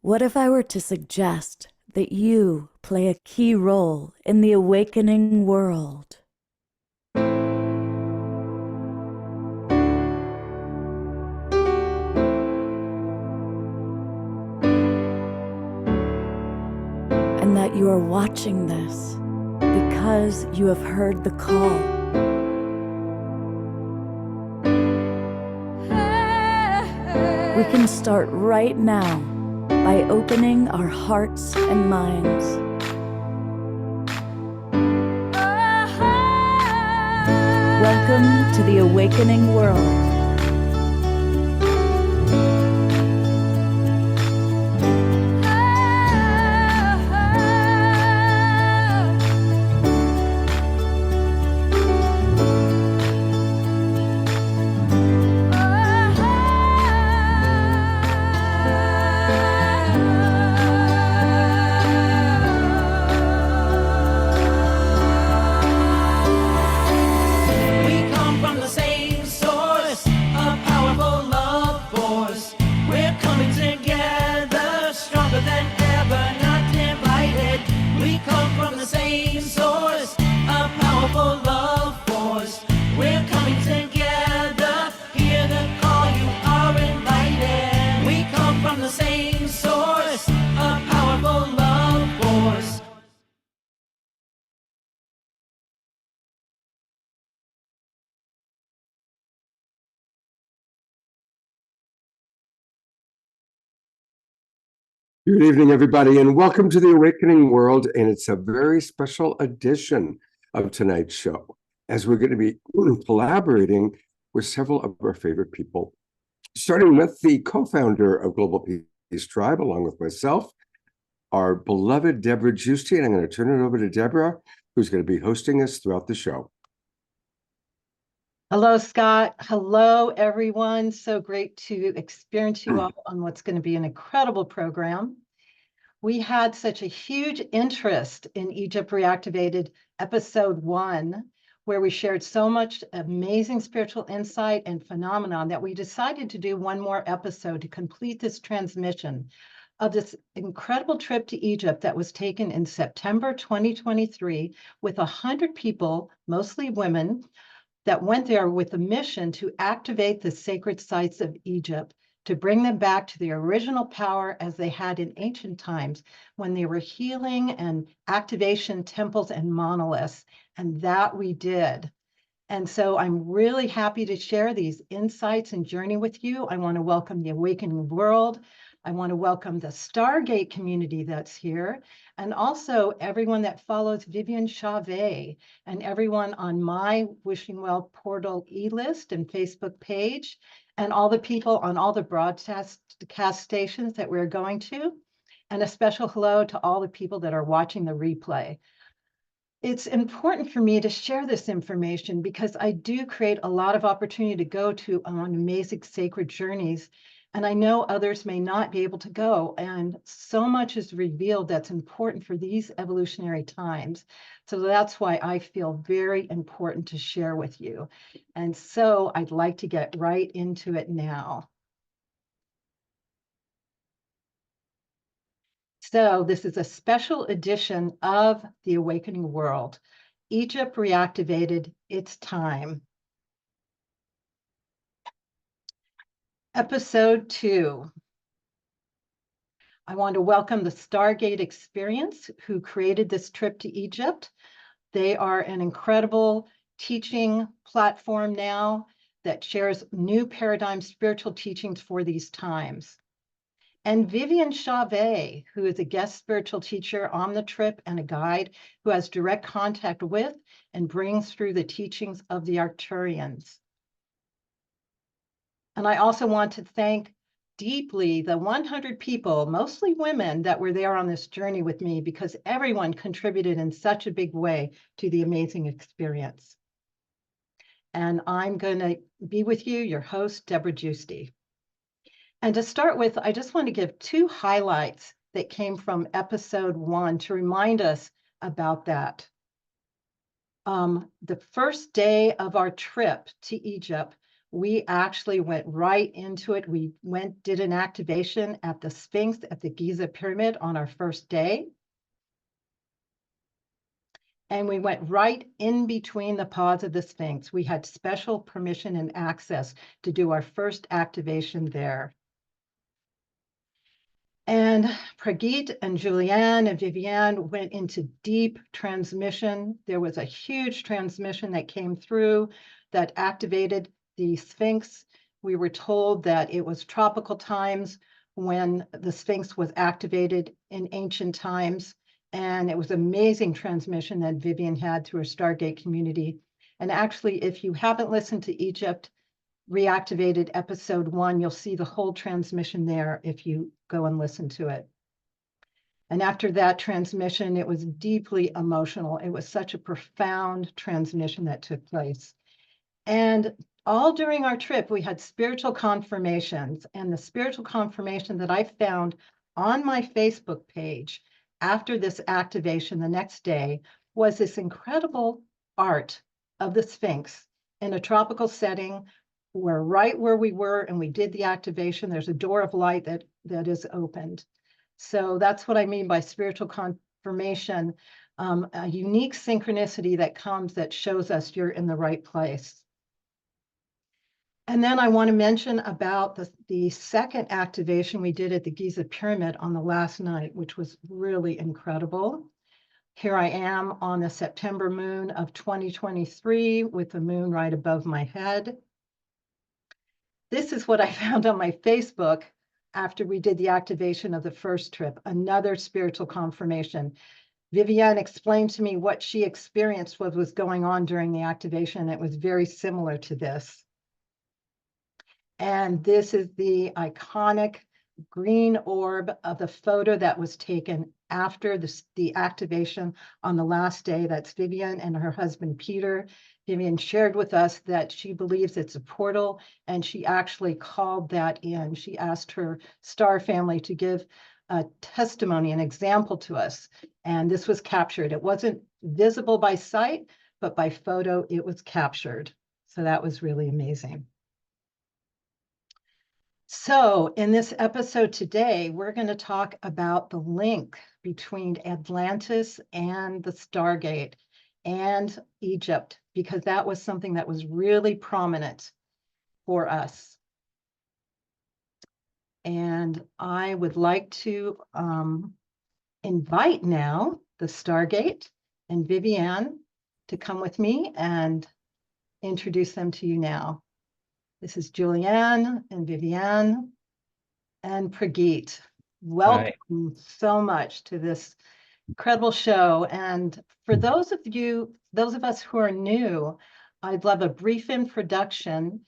What if I were to suggest that you play a key role in the awakening world? And that you are watching this because you have heard the call. We can start right now by opening our hearts and minds. Welcome to the awakening world. Good evening, everybody, and welcome to the Awakening World. And it's a very special edition of tonight's show, as we're going to be collaborating with several of our favorite people, starting with the co-founder of Global Peace Tribe, along with myself, our beloved Debra Giusti. And I'm going to turn it over to Debra, who's going to be hosting us throughout the show. Hello, Scott. Hello, everyone. So great to experience you all on what's going to be an incredible program. We had such a huge interest in Egypt Reactivated episode 1, where we shared so much amazing spiritual insight and phenomenon that we decided to do one more episode to complete this transmission of this incredible trip to Egypt that was taken in September 2023 with 100 people, mostly women, that went there with a mission to activate the sacred sites of Egypt, to bring them back to the original power as they had in ancient times when they were healing and activation temples and monoliths. And that we did. And so I'm really happy to share these insights and journey with you. I want to welcome the Awakening World. I want to welcome the Stargate community that's here, and also everyone that follows Viviane Chauvet, and everyone on my Wishing Well Portal e-list and Facebook page, and all the people on all the broadcast stations that we're going to, and a special hello to all the people that are watching the replay. It's important for me to share this information because I do create a lot of opportunity to go to on amazing sacred journeys. And I know others may not be able to go. And so much is revealed that's important for these evolutionary times. So that's why I feel very important to share with you. And so I'd like to get right into it now. So this is a special edition of The Awakening World. Egypt Reactivated, It's Time. Episode 2. I want to welcome the Stargate Experience, who created this trip to Egypt. They are an incredible teaching platform now that shares new paradigm spiritual teachings for these times. And Viviane Chauvet, who is a guest spiritual teacher on the trip and a guide who has direct contact with and brings through the teachings of the Arcturians. And I also want to thank deeply the 100 people, mostly women, that were there on this journey with me, because everyone contributed in such a big way to the amazing experience. And I'm going to be with you, your host, Debra Giusti. And to start with, I just want to give 2 highlights that came from episode 1 to remind us about that. The first day of our trip to Egypt, We actually went right into it. We did an activation at the Sphinx at the Giza pyramid on our first day. And we went right in between the paws of the Sphinx. We had special permission and access to do our first activation there. And Brigitte and Julianne and Viviane went into deep transmission. There was a huge transmission that came through that activated the Sphinx. We were told that it was tropical times when the Sphinx was activated in ancient times. And it was amazing transmission that Viviane had through her Stargate community. And actually, if you haven't listened to Egypt Reactivated episode 1, you'll see the whole transmission there if you go and listen to it. And after that transmission, it was deeply emotional. It was such a profound transmission that took place. And all during our trip, we had spiritual confirmations. And the spiritual confirmation that I found on my Facebook page after this activation the next day was this incredible art of the Sphinx in a tropical setting. We're right where we were and we did the activation. There's a door of light that is opened. So that's what I mean by spiritual confirmation, a unique synchronicity that comes that shows us you're in the right place. And then I want to mention about the second activation we did at the Giza pyramid on the last night, which was really incredible. Here I am on the September moon of 2023 with the moon right above my head. This is what I found on my Facebook after we did the activation of the first trip, another spiritual confirmation. Viviane explained to me what she experienced, what was going on during the activation. It was very similar to this. And this is the iconic green orb of the photo that was taken after the activation on the last day. That's Viviane and her husband, Peter. Viviane shared with us that she believes it's a portal, and she actually called that in. She asked her star family to give a testimony, an example to us, and this was captured. It wasn't visible by sight, but by photo, it was captured. So that was really amazing. So in this episode today, we're going to talk about the link between Atlantis and the Stargate and Egypt, because that was something that was really prominent for us. And I would like to invite now the Stargate and Viviane to come with me and introduce them to you now. This is Julianne and Viviane and Brigitte. Welcome so much to this incredible show. And for those of us who are new, I'd love a brief introduction,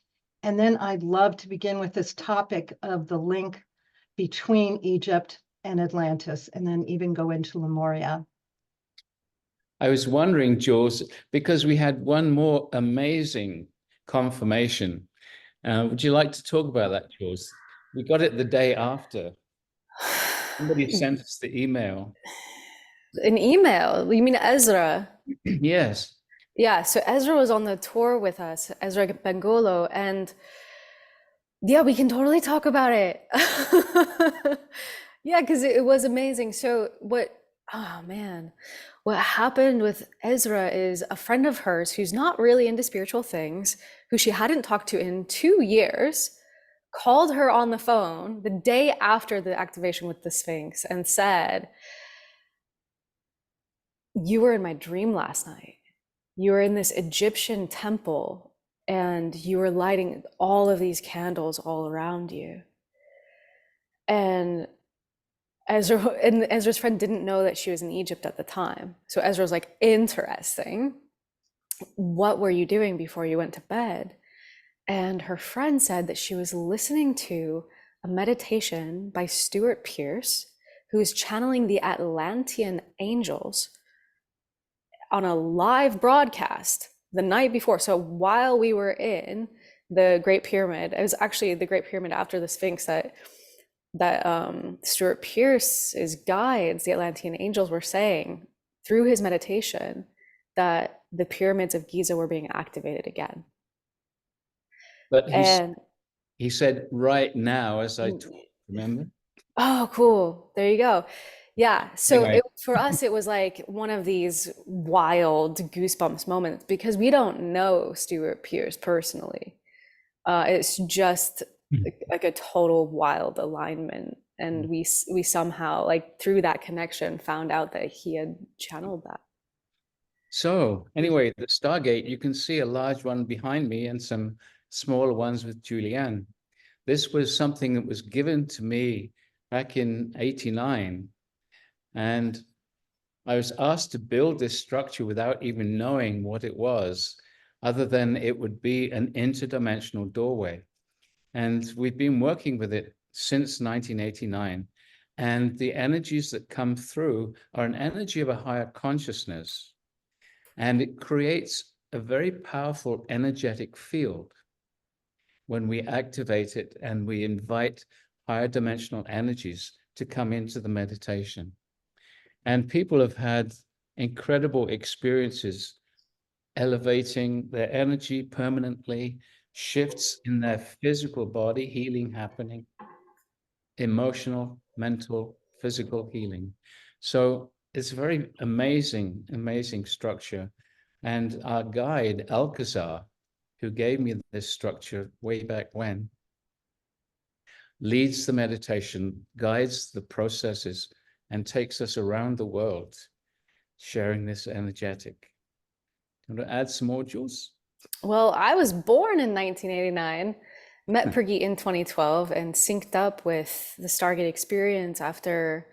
and then I'd love to begin with this topic of the link between Egypt and Atlantis, and then even go into Lemuria. I was wondering, Jules, because we had one more amazing confirmation. Would you like to talk about that, Jules? We got it the day after. Somebody sent us the email. An email? You mean Ezra? Yes. Yeah, so Ezra was on the tour with us, Ezra Bengolo, and yeah, we can totally talk about it. Yeah, because it was amazing. So what happened with Ezra is a friend of hers who's not really into spiritual things, who she hadn't talked to in 2 years, called her on the phone the day after the activation with the Sphinx and said, "You were in my dream last night. You were in this Egyptian temple and you were lighting all of these candles all around you." And Ezra's friend didn't know that she was in Egypt at the time. So Ezra was like, "Interesting. What were you doing before you went to bed?" And her friend said that she was listening to a meditation by Stuart Pearce, who is channeling the Atlantean angels on a live broadcast the night before. So while we were in the Great Pyramid, it was actually the Great Pyramid after the Sphinx that Stuart Pearce's guides, the Atlantean angels, were saying through his meditation that the pyramids of Giza were being activated again. But And he said right now as I talk, remember? oh, cool. There you go. Yeah. So Anyway. for us, it was like one of these wild goosebumps moments because we don't know Stuart Pearce personally. It's just like a total wild alignment. And we somehow, like through that connection, found out that he had channeled that. So anyway, the Stargate, you can see a large one behind me and some smaller ones with Julianne. This was something that was given to me back in '89. And I was asked to build this structure without even knowing what it was, other than it would be an interdimensional doorway. And we've been working with it since 1989. And the energies that come through are an energy of a higher consciousness. And it creates a very powerful energetic field when we activate it and we invite higher dimensional energies to come into the meditation. And people have had incredible experiences elevating their energy permanently, shifts in their physical body, healing happening, emotional, mental, physical healing. So it's a very amazing, amazing structure. And our guide, Alcazar, who gave me this structure way back when, leads the meditation, guides the processes, and takes us around the world, sharing this energetic. You want to add some more, Jules? Well, I was born in 1989, met Pragit in 2012, and synced up with the Stargate experience after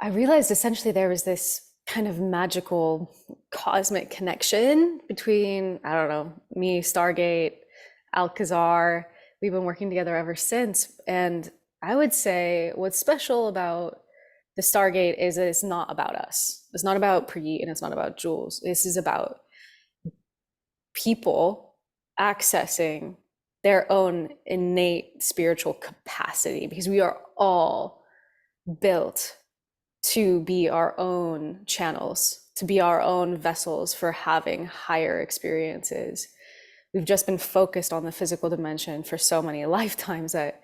I realized essentially there was this kind of magical cosmic connection between, I don't know, me, Stargate, Alcazar. We've been working together ever since. And I would say what's special about the Stargate is that it's not about us. It's not about Pragit and it's not about Jules. This is about people accessing their own innate spiritual capacity because we are all built to be our own channels, to be our own vessels for having higher experiences. We've just been focused on the physical dimension for so many lifetimes that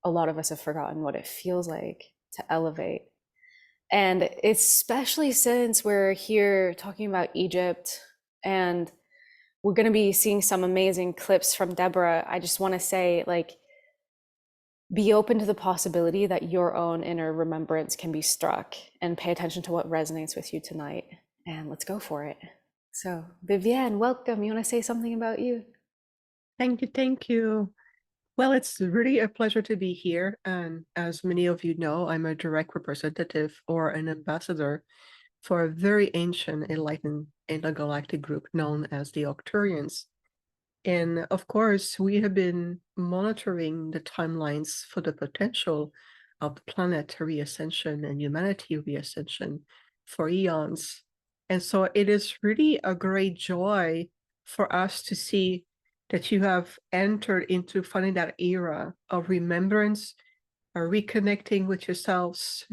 a lot of us have forgotten what it feels like to elevate. And especially since we're here talking about Egypt and we're going to be seeing some amazing clips from Debra, I just want to say, like, be open to the possibility that your own inner remembrance can be struck and pay attention to what resonates with you tonight. And let's go for it. So, Viviane, welcome. You want to say something about you? Thank you. Thank you. Well, it's really a pleasure to be here. And as many of you know, I'm a direct representative or an ambassador for a very ancient enlightened intergalactic group known as the Octurians. And of course, we have been monitoring the timelines for the potential of the planet reascension and humanity reascension for eons. And so it is really a great joy for us to see that you have entered into finding that era of remembrance, reconnecting with yourselves,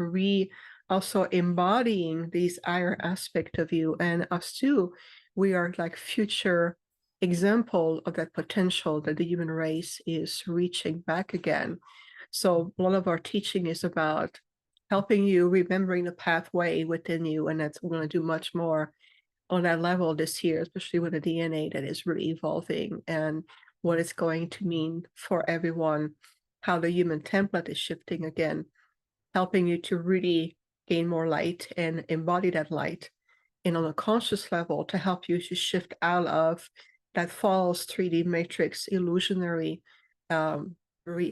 also embodying these higher aspect of you. And us too, we are like future example of that potential that the human race is reaching back again. So a lot of our teaching is about helping you remembering the pathway within you, and that's we're going to do much more on that level this year, especially with the DNA that is really evolving and what it's going to mean for everyone, how the human template is shifting again, helping you to really gain more light and embody that light, and on a conscious level to help you to shift out of that false 3D matrix illusionary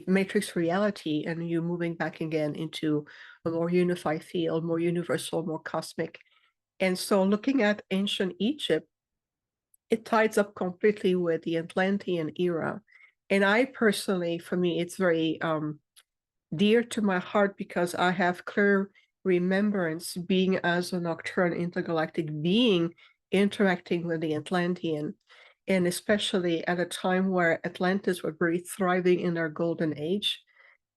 matrix reality, and you moving back again into a more unified field, more universal, more cosmic. And so looking at ancient Egypt, it ties up completely with the Atlantean era. And I personally, for me, it's very dear to my heart because I have clear remembrance being as a nocturnal intergalactic being interacting with the Atlantean, and especially at a time where Atlantis were really thriving in their golden age.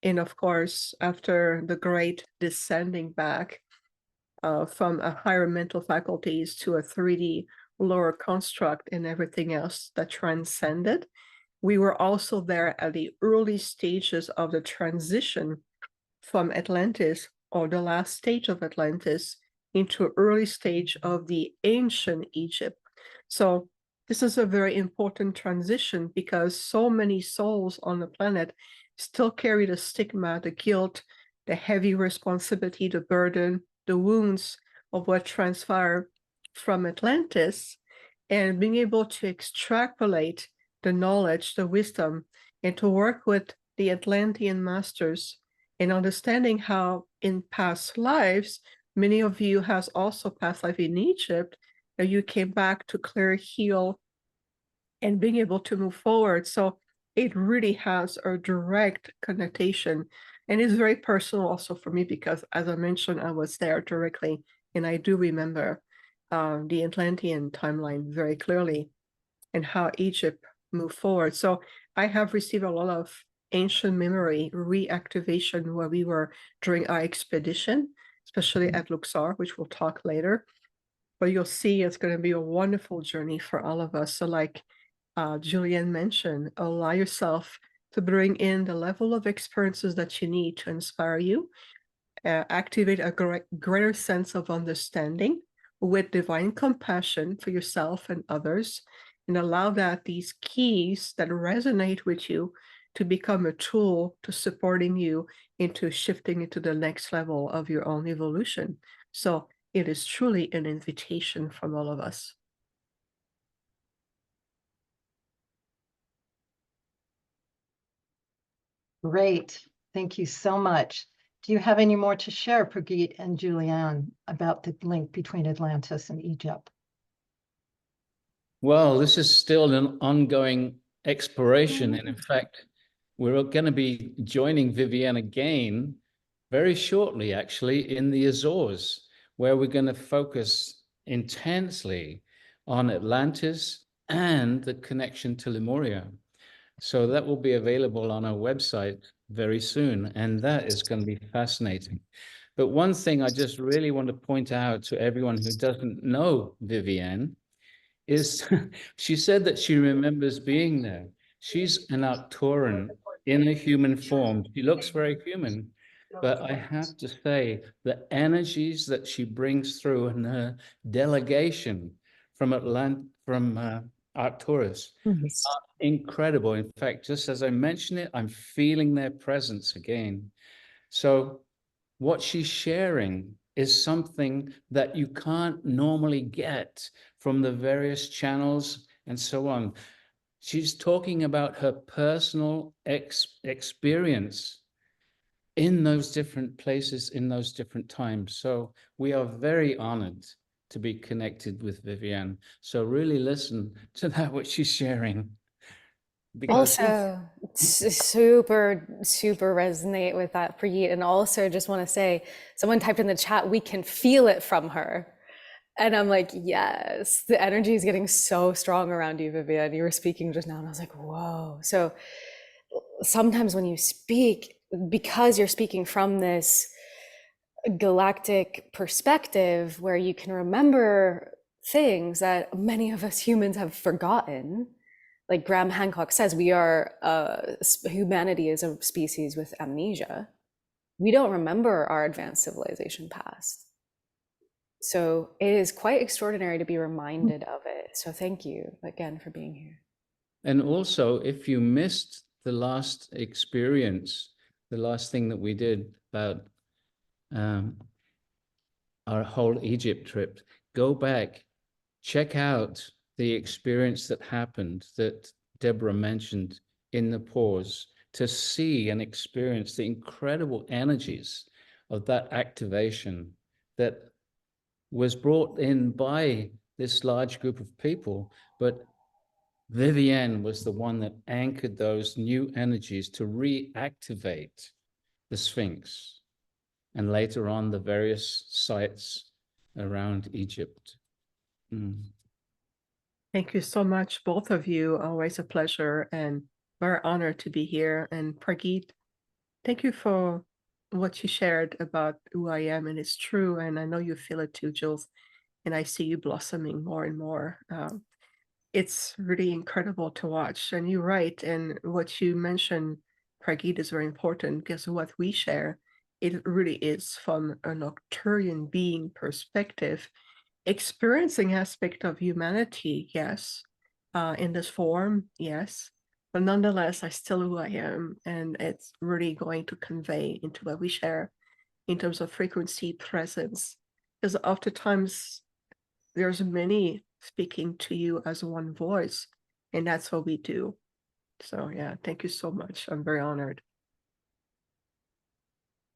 And of course, after the great descending back from a higher mental faculties to a 3D lower construct and everything else that transcended, we were also there at the early stages of the transition from Atlantis, or the last stage of Atlantis, into early stage of the ancient Egypt. So this is a very important transition because so many souls on the planet still carry the stigma, the guilt, the heavy responsibility, the burden, the wounds of what transpired from Atlantis, and being able to extrapolate the knowledge, the wisdom, and to work with the Atlantean masters and understanding how in past lives, many of you has also past life in Egypt, that you came back to clear, heal, and being able to move forward. So it really has a direct connotation, and it's very personal also for me because, as I mentioned, I was there directly, and I do remember the Atlantean timeline very clearly and how Egypt moved forward. So I have received a lot of ancient memory reactivation where we were during our expedition, especially at Luxor, which we'll talk later. But you'll see it's going to be a wonderful journey for all of us. So like Julianne mentioned, allow yourself to bring in the level of experiences that you need to inspire you, activate a greater sense of understanding with divine compassion for yourself and others, and allow that these keys that resonate with you to become a tool to supporting you into shifting into the next level of your own evolution. So it is truly an invitation from all of us. Great. Thank you so much. Do you have any more to share, Brigitte and Julianne, about the link between Atlantis and Egypt? Well, this is still an ongoing exploration. And in fact, we're going to be joining Viviane again very shortly, actually, in the Azores, where we're going to focus intensely on Atlantis and the connection to Lemuria. So that will be available on our website very soon, and that is going to be fascinating. But one thing I just really want to point out to everyone who doesn't know Viviane is she said that she remembers being there. She's an Arcturian in a human form. She looks very human, but I have to say the energies that she brings through and her delegation from Arcturus are incredible. In fact, just as I mentioned it, I'm feeling their presence again. So what she's sharing is something that you can't normally get from the various channels and so on. She's talking about her personal experience in those different places, in those different times. So we are very honored to be connected with Viviane. So really listen to that, what she's sharing. Because Also, super, super resonate with that, Preet. And also just want to say, someone typed in the chat, we can feel it from her. And I'm like, yes, the energy is getting so strong around you, Viviane. You were speaking just now, and I was like, whoa. So sometimes when you speak, because you're speaking from this galactic perspective where you can remember things that many of us humans have forgotten, like Graham Hancock says, we are humanity is a species with amnesia. We don't remember our advanced civilization past. So it is quite extraordinary to be reminded of it. So thank you again for being here. And also, if you missed the last experience, the last thing that we did about our whole Egypt trip, go back, check out the experience that happened that Debra mentioned in the pause, to see and experience the incredible energies of that activation that was brought in by this large group of people. But Viviane was the one that anchored those new energies to reactivate the Sphinx and later on the various sites around Egypt. Thank you so much, both of you. Always a pleasure and very honored to be here. And Brigitte, thank you for what you shared about who I am. And it's true. And I know you feel it too, Jules. And I see you blossoming more and more. it's really incredible to watch. And you're right. And what you mentioned, Pragit, is very important because what we share, it really is from an Arcturian being perspective, experiencing aspect of humanity, yes, in this form, yes. But nonetheless, I still who I am, and it's really going to convey into what we share in terms of frequency, presence. Because oftentimes there's many speaking to you as one voice, and that's what we do. So yeah, thank you so much. I'm very honored.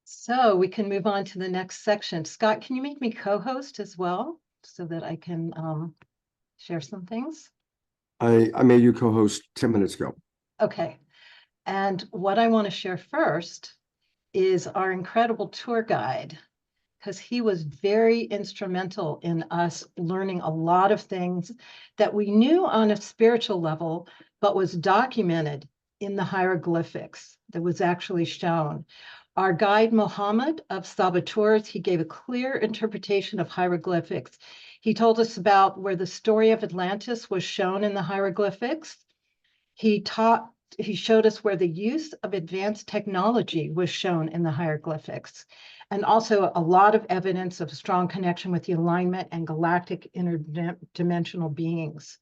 So we can move on to the next section. Scott, can you make me co-host as well so that I can share some things? I made you co-host 10 minutes ago. Okay. And what I want to share first is our incredible tour guide, because he was very instrumental in us learning a lot of things that we knew on a spiritual level, but was documented in the hieroglyphics that was actually shown. Our guide, Mohammed of Saboteurs, he gave a clear interpretation of hieroglyphics. He told us about where the story of Atlantis was shown in the hieroglyphics. He showed us where the use of advanced technology was shown in the hieroglyphics, and also a lot of evidence of strong connection with the alignment and galactic interdimensional beings.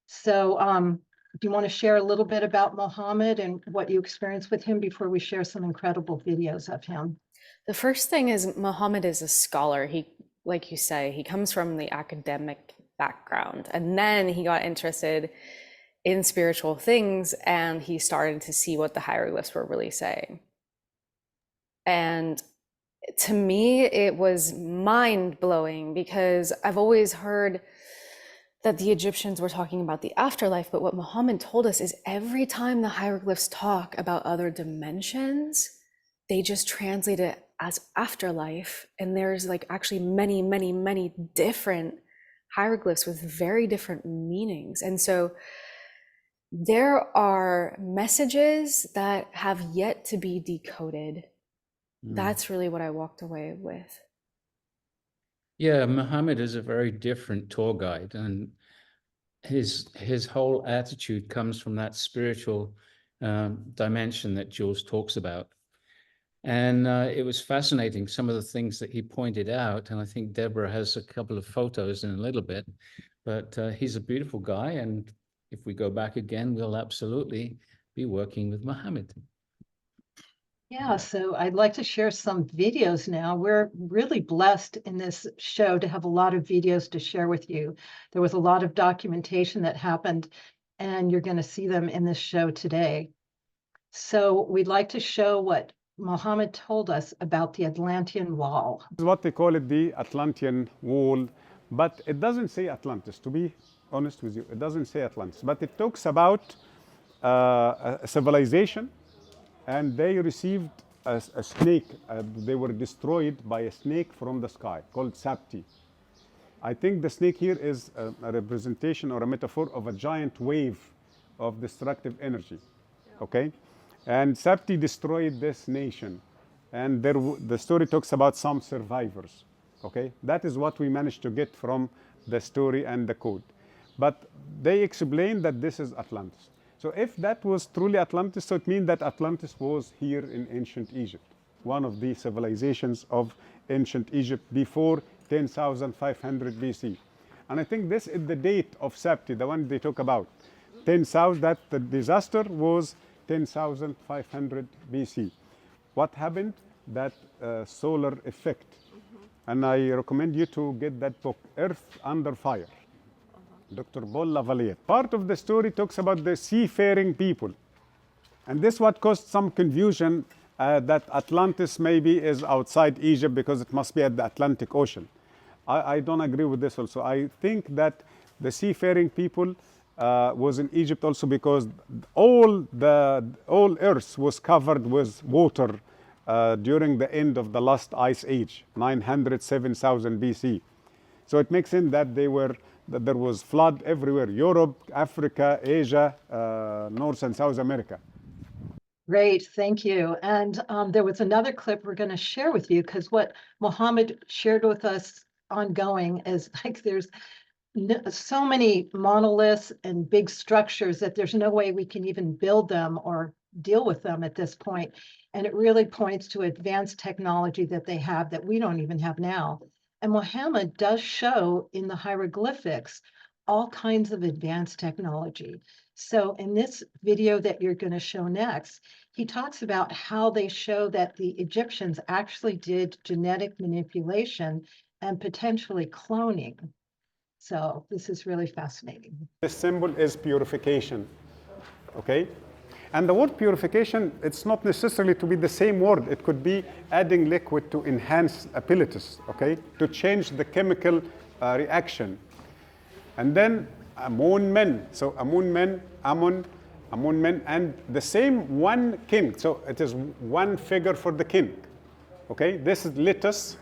So do you want to share a little bit about Mohammed and what you experienced with him before we share some incredible videos of him? The first thing is Mohammed is a scholar. He, like you say, he comes from the academic background, and then he got interested in spiritual things, and he started to see what the hieroglyphs were really saying. And to me, it was mind-blowing because I've always heard that the Egyptians were talking about the afterlife, but what Mohammed told us is every time the hieroglyphs talk about other dimensions, they just translate it as afterlife. And there's like actually many, many, many different hieroglyphs with very different meanings. And so there are messages that have yet to be decoded. That's really what I walked away with. Yeah, Muhammad is a very different tour guide, and his whole attitude comes from that spiritual dimension that Jules talks about. And it was fascinating, some of the things that he pointed out, and I think Debra has a couple of photos in a little bit, but he's a beautiful guy, and if we go back again, we'll absolutely be working with Muhammad. Yeah, so I'd like to share some videos now. We're really blessed in this show to have a lot of videos to share with you. There was a lot of documentation that happened, and you're going to see them in this show today. So we'd like to show what Mohammed told us about the Atlantean Wall. What they call it, the Atlantean Wall, but it doesn't say Atlantis, to be honest with you. It doesn't say Atlantis, but it talks about a civilization, and they received a snake. They were destroyed by a snake from the sky called Sapti. I think the snake here is a representation or a metaphor of a giant wave of destructive energy, okay? And Sapti destroyed this nation, and the story talks about some survivors, okay? That is what we managed to get from the story and the code. But they explain that this is Atlantis. So if that was truly Atlantis, so it means that Atlantis was here in ancient Egypt, one of the civilizations of ancient Egypt before 10,500 BC. And I think this is the date of Sapti, the one they talk about. 10,000, that the disaster was 10,500 BC. What happened? That solar effect. And I recommend you to get that book, Earth Under Fire. Dr. Paul Lavalier. Part of the story talks about the seafaring people. And this what caused some confusion that Atlantis maybe is outside Egypt because it must be at the Atlantic Ocean. I don't agree with this also. I think that the seafaring people was in Egypt also because all Earth was covered with water during the end of the last ice age, 907,000 BC. So it makes sense that there was flood everywhere, Europe, Africa, Asia, North and South America. Great, thank you. And there was another clip we're going to share with you because what Mohammed shared with us ongoing is like there's so many monoliths and big structures that there's no way we can even build them or deal with them at this point. And it really points to advanced technology that they have that we don't even have now. And Muhammad does show in the hieroglyphics all kinds of advanced technology. So in this video that you're going to show next, he talks about how they show that the Egyptians actually did genetic manipulation and potentially cloning. So this is really fascinating. This symbol is purification, okay? And the word purification, it's not necessarily to be the same word. It could be adding liquid to enhance abilities, okay? To change the chemical reaction. And then Amun men. So Amun men, Amun men, and the same one king. So it is one figure for the king, okay? This is lettuce.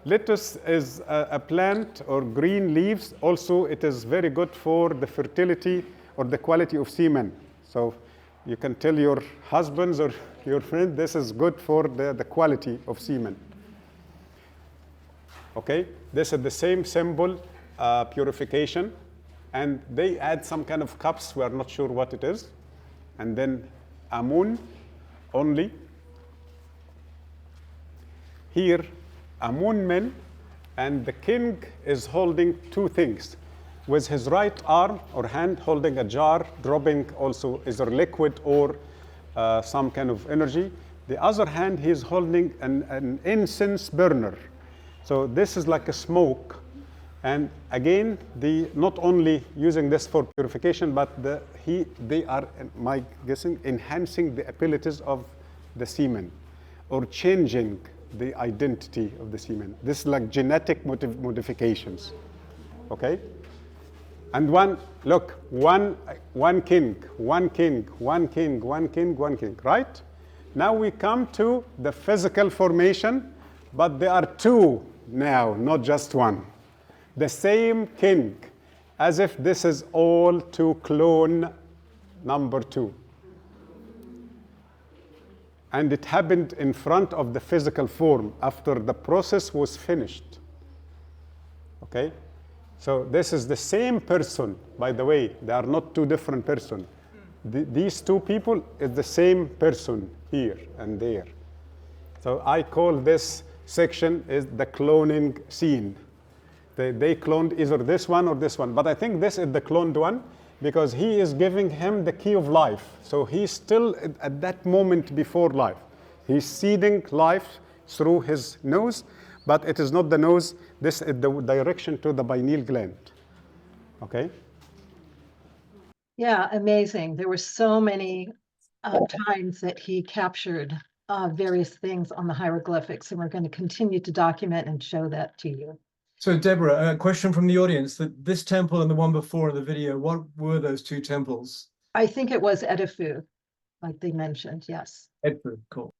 Lettuce is a plant or green leaves. Also, it is very good for the fertility or the quality of semen. So you can tell your husbands or your friend, this is good for the quality of semen. Okay, this is the same symbol, purification. And they add some kind of cups, we are not sure what it is. And then Amun only. Here, Amun men, and the king is holding two things. With his right arm or hand holding a jar, dropping also either liquid or some kind of energy. The other hand, he is holding an incense burner. So this is like a smoke. And again, not only using this for purification, but they are, my guessing, enhancing the abilities of the semen or changing the identity of the semen. This is like genetic modifications, okay? And one king, right? Now we come to the physical formation, but there are two now, not just one. The same king, as if this is all to clone number two. And it happened in front of the physical form after the process was finished. Okay? So this is the same person, by the way. They are not two different persons. These two people is the same person here and there. So I call this section is the cloning scene. They cloned either this one or this one. But I think this is the cloned one because he is giving him the key of life. So he's still at that moment before life. He's seeding life through his nose, but it is not the nose. This is the direction to the pineal gland. Okay? Yeah, amazing. There were so many times that he captured various things on the hieroglyphics, and we're going to continue to document and show that to you. So Debra, a question from the audience, that this temple and the one before in the video, what were those two temples? I think it was Edifu, like they mentioned, yes. Edfu, cool.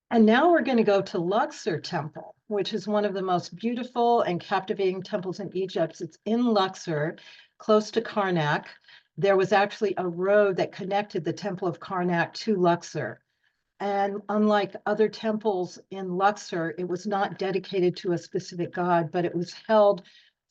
And now we're going to go to Luxor Temple, which is one of the most beautiful and captivating temples in Egypt. It's in Luxor, close to Karnak. There was actually a road that connected the Temple of Karnak to Luxor. And unlike other temples in Luxor, it was not dedicated to a specific god, but it was held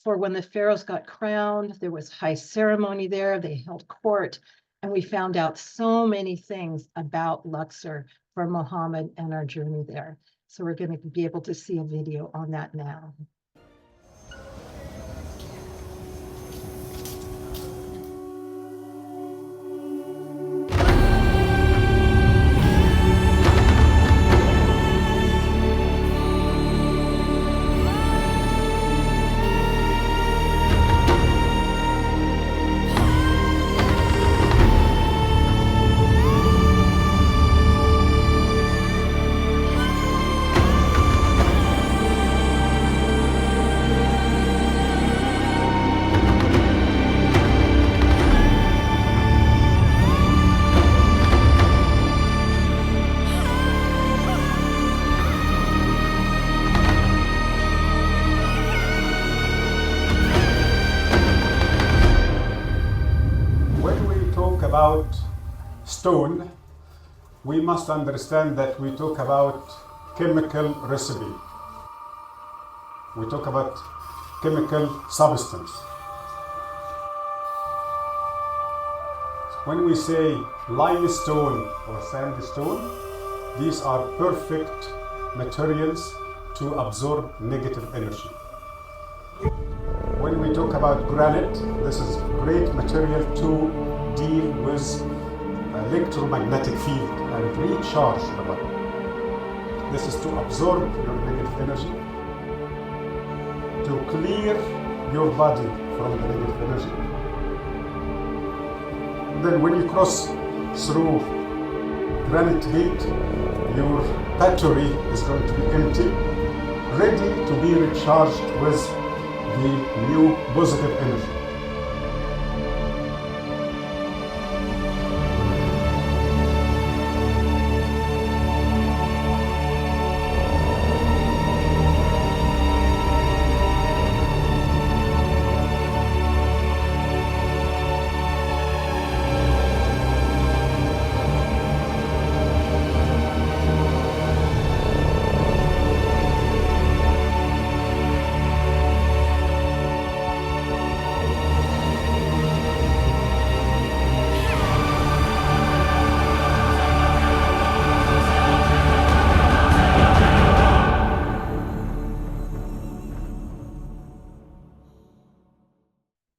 for when the pharaohs got crowned. There was high ceremony there. They held court. And we found out so many things about Luxor from Muhammad and our journey there. So we're going to be able to see a video on that now. About stone, we must understand that we talk about chemical recipe. We talk about chemical substance. When we say limestone or sandstone, these are perfect materials to absorb negative energy. When we talk about granite, this is great material to deal with electromagnetic field and recharge the body. This is to absorb your negative energy, to clear your body from the negative energy. Then when you cross through granite gate, your battery is going to be empty, ready to be recharged with the new positive energy.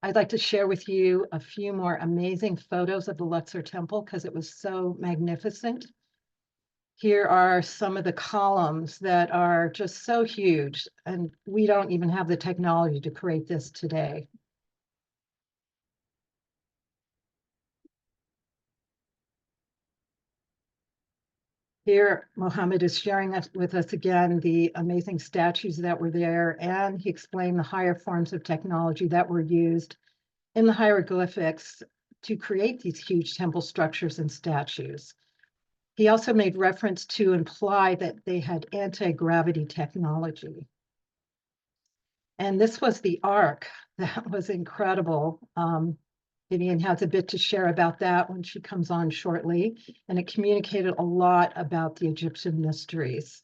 I'd like to share with you a few more amazing photos of the Luxor Temple because it was so magnificent. Here are some of the columns that are just so huge, and we don't even have the technology to create this today. Here, Mohammed is sharing with us again the amazing statues that were there, and he explained the higher forms of technology that were used in the hieroglyphics to create these huge temple structures and statues. He also made reference to imply that they had anti-gravity technology. And this was the Ark. That was incredible. Viviane has a bit to share about that when she comes on shortly, and it communicated a lot about the Egyptian mysteries.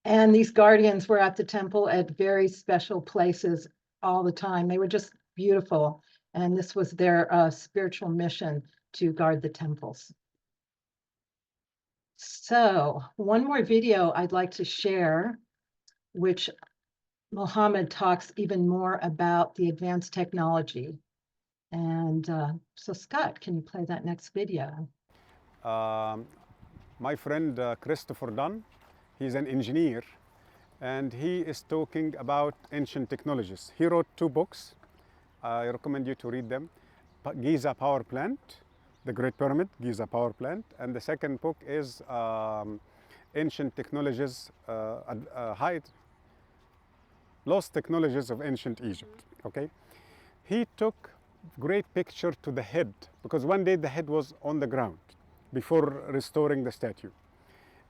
And these guardians were at the temple at very special places all the time. They were just beautiful, and this was their spiritual mission to guard the temples. So one more video I'd like to share, which Mohammed talks even more about the advanced technology. And so Scott, can you play that next video? My friend Christopher Dunn, he's an engineer, and he is talking about ancient technologies. He wrote 2 books. I recommend you to read them. Giza Power Plant, The Great Pyramid, Giza Power Plant, and the second book is Ancient Technologies, Lost Technologies of Ancient Egypt, okay? He took great picture to the head, because one day the head was on the ground before restoring the statue.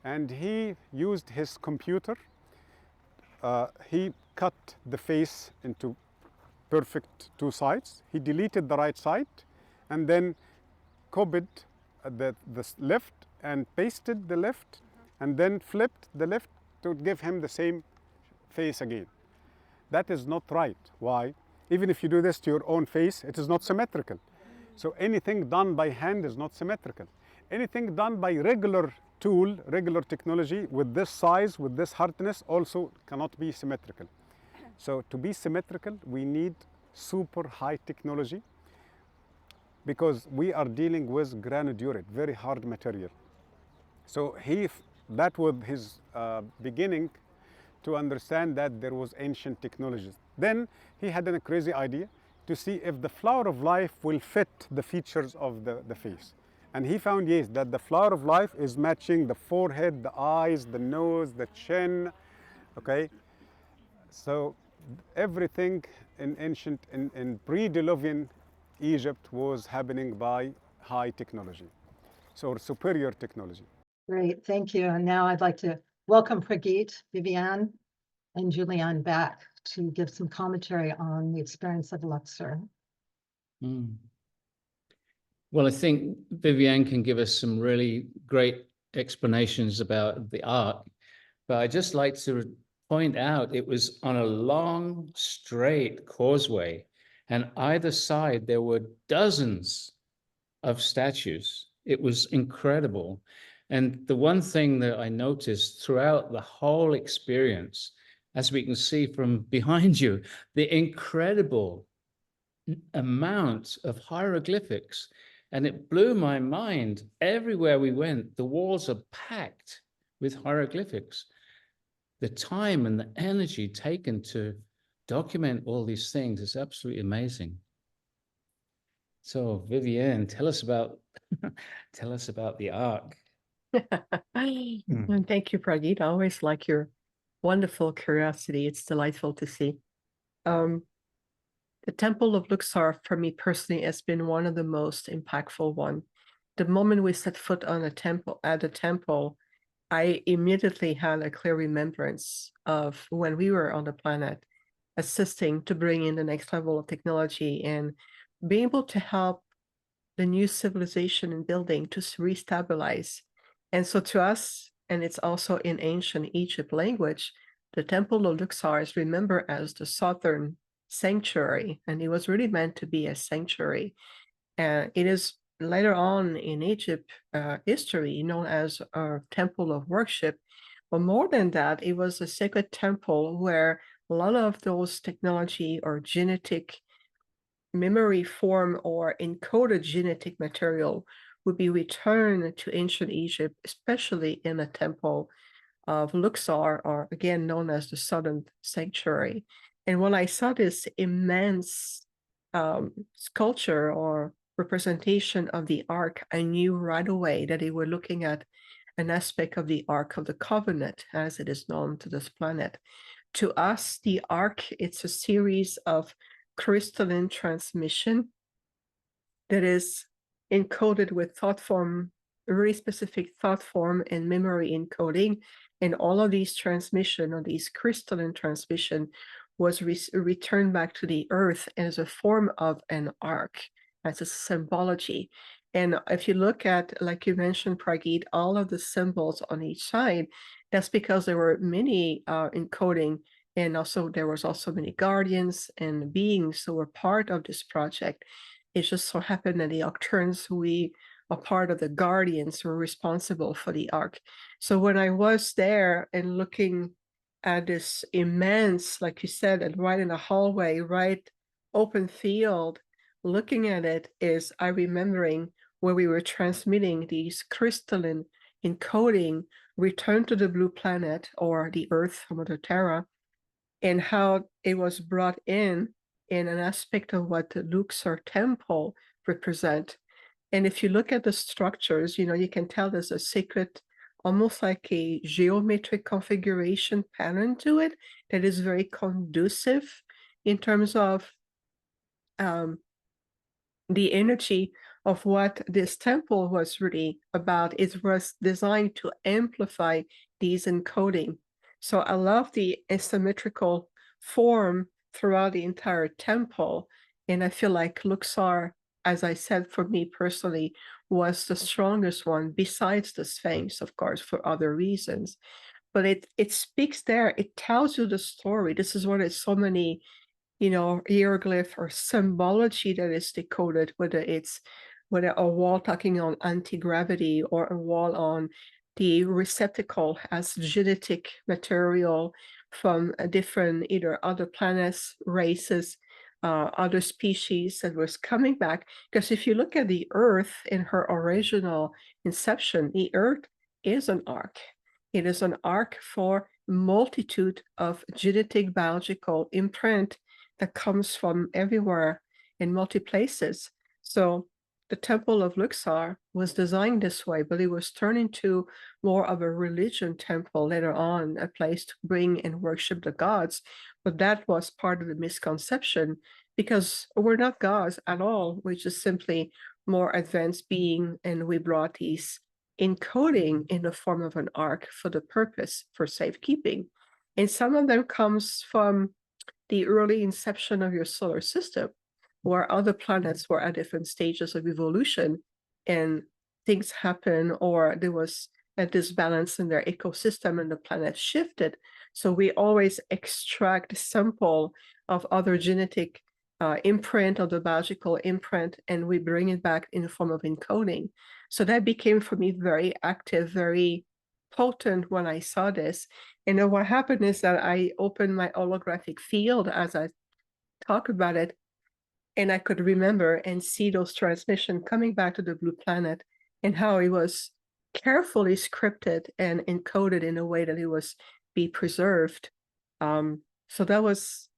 And he used his computer. He cut the face into perfect 2 sides. He deleted the right side and then copied the left and pasted the left and then flipped the left to give him the same face again. That is not right. Why? Even if you do this to your own face, it is not symmetrical. So anything done by hand is not symmetrical. Anything done by regular tool, regular technology with this size, with this hardness, also cannot be symmetrical. So to be symmetrical, we need super high technology, because we are dealing with granodiorite, very hard material. So that was his beginning to understand that there was ancient technologies. Then he had a crazy idea to see if the flower of life will fit the features of the face. And he found, yes, that the flower of life is matching the forehead, the eyes, the nose, the chin, okay? So everything in ancient, in pre-Diluvian Egypt was happening by high technology, so superior technology. Great, thank you. And now I'd like to welcome Brigitte, Viviane, and Julianne back to give some commentary on the experience of Luxor. Well, I think Viviane can give us some really great explanations about the art, but I'd just like to point out it was on a long, straight causeway, and either side there were dozens of statues. It was incredible. And the one thing that I noticed throughout the whole experience, as we can see from behind you, the incredible amount of hieroglyphics. And it blew my mind. Everywhere we went, the walls are packed with hieroglyphics. The time and the energy taken to document all these things is absolutely amazing. So Viviane, tell us about the Ark. And thank you, Pragit. I always like your wonderful curiosity. It's delightful to see. The Temple of Luxor, for me personally, has been one of the most impactful one. The moment we set foot on at the temple, I immediately had a clear remembrance of when we were on the planet, assisting to bring in the next level of technology and being able to help the new civilization and building to restabilize. And so to us, and it's also in ancient Egypt language, the Temple of Luxor is remembered as the southern sanctuary, and it was really meant to be a sanctuary. It is later on in Egypt history known as a temple of worship. But more than that, it was a sacred temple where a lot of those technology or genetic memory form or encoded genetic material would be returned to ancient Egypt, especially in the temple of Luxor, or again known as the Southern Sanctuary. And when I saw this immense sculpture or representation of the Ark, I knew right away that they were looking at an aspect of the Ark of the Covenant, as it is known to this planet. To us, the Ark, it's a series of crystalline transmission that is encoded with thought form, very specific thought form and memory encoding. And all of these transmission or these crystalline transmission was returned back to the earth as a form of an ark, as a symbology. And if you look at, like you mentioned, Pragit, all of the symbols on each side, that's because there were many encoding, and also there was also many guardians and beings who were part of this project. It just so happened that the Octurans, we are part of the guardians who were responsible for the ark. So when I was there and looking at this immense, like you said, and right in the hallway, right open field, looking at it is I remembering where we were transmitting these crystalline encoding return to the blue planet or the Earth, Mother Terra, and how it was brought in an aspect of what the Luxor Temple represent. And if you look at the structures, you can tell there's a sacred, almost like a geometric configuration pattern to it that is very conducive in terms of the energy of what this temple was really about. It was designed to amplify these encoding. So I love the asymmetrical form throughout the entire temple. And I feel like Luxor, as I said, for me personally, was the strongest one, besides the Sphinx, of course, for other reasons. But it speaks there, it tells you the story. This is what is so many, hieroglyph or symbology that is decoded, whether a wall talking on anti-gravity or a wall on the receptacle as genetic material from a different, either other planets, races, other species that was coming back. Because if you look at the Earth in her original inception, the Earth is an ark. It is an ark for multitude of genetic biological imprint that comes from everywhere in multi places. So the Temple of Luxor was designed this way, but it was turned into more of a religion temple later on, a place to bring and worship the gods. But that was part of the misconception, because we're not gods at all. We're just simply more advanced being, and we brought these encoding in the form of an ark for the purpose for safekeeping. And some of them comes from the early inception of your solar system, where other planets were at different stages of evolution and things happen, or there was a disbalance in their ecosystem and the planet shifted. So we always extract a sample of other genetic imprint or the biological imprint, and we bring it back in the form of encoding. So that became for me very active, very potent when I saw this. And then what happened is that I opened my holographic field as I talk about it, and I could remember and see those transmissions coming back to the blue planet and how it was carefully scripted and encoded in a way that it was be preserved. So that was,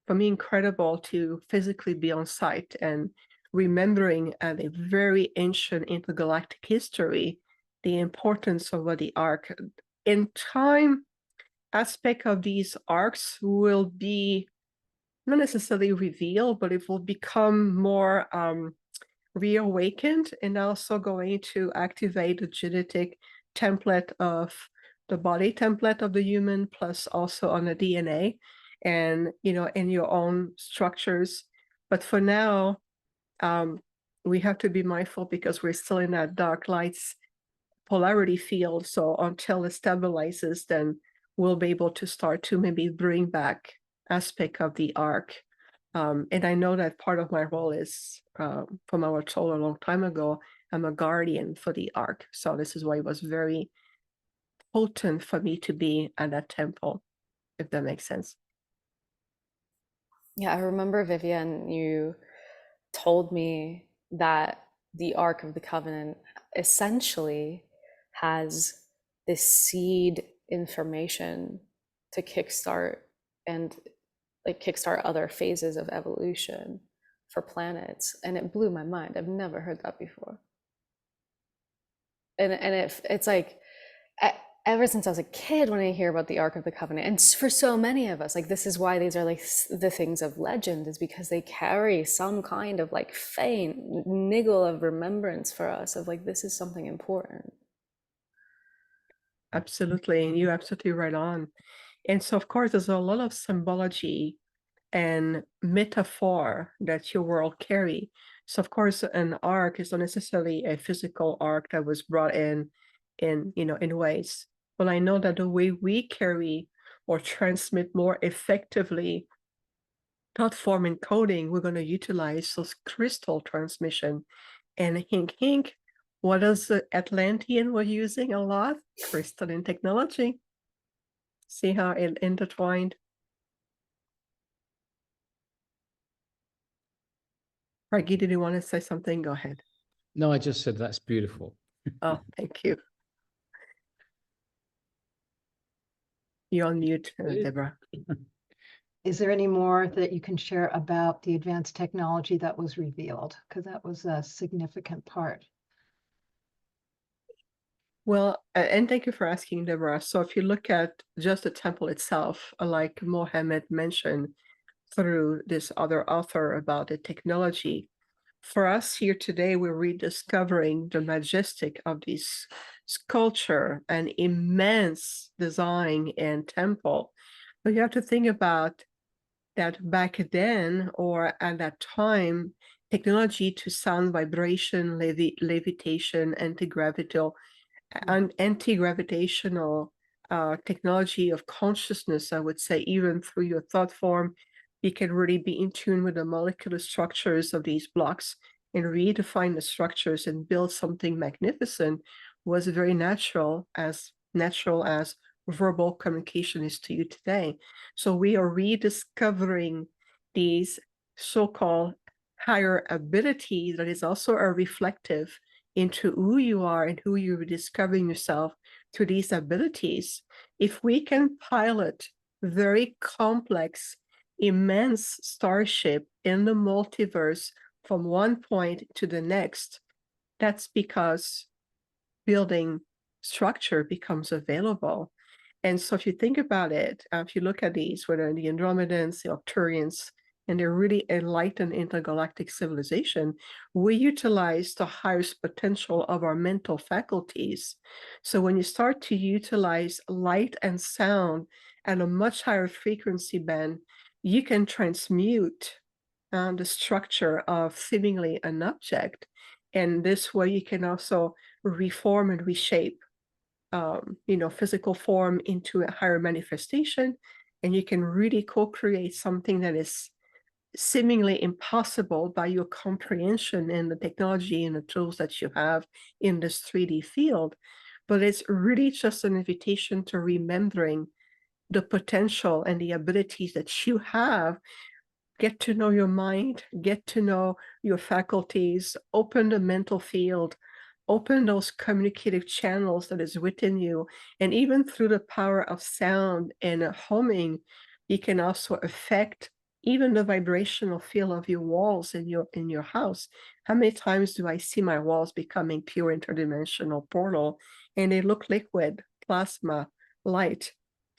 for me, incredible to physically be on site and remembering at a very ancient intergalactic history, the importance of what the arc in time aspect of these arcs will be not necessarily revealed, but it will become more reawakened, and also going to activate the genetic template of the body template of the human, plus also on the DNA and, you know, in your own structures. But for now, we have to be mindful because we're still in that dark lights polarity field. So until it stabilizes, then we'll be able to start to maybe bring back aspect of the arc. And I know that part of my role is, from our told a long time ago, I'm a guardian for the arc. So this is why it was very potent for me to be at that temple, if that makes sense. Yeah, I remember, Viviane, you told me that the Ark of the Covenant essentially has this seed information to kickstart and like kickstart other phases of evolution for planets, and it blew my mind. I've never heard that before. And it's like ever since I was a kid, when I hear about the Ark of the Covenant, and for so many of us, like this is why these are like the things of legend, is because they carry some kind of like faint niggle of remembrance for us of like, this is something important. Absolutely, and you're absolutely right on. And so, of course, there's a lot of symbology and metaphor that your world carry. So, of course, an arc is not necessarily a physical arc that was brought in ways. But I know that the way we carry or transmit more effectively thought form encoding, we're going to utilize those crystal transmission. And hink, hink, what is the Atlantean were using a lot? Crystalline technology. See how it intertwined? Reggie, did you want to say something? Go ahead. No, I just said that's beautiful. Oh, thank you. You're on mute, Debra. Is there any more that you can share about the advanced technology that was revealed? Because that was a significant part. Well, and thank you for asking, Debra. So if you look at just the temple itself, like Mohammed mentioned through this other author about the technology, for us here today, we're rediscovering the majestic of this sculpture and immense design and temple. But you have to think about that back then, or at that time, technology to sound vibration, levitation, anti-gravitational technology of consciousness, I would say, even through your thought form, you can really be in tune with the molecular structures of these blocks and redefine the structures and build something magnificent, was very natural as verbal communication is to you today. So we are rediscovering these so-called higher abilities that is also a reflective into who you are and who you're discovering yourself through these abilities. If we can pilot very complex, immense starship in the multiverse from one point to the next, that's because building structure becomes available. And so if you think about it, if you look at these, whether the Andromedans, the Arcturians, and they're really enlightened intergalactic civilization, we utilize the highest potential of our mental faculties. So when you start to utilize light and sound at a much higher frequency band, you can transmute the structure of seemingly an object. And this way you can also reform and reshape physical form into a higher manifestation, and you can really co-create something that is seemingly impossible by your comprehension and the technology and the tools that you have in this 3D field. But it's really just an invitation to remembering the potential and the abilities that you have. Get to know your mind, get to know your faculties, open the mental field, open those communicative channels that is within you. And even through the power of sound and humming, you can also affect even the vibrational feel of your walls in your house. How many times do I see my walls becoming pure interdimensional portal, and they look liquid, plasma, light?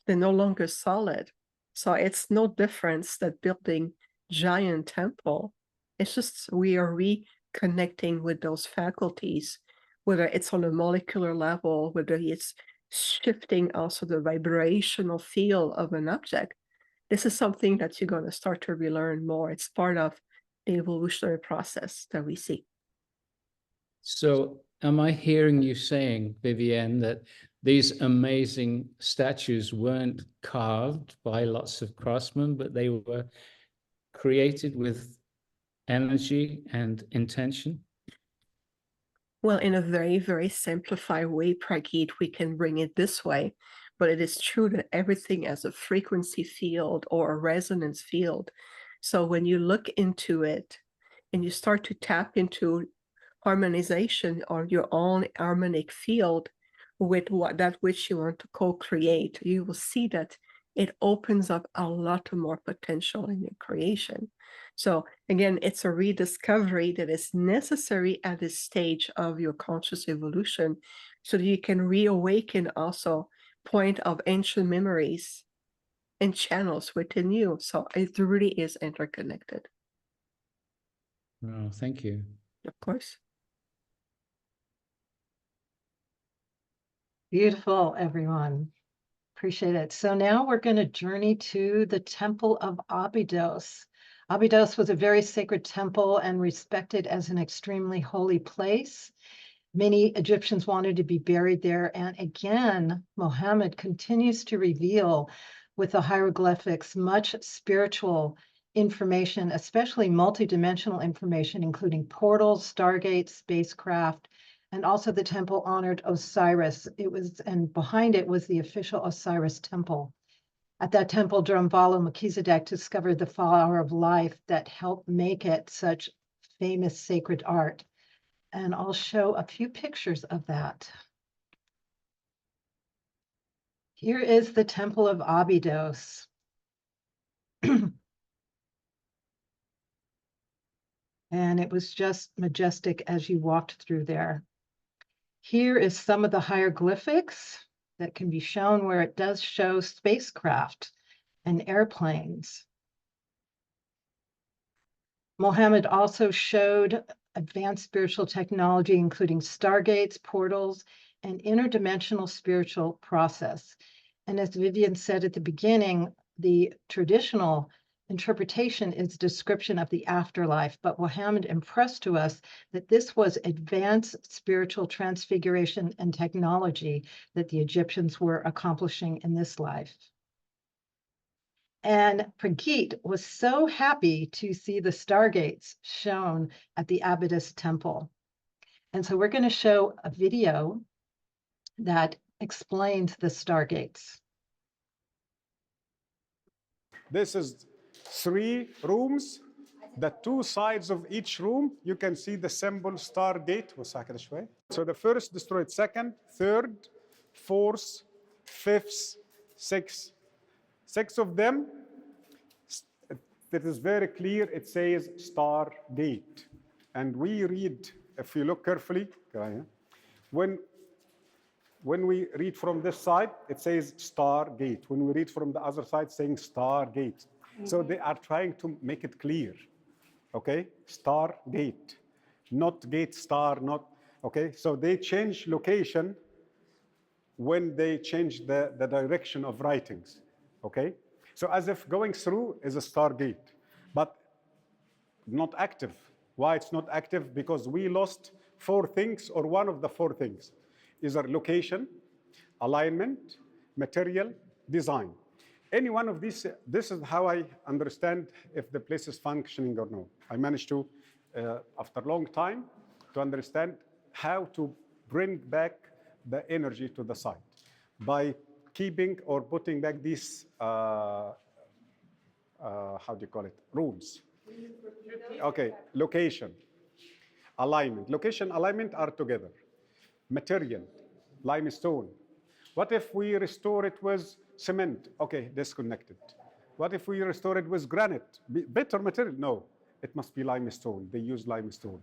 They're no longer solid. So it's no difference that building giant temple. It's just we are reconnecting with those faculties, whether it's on a molecular level, whether it's shifting also the vibrational field of an object. This is something that you're going to start to relearn more. It's part of the evolutionary process that we see. So am I hearing you saying, Viviane, that these amazing statues weren't carved by lots of craftsmen, but they were created with energy and intention? Well, in a very, very simplified way, Pragit, we can bring it this way, but it is true that everything has a frequency field or a resonance field. So when you look into it and you start to tap into harmonization or your own harmonic field with that which you want to co-create, you will see that it opens up a lot more potential in your creation. So again, it's a rediscovery that is necessary at this stage of your conscious evolution, so that you can reawaken also point of ancient memories and channels within you. So it really is interconnected. Oh, thank you. Of course. Beautiful, everyone. Appreciate it. So now we're going to journey to the Temple of Abydos. Abydos was a very sacred temple and respected as an extremely holy place. Many Egyptians wanted to be buried there. And again, Mohammed continues to reveal with the hieroglyphics much spiritual information, especially multidimensional information, including portals, stargates, spacecraft, and also the temple honored Osiris. And behind it was the official Osiris temple. At that temple, Drumvalo Melchizedek discovered the flower of life that helped make it such famous sacred art. And I'll show a few pictures of that. Here is the Temple of Abydos. And it was just majestic as you walked through there. Here is some of the hieroglyphics that can be shown, where it does show spacecraft and airplanes. Mohammed also showed advanced spiritual technology, including stargates, portals, and interdimensional spiritual process. And as Viviane said at the beginning, the traditional interpretation is description of the afterlife, but Mohammed impressed to us that this was advanced spiritual transfiguration and technology that the Egyptians were accomplishing in this life. And Pragit was so happy to see the stargates shown at the Abydos Temple. And so we're going to show a video that explains the stargates. This is 3 rooms. The 2 sides of each room, you can see the symbol Stargate. So the first destroyed, second, third, fourth, fifth, sixth. 6 of them, that is very clear, it says Stargate. And we read, if you look carefully, when we read from this side, it says Stargate. When we read from the other side, saying Stargate. So they are trying to make it clear, okay? Stargate, not gate star, not, okay? So they change location when they change the direction of writings, okay? So as if going through is a Stargate, but not active. Why it's not active? Because we lost 4 things, or one of the 4 things. Either location, alignment, material, design. Any one of these, this is how I understand if the place is functioning or not. I managed to, after a long time, to understand how to bring back the energy to the site by keeping or putting back these, how do you call it, rules. Okay, location, alignment. Location, alignment are together. Material, limestone. What if we restore it with cement? Okay, disconnected. What if we restore it with granite? Better material? No, it must be limestone. They use limestone.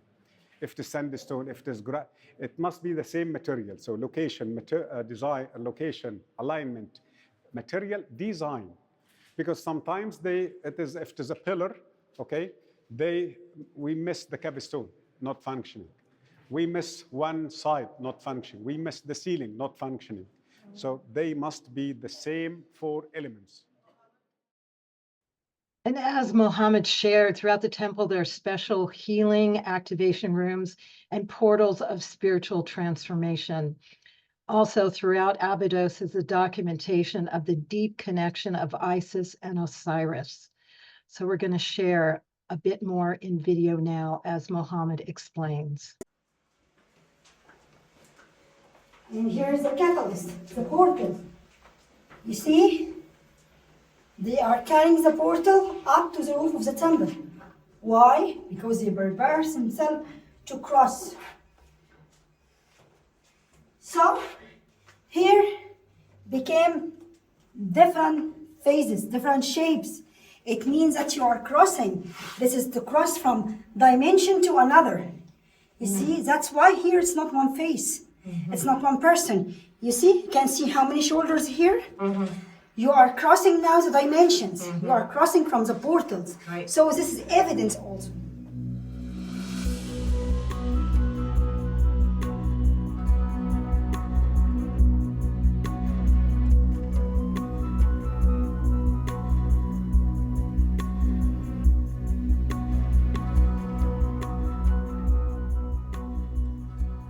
If it is sandstone, if it is it must be the same material. So location, design, location, alignment, material, design. Because sometimes if it is a pillar, okay, we miss the capstone, not functioning. We miss one side, not functioning. We miss the ceiling, not functioning. So they must be the same 4 elements. And as Mohammed shared, throughout the temple, there are special healing activation rooms and portals of spiritual transformation. Also, throughout Abydos is the documentation of the deep connection of Isis and Osiris. So we're going to share a bit more in video now as Mohammed explains. And here's the catalyst, the portal. You see? They are carrying the portal up to the roof of the temple. Why? Because they prepare themselves to cross. So, here became different phases, different shapes. It means that you are crossing. This is to cross from dimension to another. You see, that's why here it's not one face. It's not one person. You see, you can see how many shoulders here? You are crossing now the dimensions. You are crossing from the portals. Right. So this is evidence also.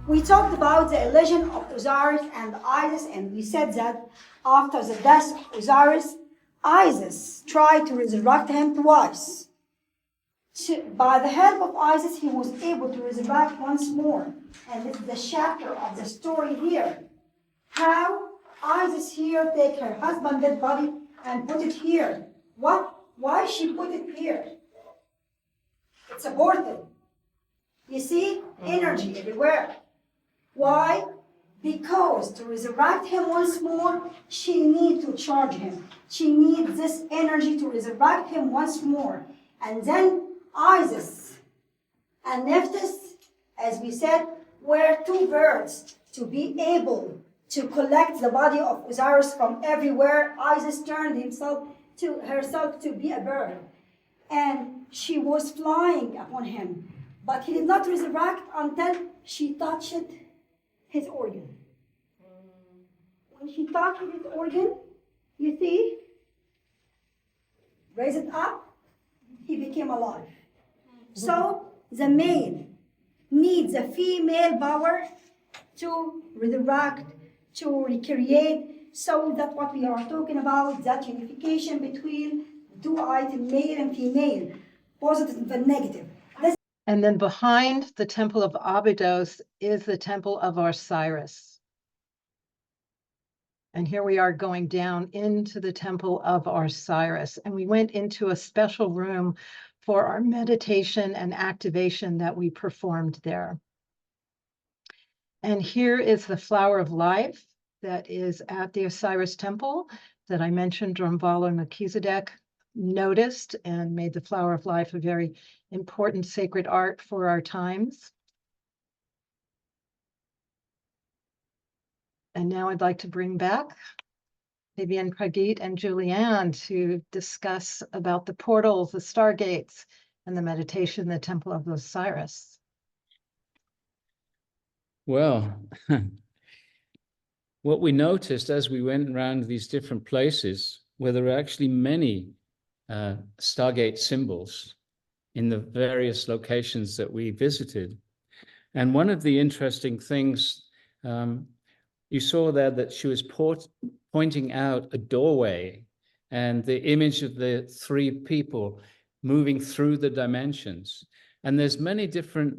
We talked about the illusion of Osiris and Isis, and we said that after the death of Osiris, Isis tried to resurrect him twice. By the help of Isis, he was able to resurrect once more. And this is the chapter of the story here. How Isis here take her husband's dead body and put it here. Why she put it here? It's a portal. You see, energy everywhere. Why? Because to resurrect him once more, she needs to charge him. She needs this energy to resurrect him once more. And then Isis and Nephthys, as we said, were 2 birds to be able to collect the body of Osiris from everywhere. Isis turned herself to be a bird. And she was flying upon him. But he did not resurrect until she touched his organ. When she touched his organ, you see, raise it up, he became alive. So the male needs a female power to resurrect, to recreate, so that what we are talking about, that unification between 2 items, male and female, positive and negative. And then behind the temple of Abydos is the temple of Osiris. And here we are going down into the temple of Osiris. And we went into a special room for our meditation and activation that we performed there. And here is the flower of life that is at the Osiris temple that I mentioned Drumvala Melchizedek noticed and made the flower of life a very important sacred art for our times. And now I'd like to bring back Viviane, Prageet, and Julianne to discuss about the portals, the stargates, and the meditation in the Temple of Osiris. Well, what we noticed as we went around these different places, where there were actually many Stargate symbols in the various locations that we visited. And one of the interesting things you saw there that she was pointing out a doorway and the image of the three people moving through the dimensions. And there's many different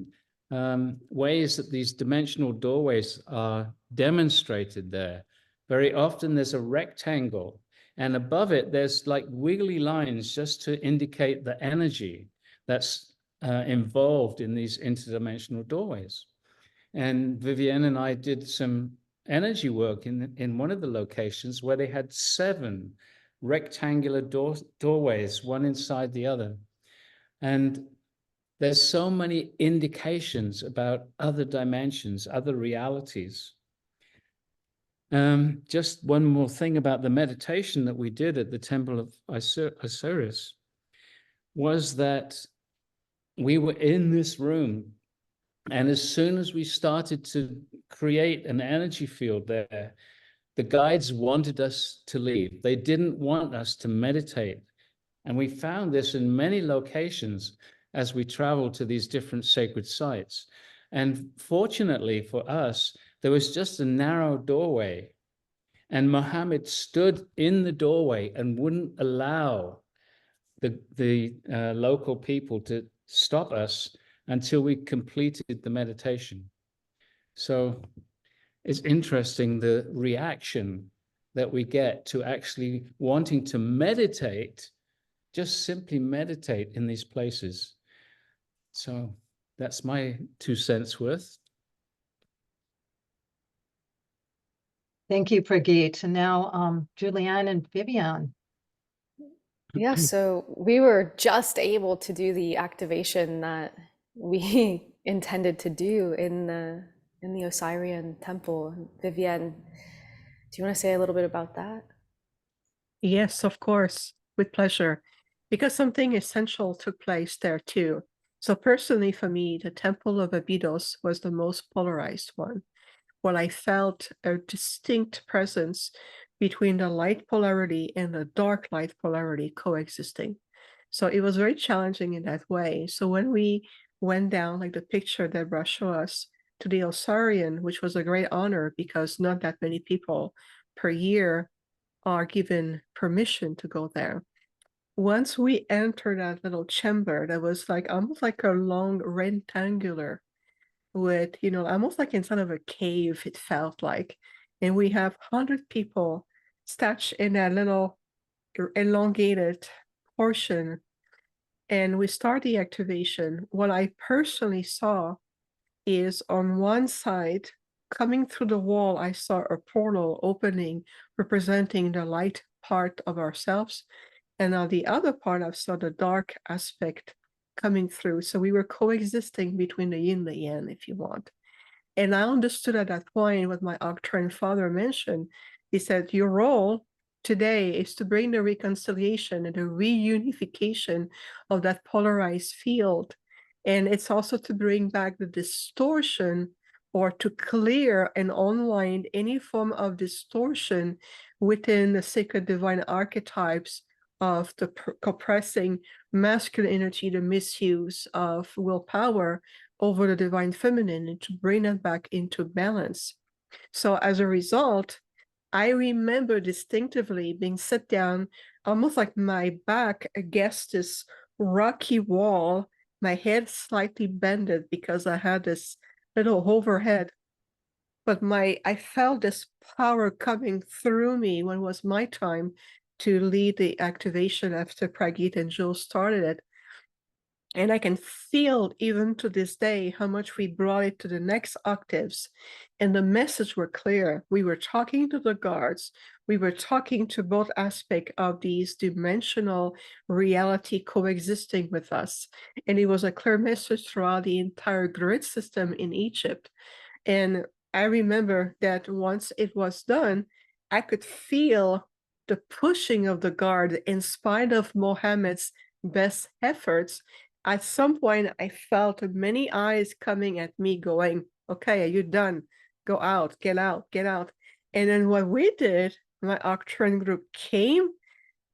ways that these dimensional doorways are demonstrated there. Very often there's a rectangle, and above it there's like wiggly lines just to indicate the energy that's involved in these interdimensional doorways. And Viviane and I did some energy work in one of the locations where they had 7 rectangular doorways, one inside the other. And there's so many indications about other dimensions, other realities. Just one more thing about the meditation that we did at the Temple of Osiris was that we were in this room, and as soon as we started to create an energy field there, the guides wanted us to leave. They didn't want us to meditate. And we found this in many locations as we traveled to these different sacred sites. And fortunately for us, there was just a narrow doorway, and Muhammad stood in the doorway and wouldn't allow the local people to stop us until we completed the meditation. So it's interesting the reaction that we get to actually wanting to meditate, just simply meditate in these places. So that's my 2 cents worth. Thank you, Brigitte. And now Julianne and Viviane. Yeah, so we were just able to do the activation that we intended to do in the Osirian temple. Viviane, do you want to say a little bit about that? Yes, of course, with pleasure, because something essential took place there too. So personally for me, the Temple of Abydos was the most polarized one, where I felt a distinct presence between the light polarity and the dark light polarity coexisting. So it was very challenging in that way. So when we went down, like the picture that Debra showed us, to the Osirian, which was a great honor because not that many people per year are given permission to go there. Once we entered that little chamber that was like almost like a long rectangular with, you know, almost like inside of a cave, it felt like. And we have 100 people stashed in that little elongated portion. And we start the activation. What I personally saw is on one side, coming through the wall, I saw a portal opening, representing the light part of ourselves. And on the other part, I saw the dark aspect coming through. So we were coexisting between the yin and the yang, if you want. And I understood at that point what my Octarian father mentioned. He said, your role today is to bring the reconciliation and the reunification of that polarized field. And it's also to bring back the distortion, or to clear and unwind any form of distortion within the sacred divine archetypes of the compressing masculine energy, the misuse of willpower over the divine feminine, and to bring it back into balance. So as a result, I remember distinctively being set down, almost like my back against this rocky wall, my head slightly bended because I had this little overhead. But I felt this power coming through me when it was my time to lead the activation after Brigitte and Jules started it. And I can feel even to this day how much we brought it to the next octaves. And the message were clear. We were talking to the guards. We were talking to both aspects of these dimensional reality coexisting with us. And it was a clear message throughout the entire grid system in Egypt. And I remember that once it was done, I could feel the pushing of the guard in spite of Mohammed's best efforts. At some point, I felt many eyes coming at me going, okay, are you done? Go out, get out, get out. And then what we did, my Octarian group came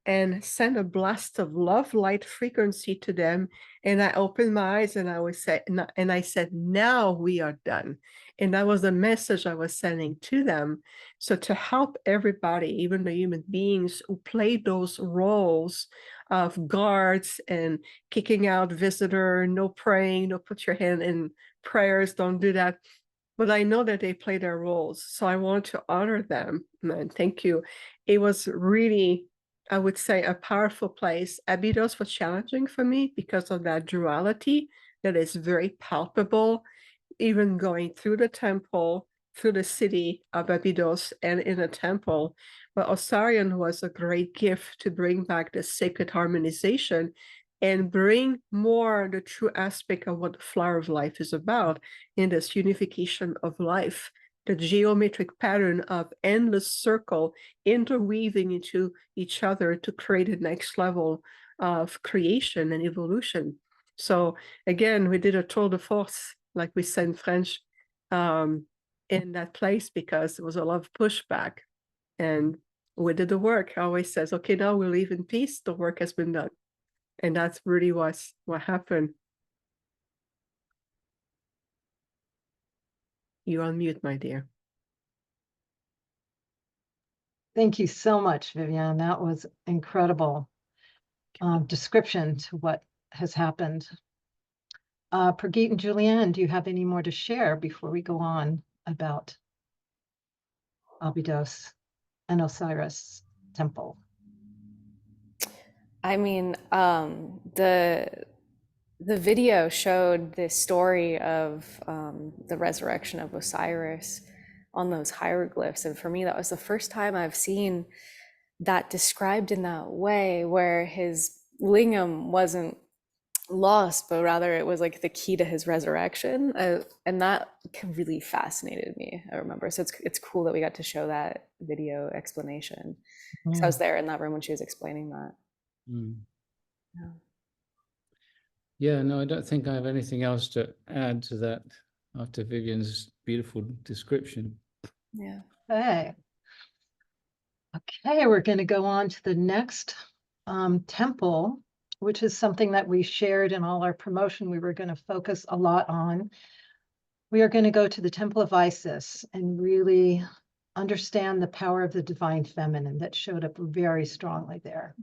and sent a blast of love light frequency to them. And I opened my eyes and I said, now we are done. And that was the message I was sending to them. So to help everybody, even the human beings who play those roles of guards and kicking out visitor, no praying, no put your hand in prayers, don't do that. But I know that they play their roles. So I want to honor them. And thank you. It was really, I would say, a powerful place. Abydos was challenging for me because of that duality that is very palpable, even going through the temple, through the city of Abydos and in a temple. But Osirian was a great gift to bring back the sacred harmonization and bring more the true aspect of what the flower of life is about in this unification of life, the geometric pattern of endless circle interweaving into each other to create a next level of creation and evolution. So again, we did a tour de force, like we say in French, in that place because there was a lot of pushback. And we did the work. I always says, okay, now we leave in peace. The work has been done. And that's really what happened. You're on mute, my dear. Thank you so much, Viviane. That was incredible description to what has happened. Prageet and Julianne, do you have any more to share before we go on about Abydos and Osiris Temple? I mean, the video showed this story of the resurrection of Osiris on those hieroglyphs, and for me, that was the first time I've seen that described in that way, where his lingam wasn't lost, but rather it was like the key to his resurrection, and that really fascinated me. I remember, so it's cool that we got to show that video explanation because I was there in that room when she was explaining that. Yeah, no, I don't think I have anything else to add to that after Viviane's beautiful description. Yeah. Okay, we're going to go on to the next temple, which is something that we shared in all our promotion. We were going to focus a lot on. We are going to go to the Temple of Isis and really understand the power of the divine feminine that showed up very strongly there.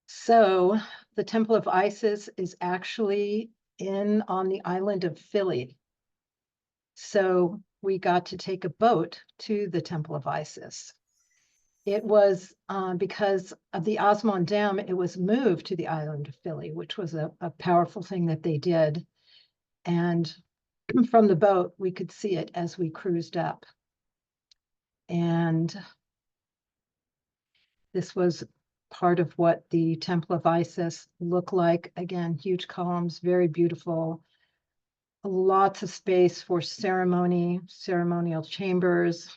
So the Temple of Isis is actually on the island of Philly. So we got to take a boat to the Temple of Isis. It was because of the Osmond Dam, it was moved to the island of Philly, which was a powerful thing that they did. And from the boat, we could see it as we cruised up. And this was part of what the Temple of Isis looked like. Again, huge columns, very beautiful. Lots of space for ceremonial chambers,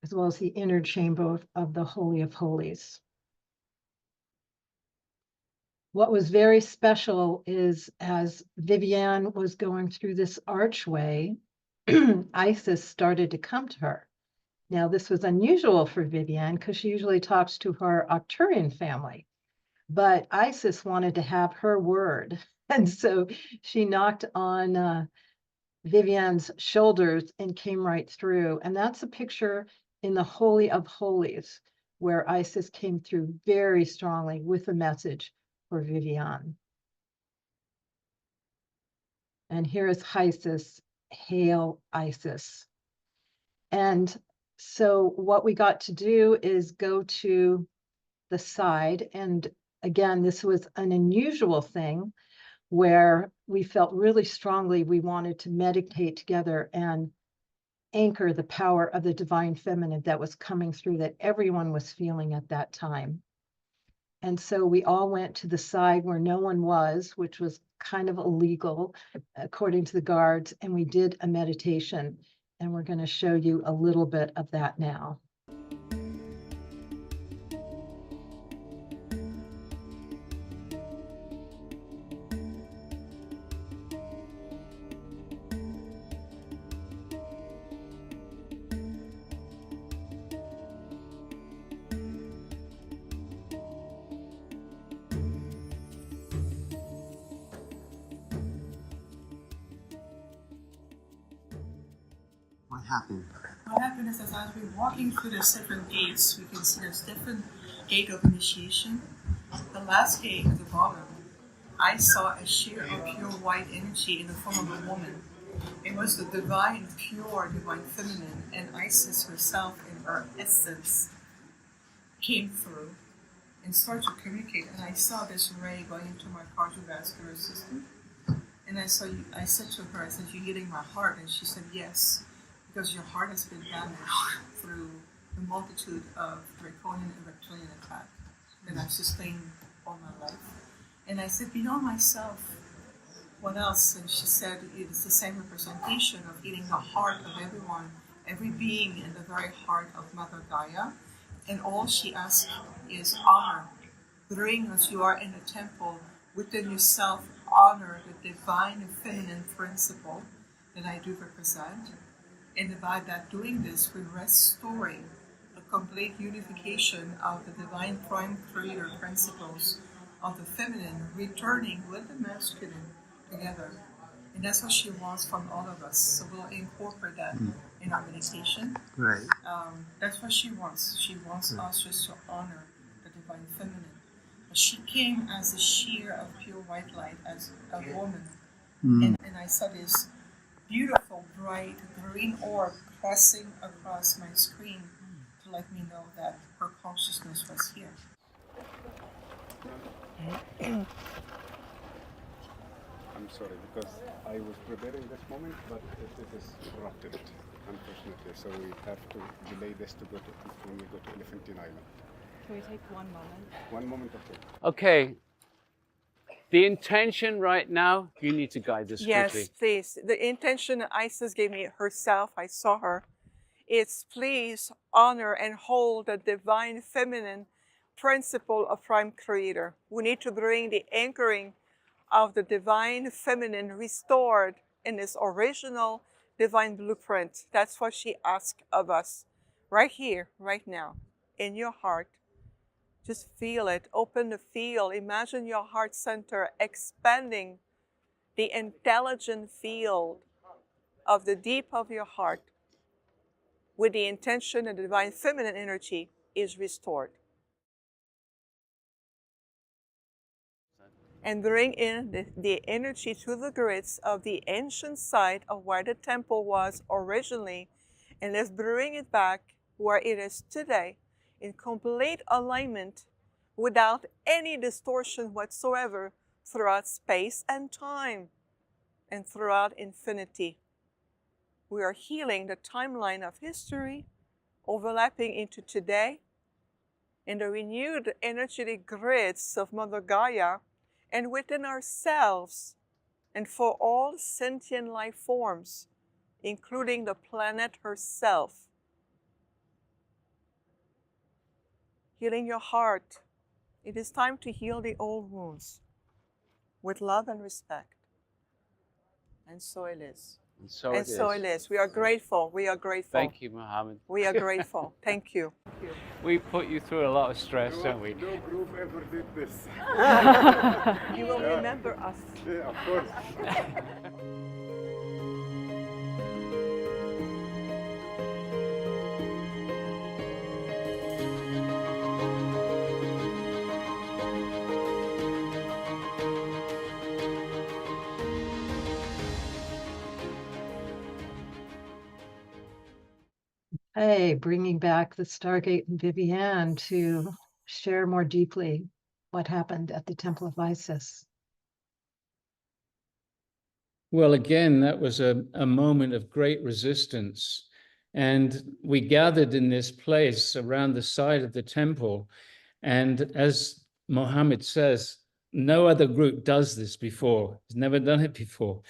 as well as the inner chamber of the Holy of Holies. What was very special is as Viviane was going through this archway, Isis started to come to her. Now, this was unusual for Viviane because she usually talks to her Arcturian family, but Isis wanted to have her word. And so she knocked on Viviane's shoulders and came right through. And that's a picture in the Holy of Holies, where Isis came through very strongly with a message for Viviane. And here is Isis, hail Isis. And so what we got to do is go to the side. And again, this was an unusual thing where we felt really strongly we wanted to meditate together and anchor the power of the divine feminine that was coming through, that everyone was feeling at that time. And so we all went to the side where no one was, which was kind of illegal according to the guards, and we did a meditation. And we're going to show you a little bit of that now. What happened? What happened is as we're walking through the different gates, we can see there's different gate of initiation. The last gate at the bottom, I saw a sheer of pure white energy in the form of a woman. It was the divine, pure, divine feminine, and Isis herself in her essence came through and started to communicate. And I saw this ray going into my cardiovascular system. And I said to her, I said, "You're hitting my heart." And she said, "Yes, because your heart has been damaged through the multitude of draconian and reptilian attack that I've sustained all my life." And I said, "Beyond myself, what else?" And she said, "It's the same representation of hitting the heart of everyone, every being in the very heart of Mother Gaia. And all she asks is honor. Bring, as you are in the temple, within yourself, honor the divine feminine principle that I do represent. And by that doing this, we're restoring a complete unification of the divine prime creator principles of the feminine, returning with the masculine together. And that's what she wants from all of us. So we'll incorporate that in our meditation. Right. That's what she wants. She wants us just to honor the divine feminine. But she came as a sheer of pure white light, as a woman. And I saw this beautiful, bright green orb crossing across my screen to let me know that her consciousness was here. I'm sorry, because I was preparing this moment, but it is corrupted, unfortunately. So we have to delay this to go to when we go to Elephantine Island. Can we take 1 moment? 1 moment, okay. Okay. The intention right now, you need to guide us quickly. Yes, please. The intention Isis gave me herself, I saw her. It's please honor and hold the divine feminine principle of Prime Creator. We need to bring the anchoring of the divine feminine restored in its original divine blueprint. That's what she asked of us right here, right now, in your heart. Just feel it, open the field. Imagine your heart center expanding the intelligent field of the deep of your heart with the intention that the divine feminine energy is restored. And bring in the energy to the grids of the ancient site of where the temple was originally, and let's bring it back where it is today, in complete alignment without any distortion whatsoever throughout space and time and throughout infinity. We are healing the timeline of history, overlapping into today, in the renewed energetic grids of Mother Gaia, and within ourselves, and for all sentient life forms, including the planet herself. Healing your heart. It is time to heal the old wounds with love and respect. And so it is. And so it is. We are grateful. We are grateful. Thank you, Mohammed. We are grateful. Thank you. We put you through a lot of stress, don't we? No group ever did this. You will remember us. Yeah, of course. Hey, bringing back the Stargate and Viviane to share more deeply what happened at the Temple of Isis. Well, again, that was a moment of great resistance. And we gathered in this place around the side of the temple. And as Mohammed says, no other group does this before. He's never done it before.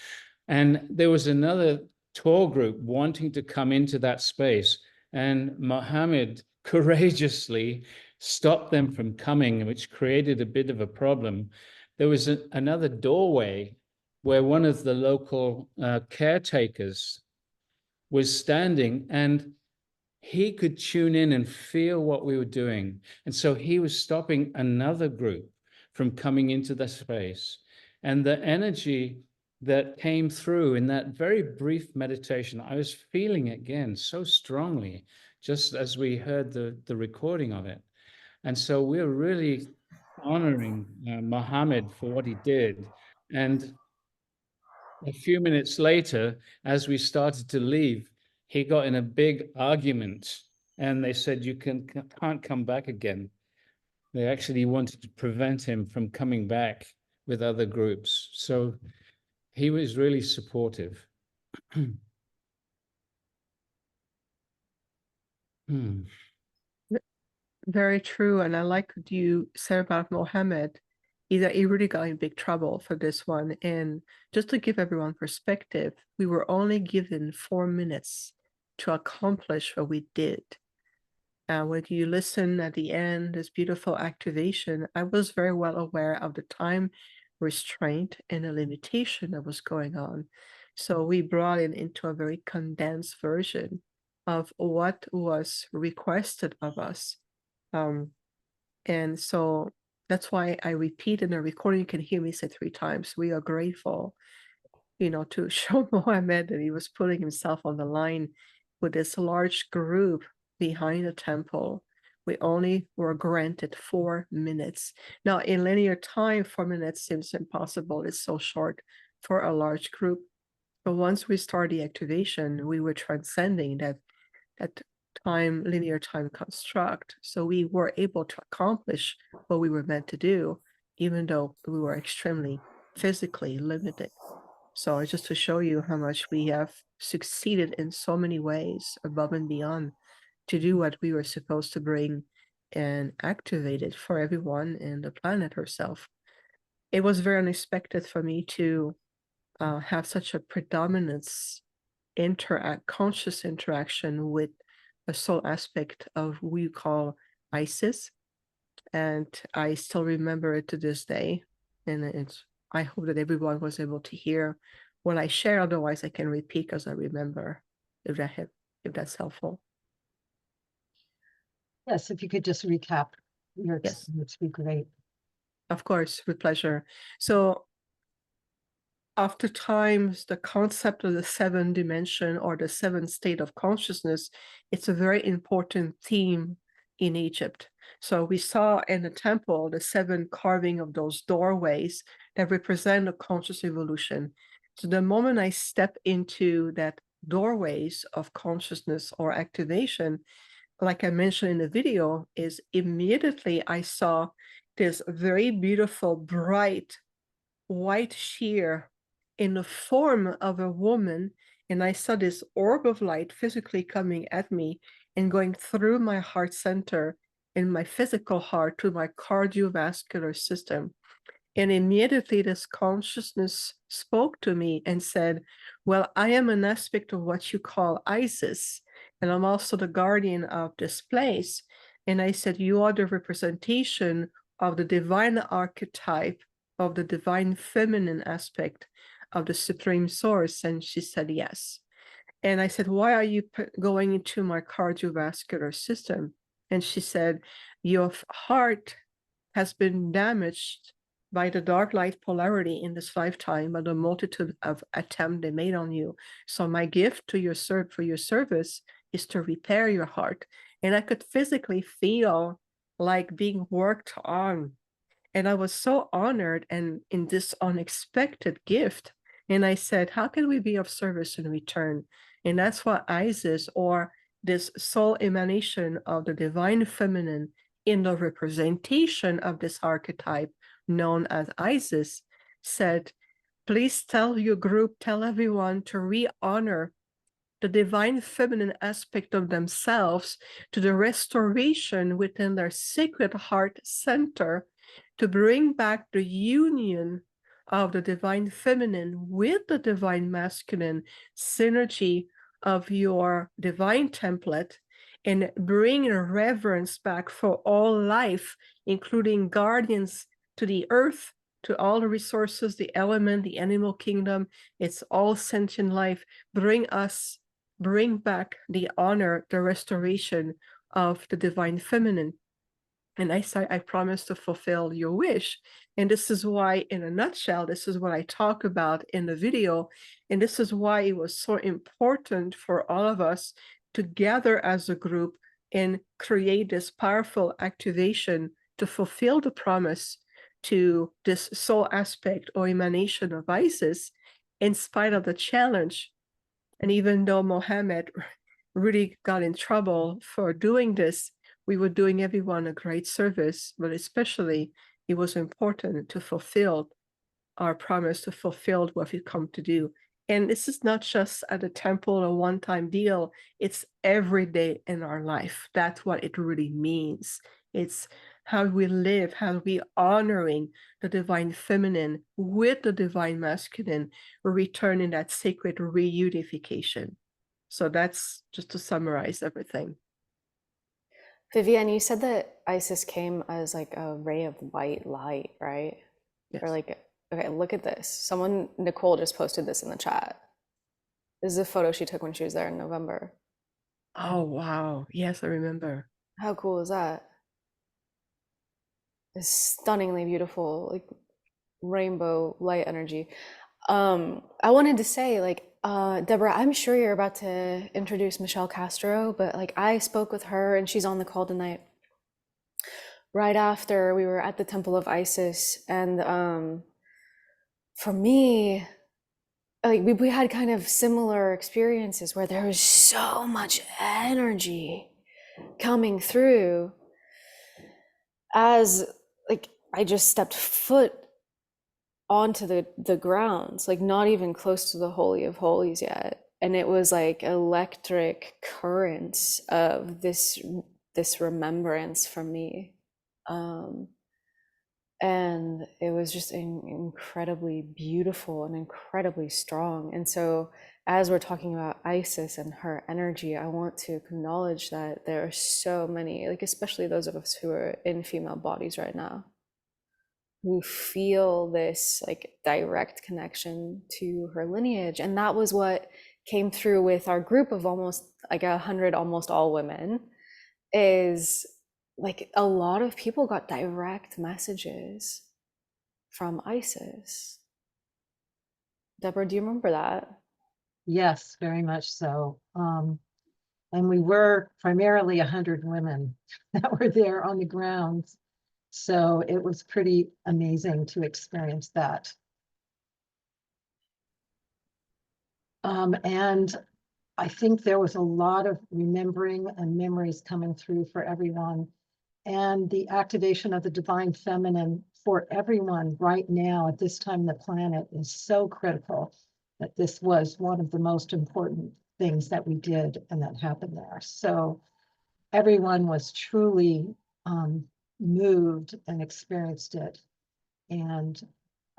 And there was another tour group wanting to come into that space. And Mohammed courageously stopped them from coming, which created a bit of a problem. There was another doorway where one of the local caretakers was standing, and he could tune in and feel what we were doing. And so he was stopping another group from coming into the space. And the energy that came through in that very brief meditation. I was feeling it again so strongly, just as we heard the recording of it. And so we're really honoring Muhammad for what he did. And a few minutes later, as we started to leave, he got in a big argument, and they said, you can't come back again. They actually wanted to prevent him from coming back with other groups. So he was really supportive. Very true. And I like what you said about Mohammed, is that he really got in big trouble for this one. And just to give everyone perspective, we were only given 4 minutes to accomplish what we did. When you listen at the end, this beautiful activation, I was very well aware of the time restraint and the limitation that was going on. So we brought it into a very condensed version of what was requested of us. And so that's why I repeat in the recording, you can hear me say 3 times, we are grateful, to show Mohammed that he was putting himself on the line with this large group behind the temple. We only were granted 4 minutes. Now, in linear time, 4 minutes seems impossible. It's so short for a large group. But once we started the activation, we were transcending that linear time construct. So we were able to accomplish what we were meant to do, even though we were extremely physically limited. So just to show you how much we have succeeded in so many ways above and beyond to do what we were supposed to bring and activate it for everyone and the planet herself. It was very unexpected for me to have such a predominance conscious interaction with a soul aspect of what we call Isis. And I still remember it to this day. And I hope that everyone was able to hear what I share. Otherwise, I can repeat as I remember, if that's helpful. Yes, if you could just recap your Yes, experience, would be great. of course, with pleasure. So oftentimes the concept of the 7th dimension or the 7th state of consciousness, it's a very important theme in Egypt. So we saw in the temple the 7 carving of those doorways that represent a conscious evolution. So the moment I step into that doorways of consciousness or activation, like I mentioned in the video, is immediately I saw this very beautiful, bright, white sheer in the form of a woman. And I saw this orb of light physically coming at me and going through my heart center and my physical heart to my cardiovascular system. And immediately this consciousness spoke to me and said, well, I am an aspect of what you call Isis, and I'm also the guardian of this place. And I said, you are the representation of the divine archetype of the divine feminine aspect of the supreme source. And she said, yes. And I said, why are you going into my cardiovascular system? And she said, your heart has been damaged by the dark light polarity in this lifetime, by the multitude of attempts they made on you. So my gift to your for your service is to repair your heart. And I could physically feel like being worked on. And I was so honored and in this unexpected gift. And I said, how can we be of service in return? And that's what Isis, or this soul emanation of the divine feminine in the representation of this archetype known as Isis, said, please tell your group, tell everyone to re-honor the divine feminine aspect of themselves to the restoration within their sacred heart center, to bring back the union of the divine feminine with the divine masculine synergy of your divine template, and bring a reverence back for all life, including guardians to the earth, to all the resources, the element, the animal kingdom. It's all sentient life. Bring back the honor, the restoration of the divine feminine. And I said, I promise to fulfill your wish. And this is why, in a nutshell, this is what I talk about in the video. And this is why it was so important for all of us to gather as a group and create this powerful activation to fulfill the promise to this soul aspect or emanation of Isis, in spite of the challenge. And even though Mohammed really got in trouble for doing this, we were doing everyone a great service, but especially it was important to fulfill our promise, to fulfill what we've come to do. And this is not just at a temple, a one-time deal. It's every day in our life. That's what it really means. It's how we live, how we honoring the divine feminine with the divine masculine, returning that sacred reunification. So that's just to summarize everything. Viviane, you said that Isis came as like a ray of white light, right? Yes. Or like, okay, look at this. Someone, Nicole just posted this in the chat. This is a photo she took when she was there in November. Oh, wow. Yes, I remember. How cool is that? It's stunningly beautiful, like rainbow light energy. I wanted to say, like, Debra, I'm sure you're about to introduce Michelle Castro, but like I spoke with her and she's on the call tonight. Right after we were at the Temple of Isis, and for me, like we had kind of similar experiences where there was so much energy coming through as like I just stepped foot onto the grounds, like not even close to the Holy of Holies yet. And it was like electric currents of this remembrance from me. And it was just incredibly beautiful and incredibly strong. And so as we're talking about Isis and her energy, I want to acknowledge that there are so many, like especially those of us who are in female bodies right now, who feel this like direct connection to her lineage. And that was what came through with our group of almost like 100, almost all women, is like a lot of people got direct messages from Isis. Debra, do you remember that? Yes, very much so. And we were primarily 100 women that were there on the grounds. So it was pretty amazing to experience that. And I think there was a lot of remembering and memories coming through for everyone. And the activation of the divine feminine for everyone right now at this time on the planet is so critical that this was one of the most important things that we did and that happened there. So everyone was truly moved and experienced it. And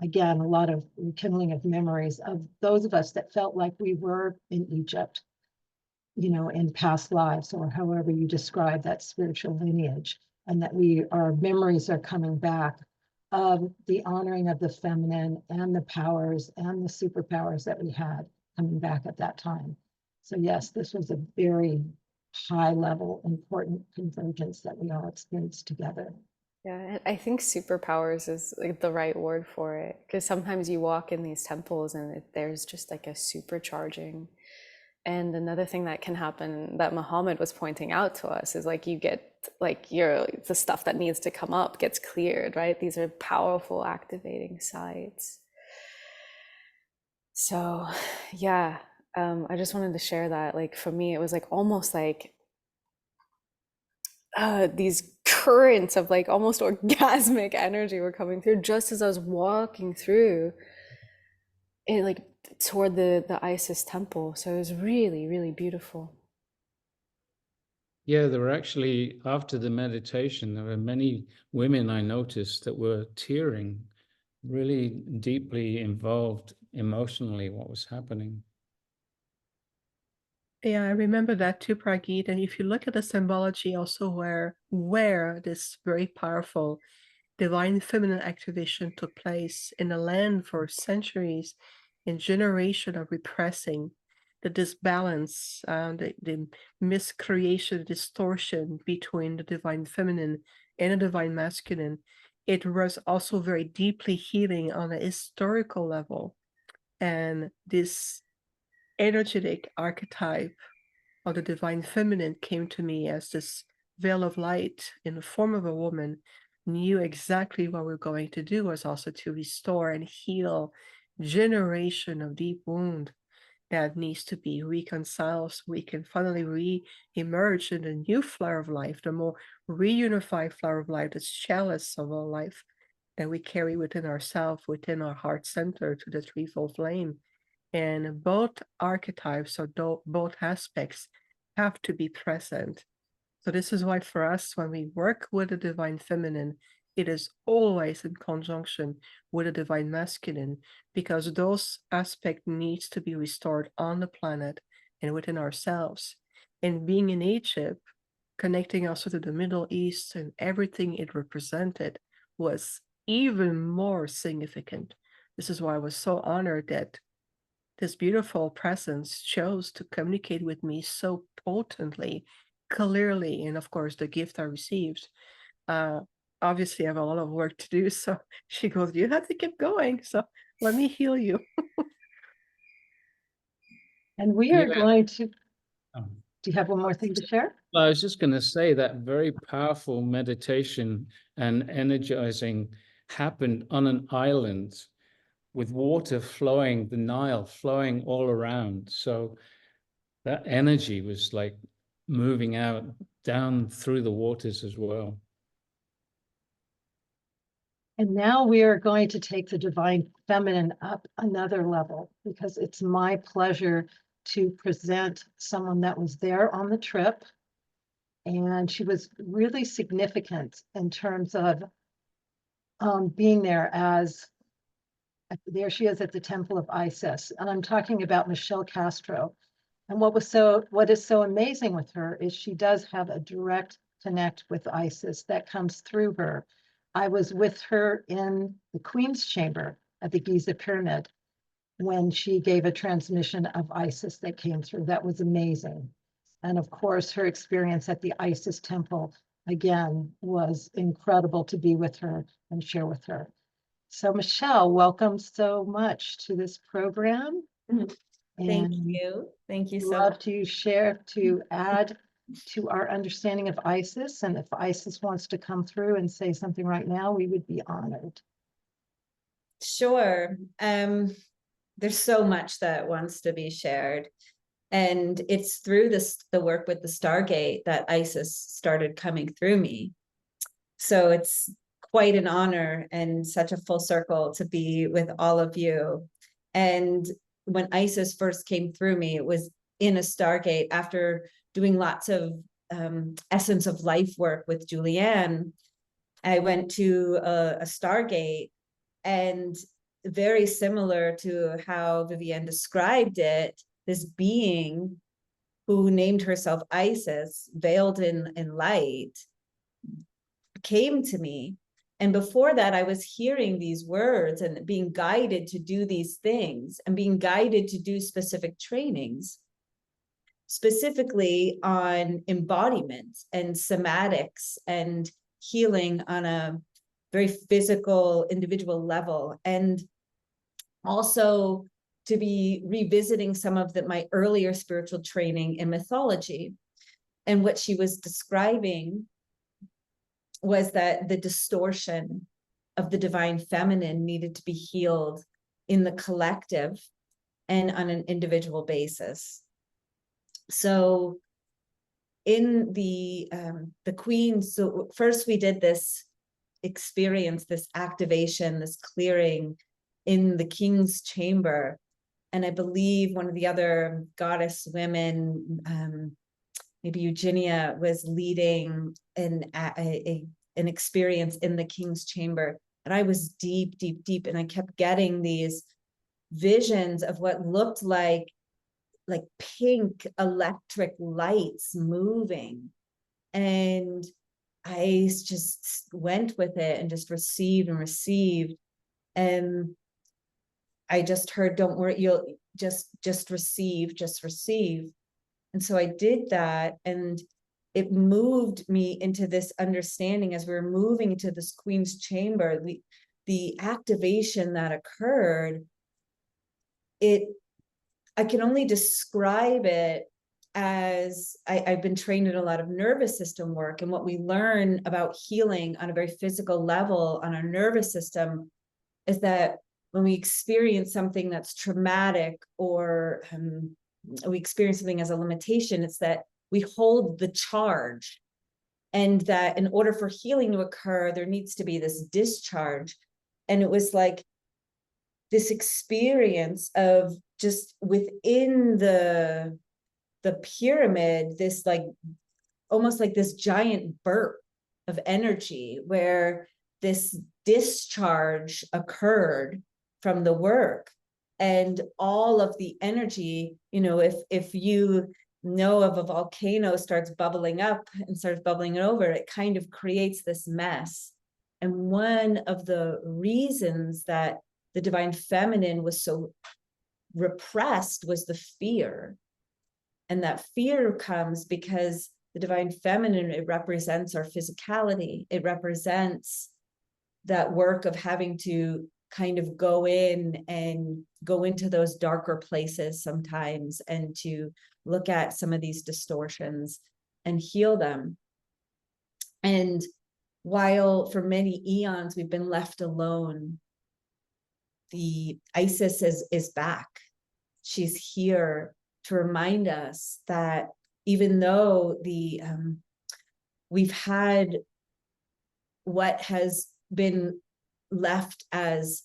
again, a lot of rekindling of memories of those of us that felt like we were in Egypt, you know, in past lives, or however you describe that spiritual lineage, and that our memories are coming back of the honoring of the feminine and the powers and the superpowers that we had coming back at that time. So yes, this was a very high level, important convergence that we all experienced together. Yeah, I think superpowers is like the right word for it, because sometimes you walk in these temples and there's just like a supercharging. And another thing that can happen that Muhammad was pointing out to us is like you get like the stuff that needs to come up gets cleared, right? These are powerful activating sites. So yeah, I just wanted to share that. Like for me, it was like almost like these currents of like almost orgasmic energy were coming through just as I was walking through it, like toward the Isis temple. So it was really, really beautiful. Yeah, there were actually, after the meditation, there were many women I noticed that were tearing, really deeply involved emotionally what was happening. Yeah, I remember that too, Pragit. And if you look at the symbology also where this very powerful divine feminine activation took place in a land for centuries, in generation of repressing, the disbalance, the miscreation, distortion between the divine feminine and the divine masculine. It was also very deeply healing on a historical level. And this energetic archetype of the divine feminine came to me as this veil of light in the form of a woman, knew exactly what we're going to do was also to restore and heal generation of deep wound that needs to be reconciled so we can finally re-emerge in a new flower of life, the more reunified flower of life, this chalice of all life that we carry within ourselves, within our heart center to the threefold flame. And both archetypes or both aspects have to be present. So this is why for us, when we work with the divine feminine, it is always in conjunction with the divine masculine, because those aspects needs to be restored on the planet and within ourselves. And being in Egypt, connecting also to the Middle East and everything it represented was even more significant. This is why I was so honored that this beautiful presence chose to communicate with me so potently, clearly, and of course the gift I received. Obviously I have a lot of work to do, so she goes, you have to keep going, so let me heal you. And we are going to, Oh. do you have one more thing to share? Well, I was just going to say that very powerful meditation and energizing happened on an island with water flowing, the Nile flowing all around. So that energy was like moving out down through the waters as well. And now we are going to take the divine feminine up another level, because it's my pleasure to present someone that was there on the trip. And she was really significant in terms of being there as, there she is at the Temple of Isis. And I'm talking about Michelle Castro. And what is so amazing with her is she does have a direct connect with Isis that comes through her. I was with her in the Queen's Chamber at the Giza Pyramid when she gave a transmission of Isis that came through. That was amazing. And of course, her experience at the Isis Temple, again, was incredible to be with her and share with her. So Michelle, welcome so much to this program. Thank you. Thank you so love much. to share, to add to our understanding of Isis. And if Isis wants to come through and say something right now, we would be honored. Sure. There's so much that wants to be shared. And it's through the work with the Stargate that Isis started coming through me. So it's quite an honor and such a full circle to be with all of you. And when Isis first came through me, it was in a Stargate after doing lots of essence of life work with Julianne. I went to a Stargate, and very similar to how Viviane described it, this being who named herself Isis, veiled in light, came to me. And before that, I was hearing these words and being guided to do these things and being guided to do specific trainings, specifically on embodiment and somatics and healing on a very physical, individual level. And also to be revisiting some of my earlier spiritual training in mythology. And what she was describing was that the distortion of the divine feminine needed to be healed in the collective and on an individual basis. So in the Queen, so first we did this experience, this activation, this clearing in the King's Chamber. And I believe one of the other goddess women, maybe Eugenia, was leading an experience in the King's Chamber. And I was deep, deep, deep. And I kept getting these visions of what looked like pink electric lights moving. And I just went with it and just received and received. And I just heard, don't worry, just receive, just receive. And so I did that, and it moved me into this understanding as we were moving into this Queen's chamber, the activation that occurred. I can only describe it as I've been trained in a lot of nervous system work, and what we learn about healing on a very physical level on our nervous system is that when we experience something that's traumatic, or we experience something as a limitation, it's that we hold the charge, and that in order for healing to occur, there needs to be this discharge. And it was like this experience of just within the pyramid, this like almost like this giant burp of energy where this discharge occurred from the work. And all of the energy, you know, if you know of a volcano starts bubbling up and starts bubbling over, it kind of creates this mess. And one of the reasons that the divine feminine was so repressed was the fear. And that fear comes because the divine feminine, it represents our physicality. It represents that work of having to kind of go in and go into those darker places sometimes, and to look at some of these distortions and heal them. And while for many eons we've been left alone, the Isis is back. She's here to remind us that even though we've had what has been left as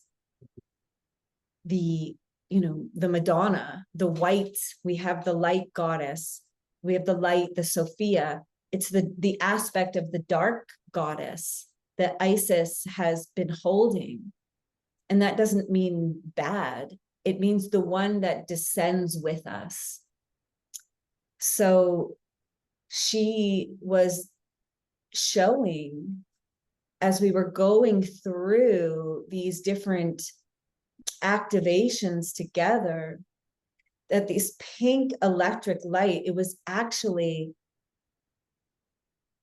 the Madonna, the white, we have the light goddess, we have the light, the Sophia. It's the aspect of the dark goddess that Isis has been holding. And that doesn't mean bad. It means the one that descends with us. So she was showing, as we were going through these different activations together, that this pink electric light, it was actually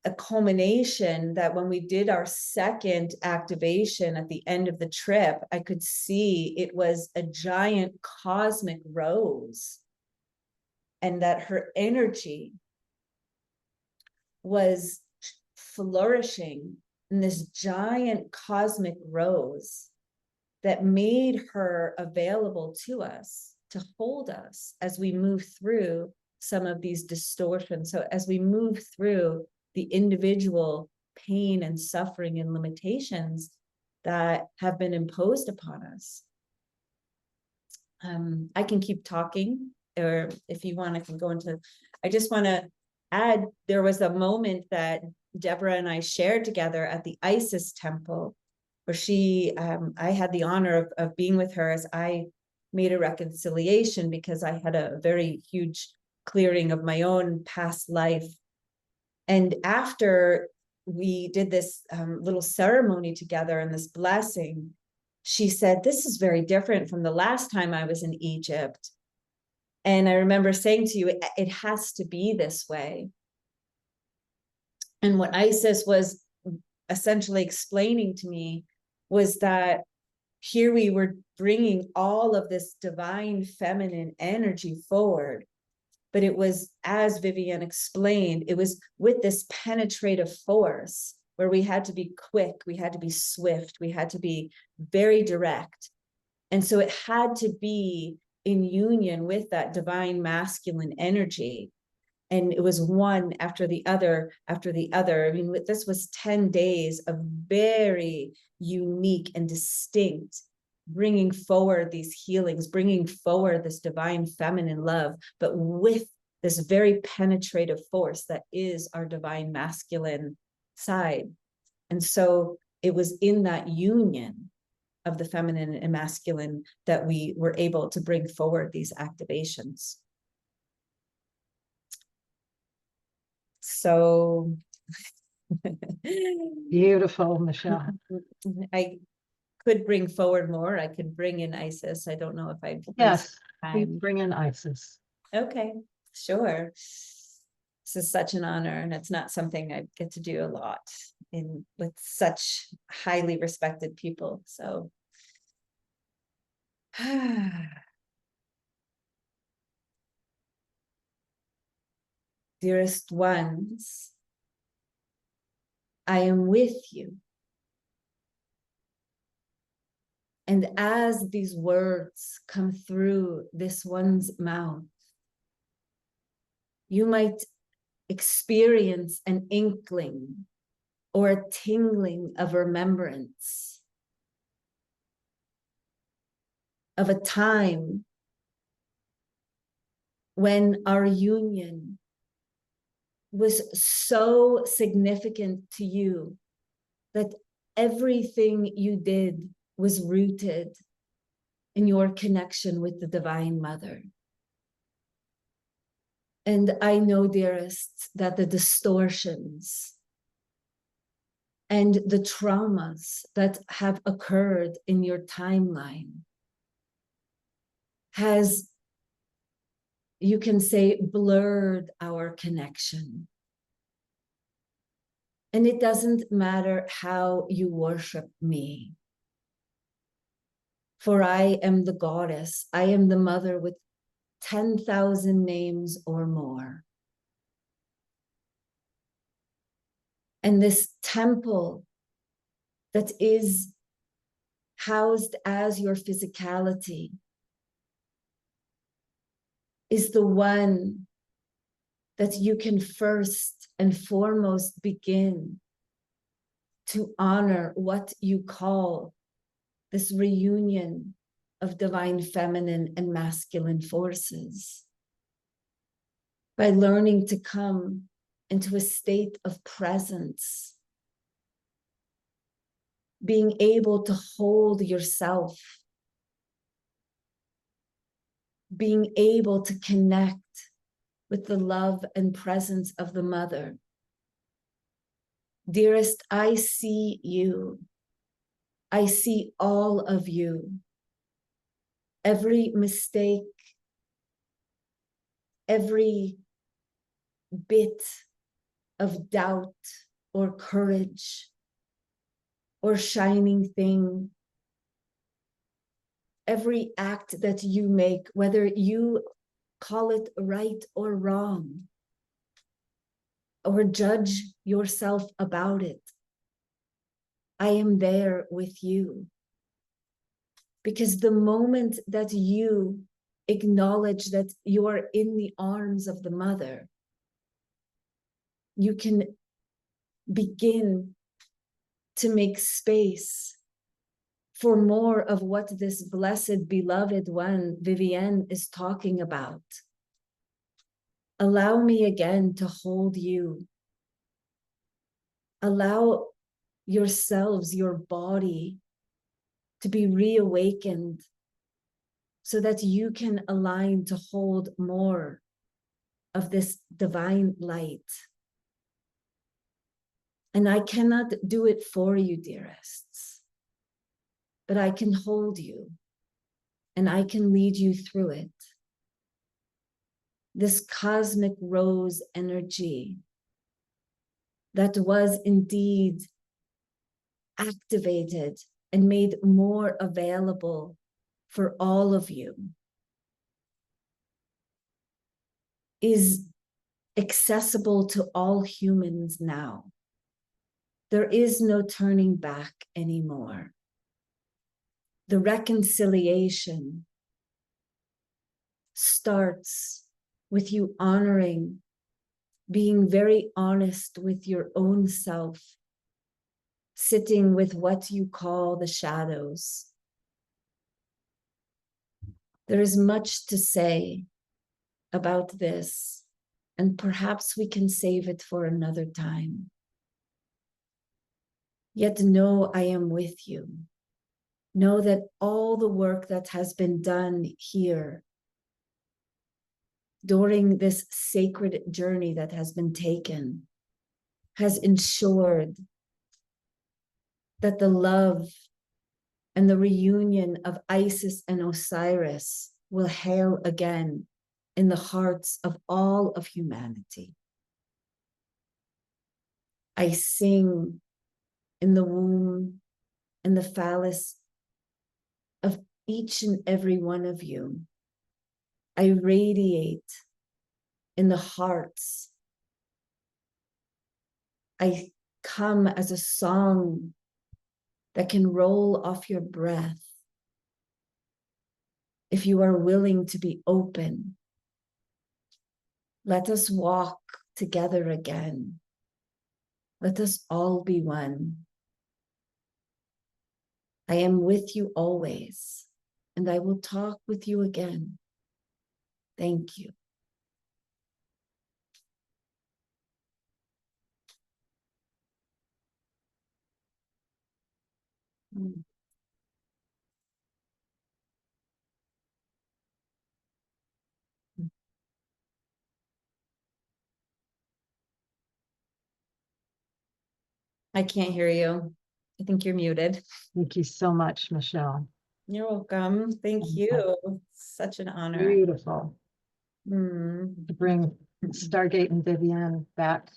a culmination that when we did our second activation at the end of the trip, I could see it was a giant cosmic rose, and that her energy was flourishing in this giant cosmic rose that made her available to us, to hold us as we move through some of these distortions. So as we move through the individual pain and suffering and limitations that have been imposed upon us. I can keep talking, or if you want, I can go into, I just want to add, there was a moment that Debra and I shared together at the Isis temple, where I had the honor of being with her as I made a reconciliation, because I had a very huge clearing of my own past life. And after we did this little ceremony together and this blessing, she said, "This is very different from the last time I was in Egypt." And I remember saying to you, it has to be this way. And what Isis was essentially explaining to me was that here we were bringing all of this divine feminine energy forward. But it was, as Viviane explained, it was with this penetrative force where we had to be quick, we had to be swift, we had to be very direct. And so it had to be in union with that divine masculine energy. And it was one after the other, after the other. I mean, this was 10 days of very unique and distinct, bringing forward these healings, bringing forward this divine feminine love, but with this very penetrative force that is our divine masculine side. And so it was in that union of the feminine and masculine that we were able to bring forward these activations. So beautiful, Michelle. could bring forward more. I could bring in Isis. I don't know if I've used Yes, we time. bring in Isis. Okay, sure. This is such an honor, and it's not something I get to do a lot with such highly respected people. So dearest ones, I am with you. And as these words come through this one's mouth, you might experience an inkling or a tingling of remembrance of a time when our union was so significant to you that everything you did was rooted in your connection with the Divine Mother. And I know, dearest, that the distortions and the traumas that have occurred in your timeline has, you can say, blurred our connection. And it doesn't matter how you worship me. For I am the goddess. I am the mother with 10,000 names or more. And this temple that is housed as your physicality is the one that you can first and foremost begin to honor what you call this reunion of divine feminine and masculine forces by learning to come into a state of presence, being able to hold yourself, being able to connect with the love and presence of the mother. Dearest, I see you. I see all of you. Every mistake, every bit of doubt or courage or shining thing, every act that you make, whether you call it right or wrong, or judge yourself about it, I am there with you. Because the moment that you acknowledge that you are in the arms of the mother, you can begin to make space for more of what this blessed beloved one, Viviane, is talking about. Allow me again to hold you. Allow yourselves, your body, to be reawakened so that you can align to hold more of this divine light. And I cannot do it for you, dearests, but I can hold you and I can lead you through it. This cosmic rose energy that was indeed activated and made more available for all of you is accessible to all humans now. There is no turning back anymore. The reconciliation starts with you honoring, being very honest with your own self, sitting with what you call the shadows. There is much to say about this, and perhaps we can save it for another time. Yet know I am with you. Know that all the work that has been done here during this sacred journey that has been taken has ensured that the love and the reunion of Isis and Osiris will hail again in the hearts of all of humanity. I sing in the womb and the phallus of each and every one of you. I radiate in the hearts. I come as a song that can roll off your breath. If you are willing to be open, let us walk together again. Let us all be one. I am with you always, and I will talk with you again. Thank you. I can't hear you. I think you're muted. Thank you so much, Michelle. You're welcome. Thank you. Such an honor. Beautiful. Mm. To bring Stargate and Viviane back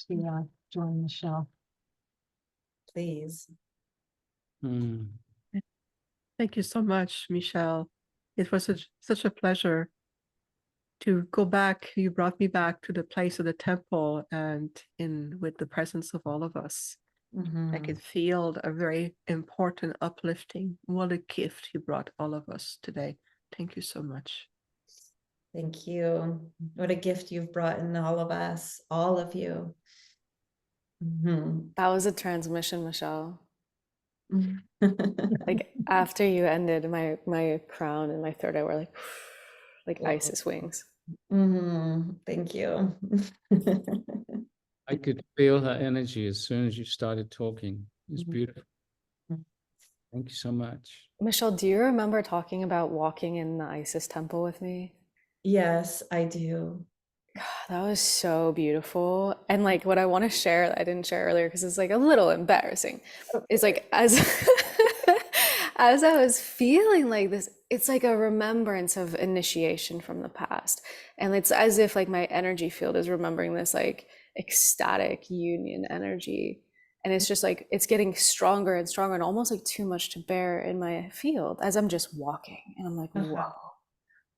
to join Michelle. Please. Thank you so much, Michelle. It was such a pleasure to go back. You brought me back to the place of the temple and with the presence of all of us. I could feel a very important uplifting. What a gift you brought all of us today. Thank you so much. Thank you. What a gift you've brought in all of us, all of you. That was a transmission, Michelle. Like after you ended, my crown and my third eye were like Isis wings. Thank you. I could feel that energy as soon as you started talking. It's beautiful. Thank you so much. Michelle, do you remember talking about walking in the Isis temple with me? Yes, I do. God, that was so beautiful. And like what I want to share that I didn't share earlier because it's like a little embarrassing is like as as I was feeling like this, it's like a remembrance of initiation from the past. And it's as if like my energy field is remembering this like ecstatic union energy. And it's just like, it's getting stronger and stronger and almost like too much to bear in my field as I'm just walking. And I'm like, whoa,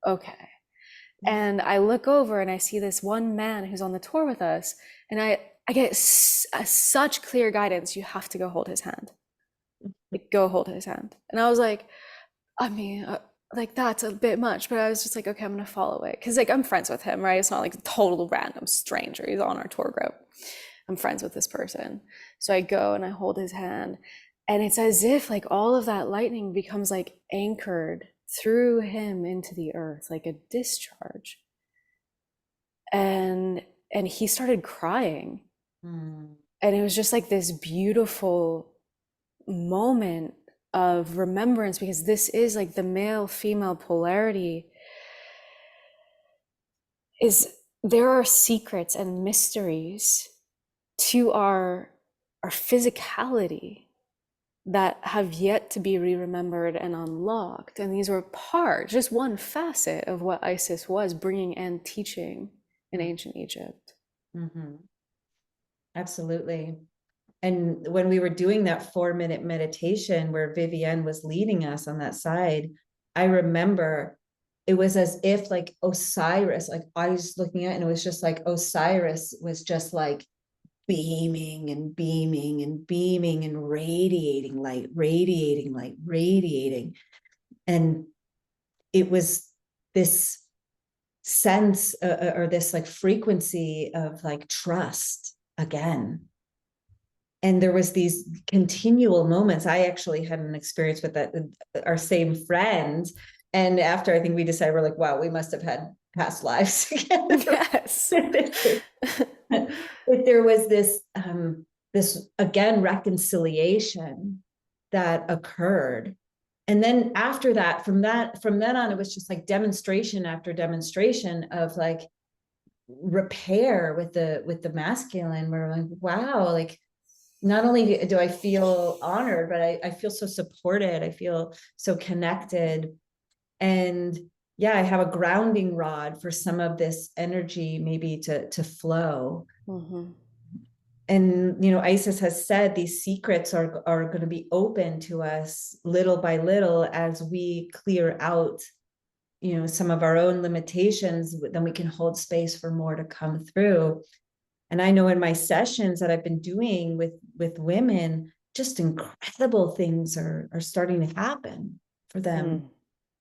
okay. And I look over and I see this one man who's on the tour with us. And I get such clear guidance. You have to go hold his hand. Like, go hold his hand. And I was like, I mean, like that's a bit much, but I was just like, okay, I'm gonna follow it. Cause like I'm friends with him, right? It's not like a total random stranger. He's on our tour group. I'm friends with this person. So I go and I hold his hand. And it's as if like all of that lightning becomes like anchored through him into the earth, like a discharge. And he started crying. And it was just like this beautiful moment of remembrance, because this is like the male-female polarity is there are secrets and mysteries to our physicality that have yet to be re-remembered and unlocked. And these were just one facet of what Isis was bringing and teaching in ancient Egypt. Absolutely. And when we were doing that 4-minute meditation where Viviane was leading us on that side, I remember it was as if like Osiris, like I was looking at it and it was just like Osiris was just like beaming and beaming and beaming and radiating light, radiating light, radiating. And it was this sense or this like frequency of like trust again. And there was these continual moments. I actually had an experience with that, our same friend. And after I think we decided, we're like, wow, we must have had past lives together. Yes. But there was this, this again, reconciliation that occurred. And then after that, from then on, it was just like demonstration after demonstration of like repair with the masculine. We're like, wow, like not only do I feel honored, but I feel so supported. I feel so connected. And yeah, I have a grounding rod for some of this energy maybe to flow. Mm-hmm. And, you know, Isis has said these secrets are going to be open to us little by little as we clear out, you know, some of our own limitations, then we can hold space for more to come through. And I know in my sessions that I've been doing with women, just incredible things are starting to happen for them.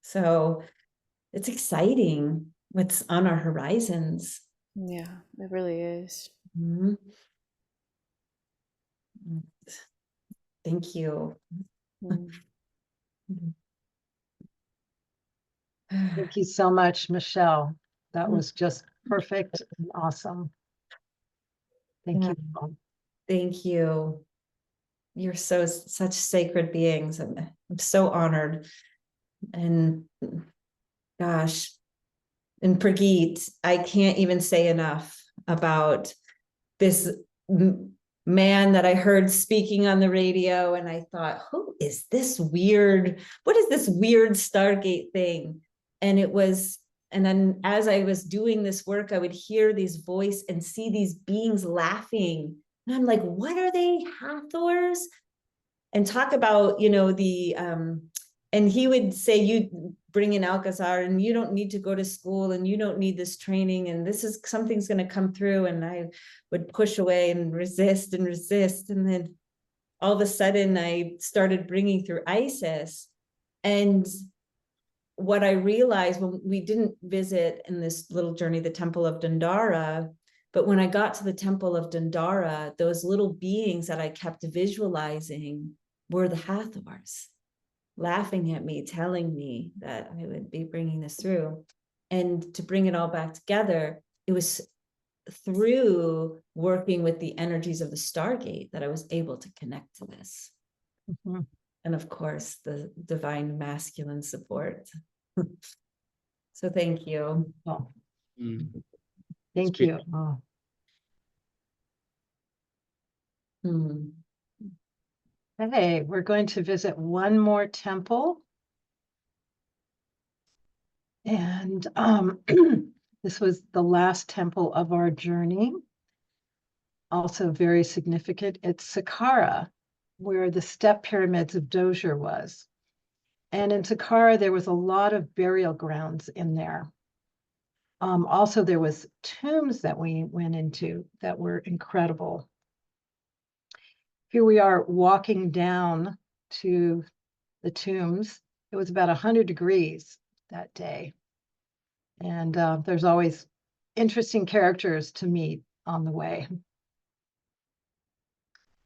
So it's exciting what's on our horizons. Yeah, it really is. Mm-hmm. Thank you. Thank you so much, Michelle. That was just perfect and awesome. Thank you. Thank you. You're such sacred beings. I'm so honored. And gosh, and Prageet, I can't even say enough about this man that I heard speaking on the radio, and I thought, who is this weird? What is this weird Stargate thing? And it was, and then as I was doing this work, I would hear these voice and see these beings laughing. And I'm like, what are they, Hathors? And talk about, you know, the, and he would say, you bring in Alcazar and you don't need to go to school and you don't need this training and this is something's going to come through. And I would push away and resist and resist. And then all of a sudden I started bringing through Isis. And what I realized when we didn't visit in this little journey, the Temple of Dendara, but when I got to the Temple of Dendara, those little beings that I kept visualizing were the Hathors, laughing at me, telling me that I would be bringing this through. And to bring it all back together, it was through working with the energies of the Stargate that I was able to connect to this. Mm-hmm. And of course, the divine masculine support. So thank you. Oh. Thank you. Oh. Okay, we're going to visit one more temple. And this was the last temple of our journey. Also very significant. It's Sakara, where the step pyramids of Dozier was. And in Sakara, there was a lot of burial grounds in there. Also, there was tombs that we went into that were incredible. Here we are walking down to the tombs. It was about 100 degrees that day. And there's always interesting characters to meet on the way.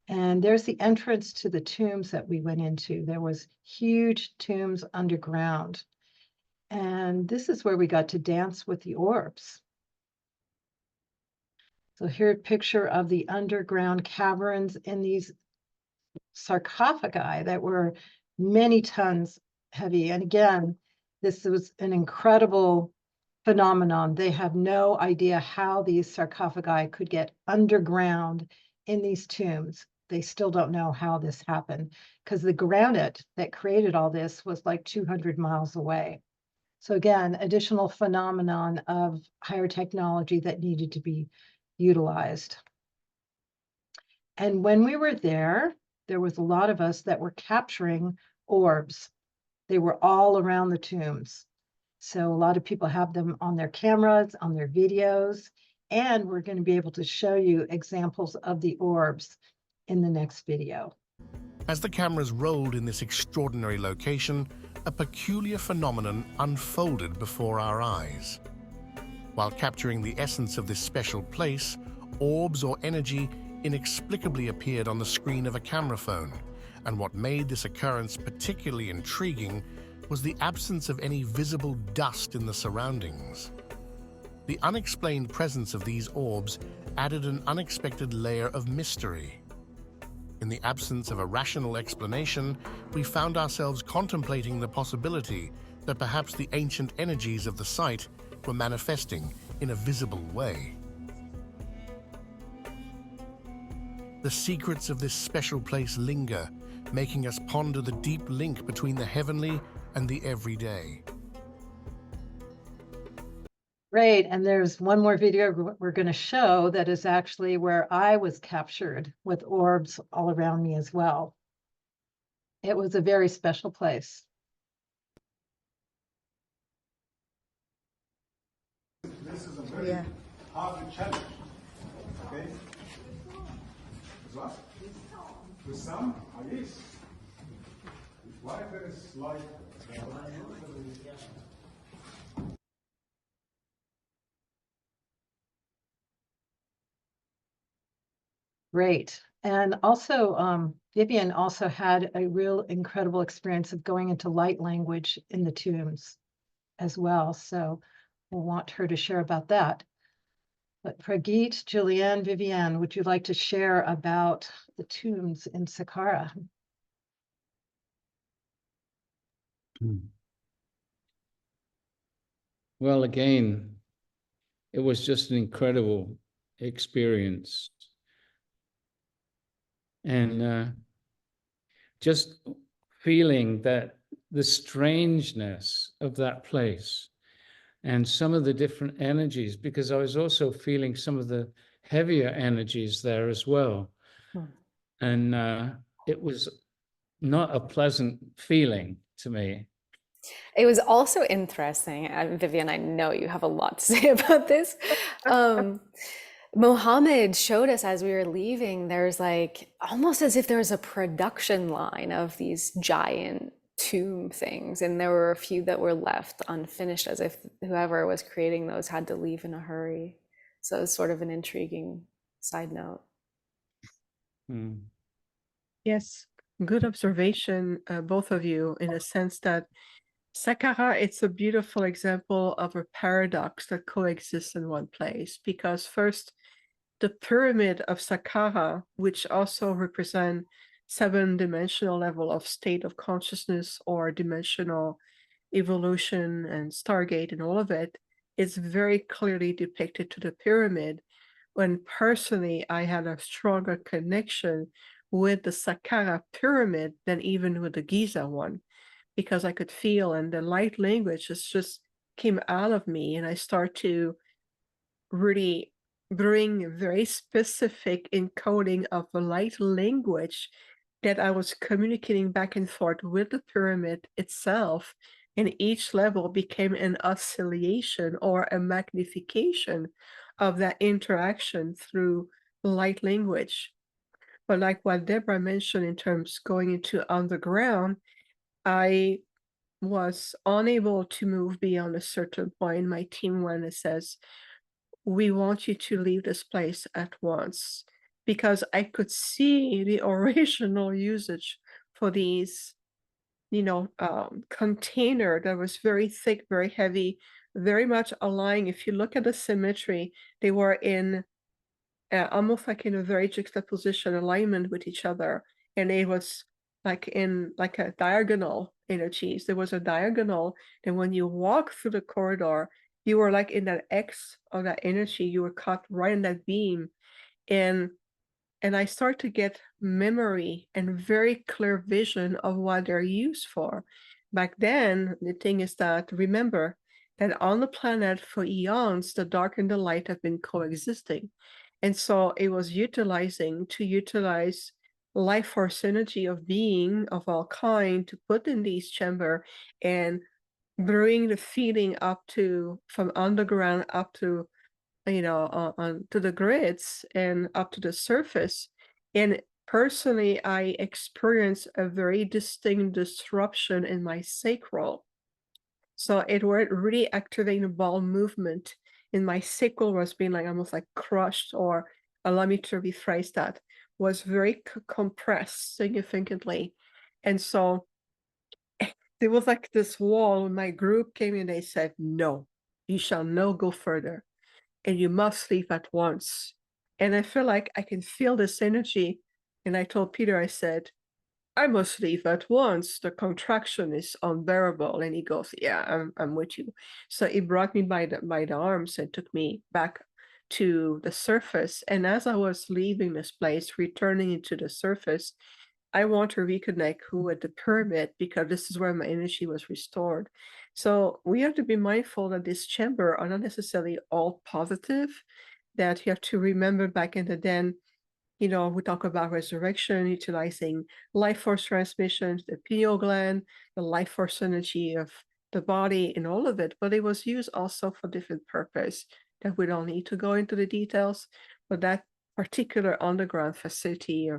And there's the entrance to the tombs that we went into. There was huge tombs underground. And this is where we got to dance with the orbs. So here's a picture of the underground caverns in these sarcophagi that were many tons heavy. And again, this was an incredible phenomenon. They have no idea how these sarcophagi could get underground in these tombs. They still don't know how this happened because the granite that created all this was like 200 miles away. So again, additional phenomenon of higher technology that needed to be utilized. And when we were there, there was a lot of us that were capturing orbs. They were all around the tombs. So a lot of people have them on their cameras, on their videos, and we're going to be able to show you examples of the orbs in the next video. As the cameras rolled in this extraordinary location, a peculiar phenomenon unfolded before our eyes. While capturing the essence of this special place, orbs or energy inexplicably appeared on the screen of a camera phone, and what made this occurrence particularly intriguing was the absence of any visible dust in the surroundings. The unexplained presence of these orbs added an unexpected layer of mystery. In the absence of a rational explanation, we found ourselves contemplating the possibility that perhaps the ancient energies of the site were manifesting in a visible way. the secrets of this special place linger, making us ponder the deep link between the heavenly and the everyday. Great, and there's one more video we're going to show that is actually where I was captured with orbs all around me as well. It was a very special place. This is a very hard challenge. Okay? What? With some? Yes. Why there is like Great. And also, Viviane also had a real incredible experience of going into light language in the tombs as well. So we'll want her to share about that. But Pragit, Julianne, Viviane, would you like to share about the tombs in Sakara? Well, again, it was just an incredible experience. And just feeling that the strangeness of that place and some of the different energies, because I was also feeling some of the heavier energies there as well. And it was not a pleasant feeling to me. It was also interesting, and Viviane, I know you have a lot to say about this. Mohammed showed us as we were leaving, there's like almost as if there was a production line of these giant tomb things, and there were a few that were left unfinished, as if whoever was creating those had to leave in a hurry. So it's sort of an intriguing side note. Yes, good observation, both of you, in a sense that Sakara, it's a beautiful example of a paradox that coexists in one place, because first, the pyramid of Sakara, which also represent 7-dimensional level of state of consciousness or dimensional evolution and Stargate and all of it, is very clearly depicted to the pyramid, when personally I had a stronger connection with the Sakara pyramid than even with the Giza one, because I could feel, and the light language just came out of me, and I start to really bring very specific encoding of the light language that I was communicating back and forth with the pyramid itself, and each level became an oscillation or a magnification of that interaction through light language. But like what Debra mentioned in terms going into underground, I was unable to move beyond a certain point. My team went and says, we want you to leave this place at once, because I could see the original usage for these, container that was very thick, very heavy, very much aligning. If you look at the symmetry, they were in almost like in a very juxtaposition alignment with each other, and it was like in like a diagonal energies. There was a diagonal, and when you walk through the corridor, you were like in that X of that energy. You were caught right in that beam, and I start to get memory and very clear vision of what they're used for. Back then, the thing is that, remember that on the planet for eons, the dark and the light have been coexisting. And so it was utilize life force energy of being of all kind to put in these chamber and bring the feeling up to, from underground up to, on to the grids and up to the surface. And personally, I experienced a very distinct disruption in my sacral. So it was really activating the ball movement in my sacral, was being like almost like crushed, or allow me to rephrase that, was very compressed significantly. And so there was like this wall when my group came in, they said, no, you shall not go further, and you must leave at once. And I feel like I can feel this energy. And I told Peter, I said, I must leave at once. The contraction is unbearable. And he goes, yeah, I'm with you. So he brought me by the arms and took me back to the surface. And as I was leaving this place, returning into the surface, I want to reconnect with the pyramid because this is where my energy was restored. So we have to be mindful that this chamber are not necessarily all positive, that you have to remember back in the den, you know, we talk about resurrection, utilizing life force transmissions, the pineal gland, the life force energy of the body and all of it, but it was used also for different purpose that we don't need to go into the details, but that particular underground facility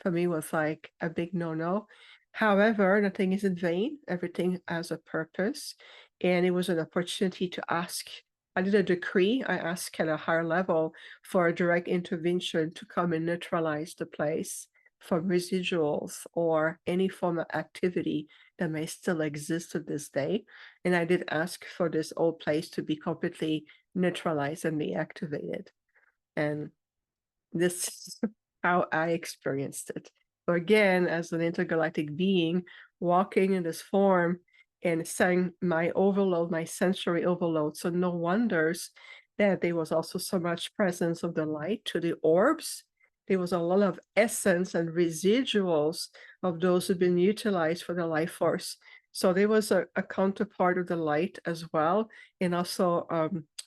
for me was like a big no-no. However, nothing is in vain. Everything has a purpose. And it was an opportunity to ask. I did a decree. I asked at a higher level for a direct intervention to come and neutralize the place from residuals or any form of activity that may still exist to this day. And I did ask for this old place to be completely neutralized and deactivated. And this is how I experienced it. So again, as an intergalactic being, walking in this form and saying my overload, my sensory overload. So no wonders that there was also so much presence of the light to the orbs. There was a lot of essence and residuals of those who've been utilized for the life force. So there was a counterpart of the light as well. And also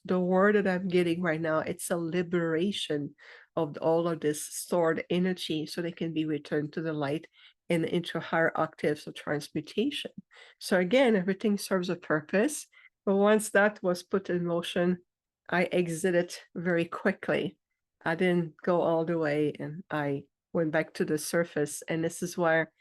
the word that I'm getting right now, it's a liberation of all of this stored energy so they can be returned to the light and into higher octaves of transmutation. So again, everything serves a purpose. But once that was put in motion, I exited very quickly. I didn't go all the way and I went back to the surface. And this is where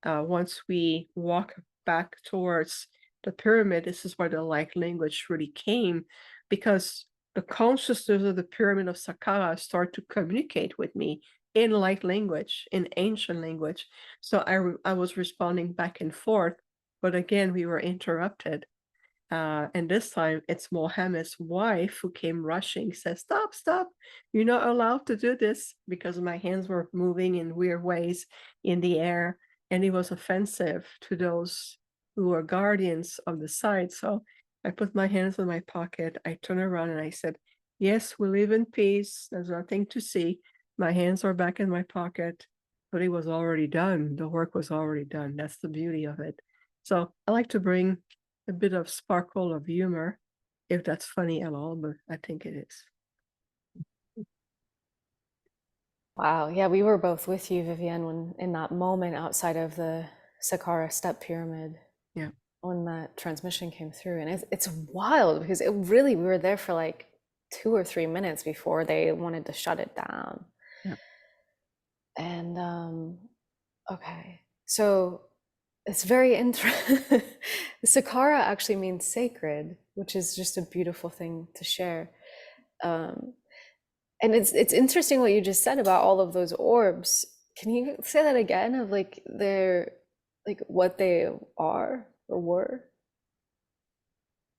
once we walk back towards the pyramid, this is where the light language really came, because the consciousness of the pyramid of Sakara started to communicate with me in light language, in ancient language. So I was responding back and forth, but again, we were interrupted. And this time it's Mohammed's wife who came rushing, says, stop, stop. You're not allowed to do this, because my hands were moving in weird ways in the air. And it was offensive to those who were guardians of the site. So I put my hands in my pocket. I turned around and I said, yes, we live in peace. There's nothing to see. My hands are back in my pocket, but it was already done. The work was already done. That's the beauty of it. So I like to bring a bit of sparkle of humor, if that's funny at all, but I think it is. Wow. Yeah, we were both with you, Viviane, when in that moment outside of the Sakara step pyramid. Yeah. When that transmission came through. And it's wild because it really, we were there for like 2 or 3 minutes before they wanted to shut it down. Yeah. And okay. So it's very interesting. Sakara actually means sacred, which is just a beautiful thing to share. And it's interesting what you just said about all of those orbs. Can you say that again, of like they're like what they are or were?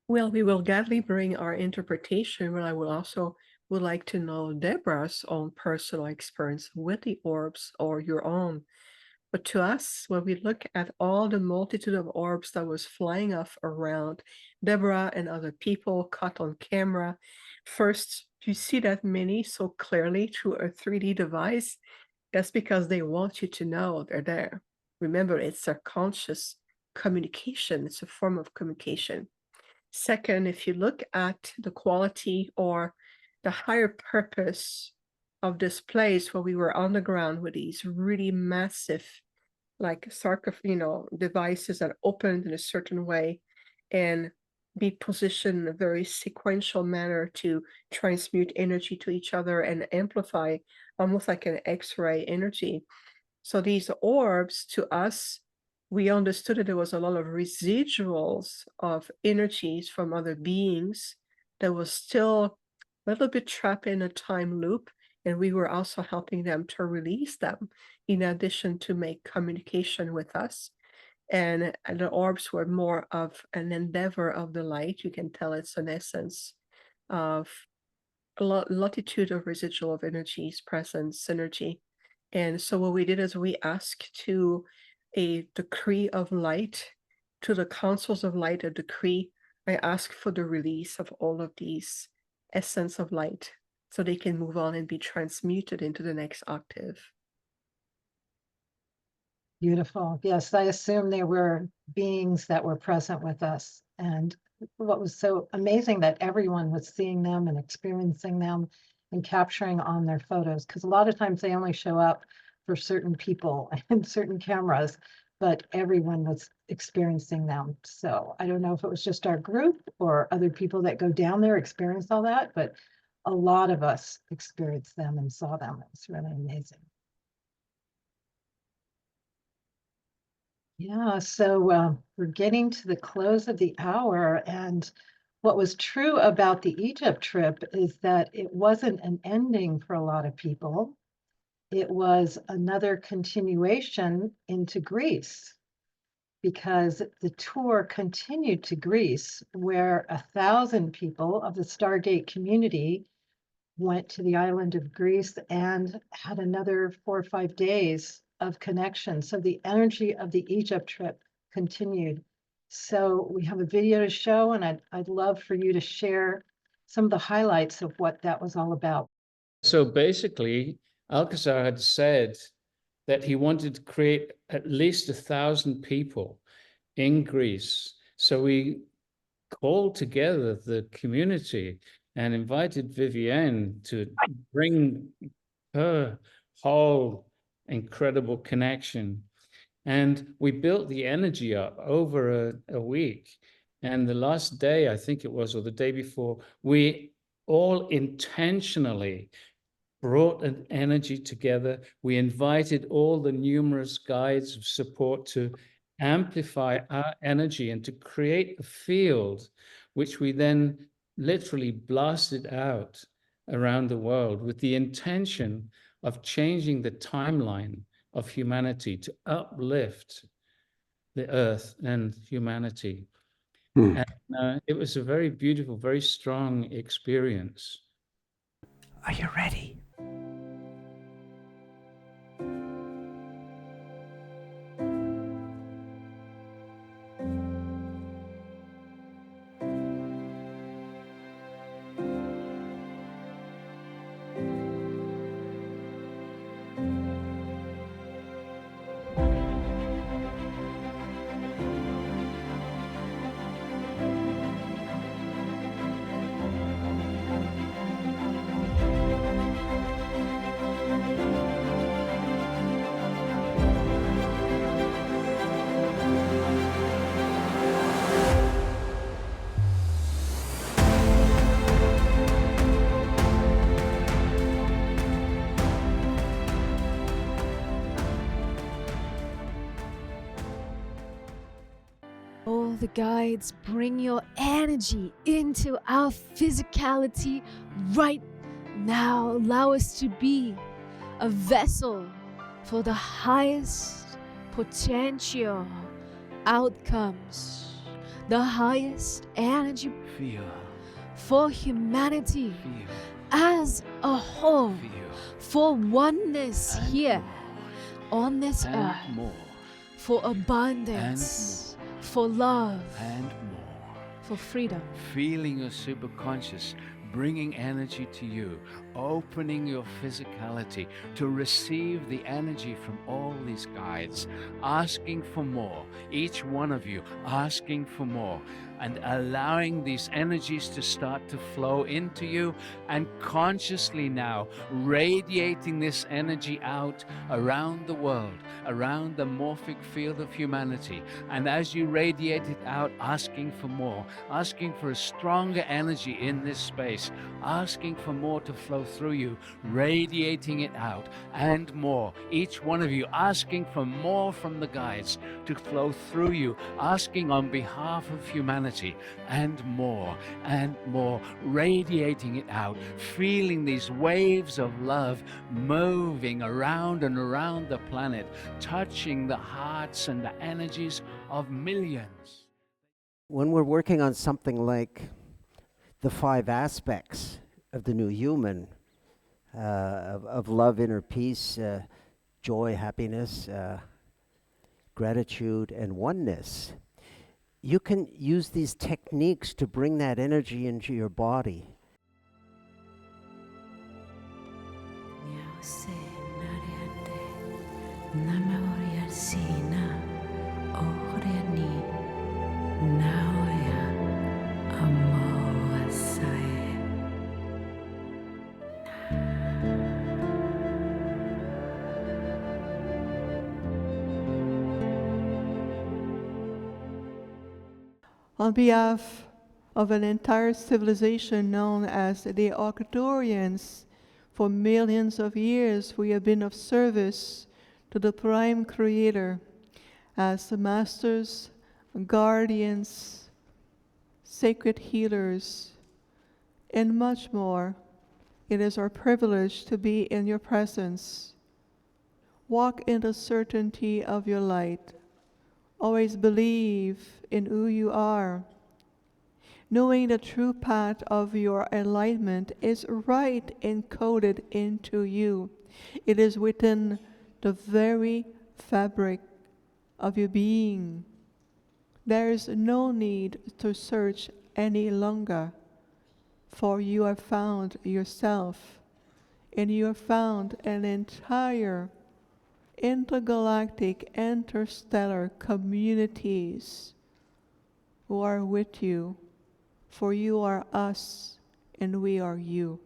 Well, we will gladly bring our interpretation, but I will also would like to know Debra's own personal experience with the orbs or your own. But to us, when we look at all the multitude of orbs that was flying off around Debra and other people caught on camera, first, you see that many so clearly through a 3D device, that's because they want you to know they're there. Remember, it's a conscious communication. It's a form of communication. Second, if you look at the quality or the higher purpose of this place where we were on the ground with these really massive, like devices that opened in a certain way and be positioned in a very sequential manner to transmute energy to each other and amplify almost like an X-ray energy. So these orbs, to us, we understood that there was a lot of residuals of energies from other beings that was still a little bit trapped in a time loop. And we were also helping them to release them in addition to make communication with us. And the orbs were more of an endeavor of the light. You can tell it's an essence of a multitude of residual of energies, presence, synergy. And so what we did is we asked to a decree of light, to the councils of light, a decree. I asked for the release of all of these essence of light so they can move on and be transmuted into the next octave. Beautiful. Yes, I assume they were beings that were present with us. And what was so amazing that everyone was seeing them and experiencing them and capturing on their photos, because a lot of times they only show up for certain people and certain cameras, but everyone was experiencing them. So I don't know if it was just our group or other people that go down there experience all that, but a lot of us experienced them and saw them. It was really amazing. Yeah, so we're getting to the close of the hour, and what was true about the Egypt trip is that it wasn't an ending for a lot of people. It was another continuation into Greece, because the tour continued to Greece, where 1,000 people of the Stargate community went to the island of Greece and had another 4 or 5 days of connection. So the energy of the Egypt trip continued. So we have a video to show, and I'd love for you to share some of the highlights of what that was all about. So basically, Alcazar had said that he wanted to create at least 1,000 people in Greece. So we called together the community and invited Viviane to bring her whole incredible connection. And we built the energy up over a week. And the last day, I think it was, or the day before, we all intentionally brought an energy together. We invited all the numerous guides of support to amplify our energy and to create a field, which we then literally blasted out around the world with the intention of changing the timeline of humanity to uplift the earth and humanity. And it was a very beautiful, very strong experience. Are you ready? All the guides, bring your energy into our physicality right now. Allow us to be a vessel for the highest potential outcomes, the highest energy for humanity as a whole, for oneness here on this earth, for abundance, for love, and more. for freedom. Feeling your superconscious, bringing energy to you, opening your physicality to receive the energy from all these guides, asking for more, each one of you asking for more, and allowing these energies to start to flow into you, and consciously now radiating this energy out around the world, around the morphic field of humanity. And as you radiate it out, asking for more, asking for a stronger energy in this space, asking for more to flow through you, radiating it out, and more. Each one of you asking for more from the guides to flow through you, asking on behalf of humanity, and more, radiating it out, feeling these waves of love moving around and around the planet, touching the hearts and the energies of millions. When we're working on something like the 5 aspects of the new human, of love, inner peace, joy, happiness, gratitude, and oneness, you can use these techniques to bring that energy into your body. On behalf of an entire civilization known as the Arcturians, for millions of years we have been of service to the Prime Creator as the masters, guardians, sacred healers, and much more. It is our privilege to be in your presence. Walk in the certainty of your light. Always believe in who you are. Knowing the true path of your enlightenment is right encoded into you. It is within the very fabric of your being. There is no need to search any longer, for you have found yourself, and you have found an entire intergalactic, interstellar communities who are with you, for you are us and we are you.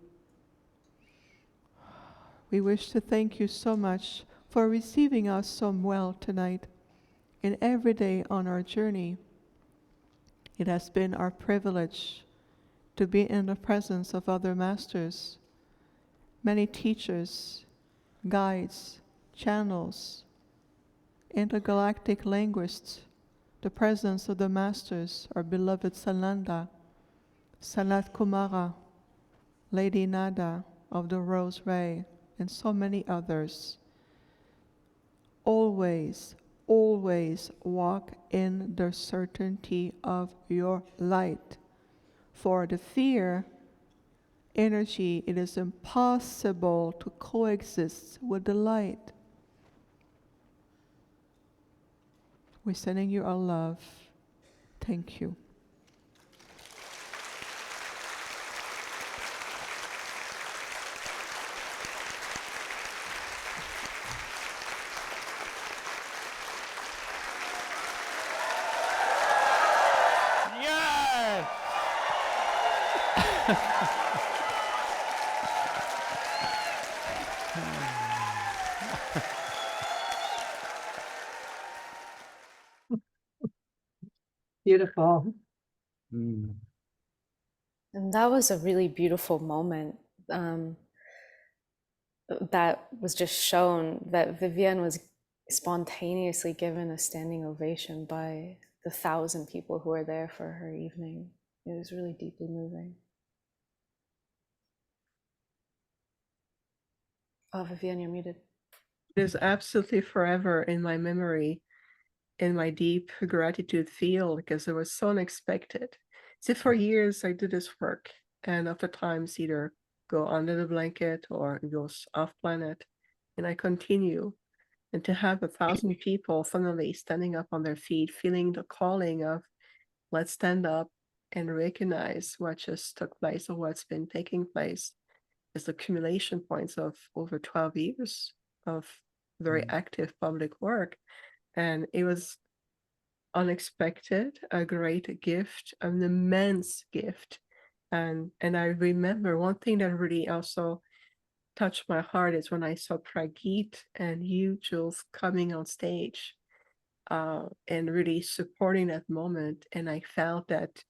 We wish to thank you so much for receiving us so well tonight and every day on our journey. It has been our privilege to be in the presence of other masters, many teachers, guides, channels, intergalactic linguists, the presence of the masters, our beloved Sananda, Sanat Kumara, Lady Nada of the Rose Ray, and so many others. Always, always walk in the certainty of your light. For the fear energy, it is impossible to coexist with the light. We're sending you our love. Thank you. Yes! Beautiful. Mm. And that was a really beautiful moment that was just shown, that Viviane was spontaneously given a standing ovation by the 1,000 people who were there for her evening. It was really deeply moving. Oh, Viviane, you're muted. It is absolutely forever in my memory, in my deep gratitude field, because it was so unexpected. See, for years I do this work, and oftentimes either go under the blanket or it goes off planet, and I continue. And to have 1,000 people suddenly standing up on their feet, feeling the calling of let's stand up and recognize what just took place or what's been taking place, is the accumulation points of over 12 years of very active public work. And it was unexpected, a great gift, an immense gift. And I remember one thing that really also touched my heart is when I saw Pragit and you, Jules, coming on stage and really supporting that moment. And I felt that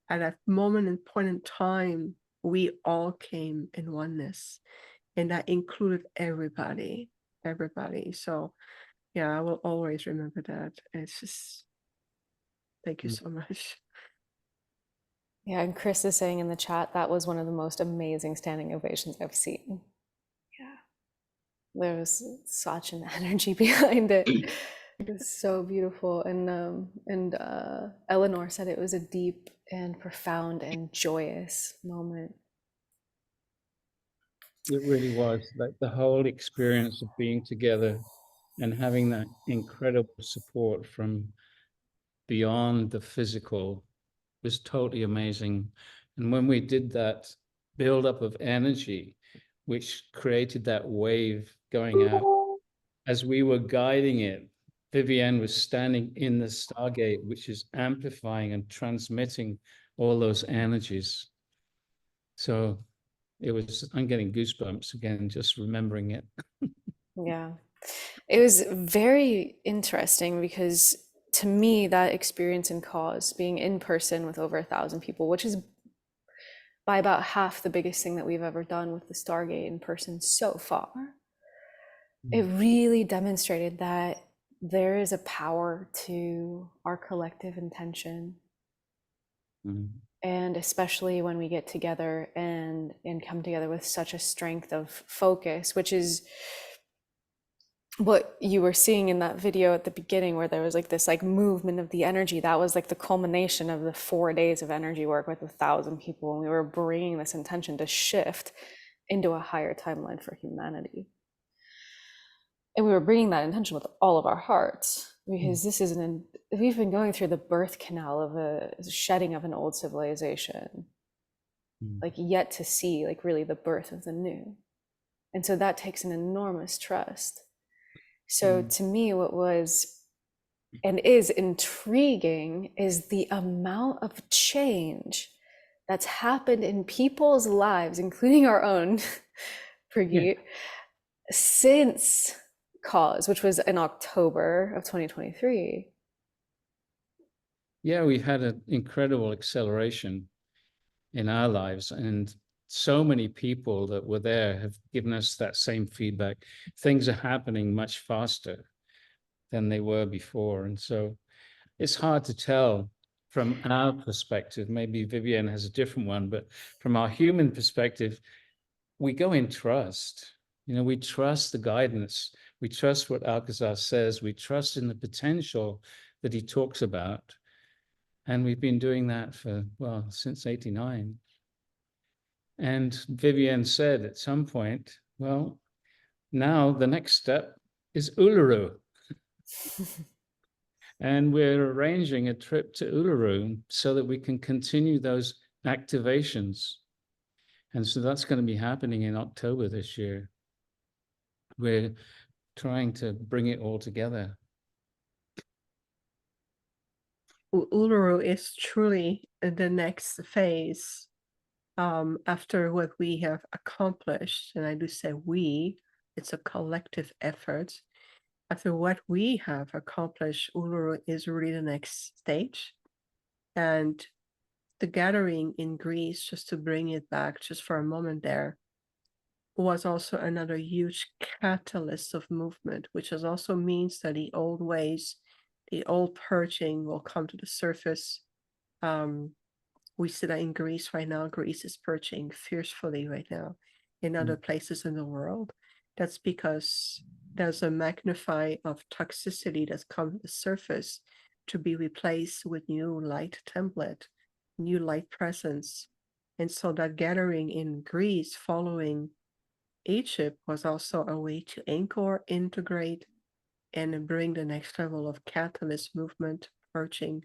at that moment and point in time, we all came in oneness, and that included everybody. So yeah, I will always remember that. It's just, thank you so much. Yeah, and Chris is saying in the chat that was one of the most amazing standing ovations I've seen. Yeah, there was such an energy behind it. It was so beautiful. And Eleanor said it was a deep and profound and joyous moment. It really was, like the whole experience of being together and having that incredible support from beyond the physical was totally amazing. And when we did that buildup of energy, which created that wave going out. As we were guiding it, Viviane was standing in the Stargate, which is amplifying and transmitting all those energies. So I'm getting goosebumps again, just remembering it. Yeah. It was very interesting because to me, that experience in cause, being in person with over 1,000 people, which is by about half the biggest thing that we've ever done with the Stargate in person so far, it really demonstrated that there is a power to our collective intention. And especially when we get together and come together with such a strength of focus, which is what you were seeing in that video at the beginning, where there was like this like movement of the energy. That was like the culmination of the 4 days of energy work with 1,000 people. And we were bringing this intention to shift into a higher timeline for humanity. And we were bringing that intention with all of our hearts, because this is we've been going through the birth canal of a shedding of an old civilization, like yet to see like really the birth of the new. And so that takes an enormous trust. So to me, what was and is intriguing is the amount of change that's happened in people's lives, including our own, Brigitte, since cause, which was in October of 2023. Yeah, we've had an incredible acceleration in our lives, and so many people that were there have given us that same feedback. Things are happening much faster than they were before. And so it's hard to tell from our perspective. Maybe Viviane has a different one, but from our human perspective, we go in trust. You know, we trust the guidance. We trust what Alcazar says. We trust in the potential that he talks about. And we've been doing that for, well, since '89. And Viviane said at some point, well, now the next step is Uluru. And we're arranging a trip to Uluru so that we can continue those activations. And so that's going to be happening in October this year. We're trying to bring it all together. Uluru is truly the next phase after what we have accomplished. And I do say we, it's a collective effort. After what we have accomplished, Uluru is really the next stage. And the gathering in Greece, just to bring it back just for a moment there, was also another huge catalyst of movement, which also means that the old ways, the old purging will come to the surface. We see that in Greece right now. Greece is purging fiercely right now in other places in the world. That's because there's a magnify of toxicity that's come to the surface to be replaced with new light template, new light presence. And so that gathering in Greece following Egypt was also a way to anchor, integrate, and bring the next level of catalyst movement, purging,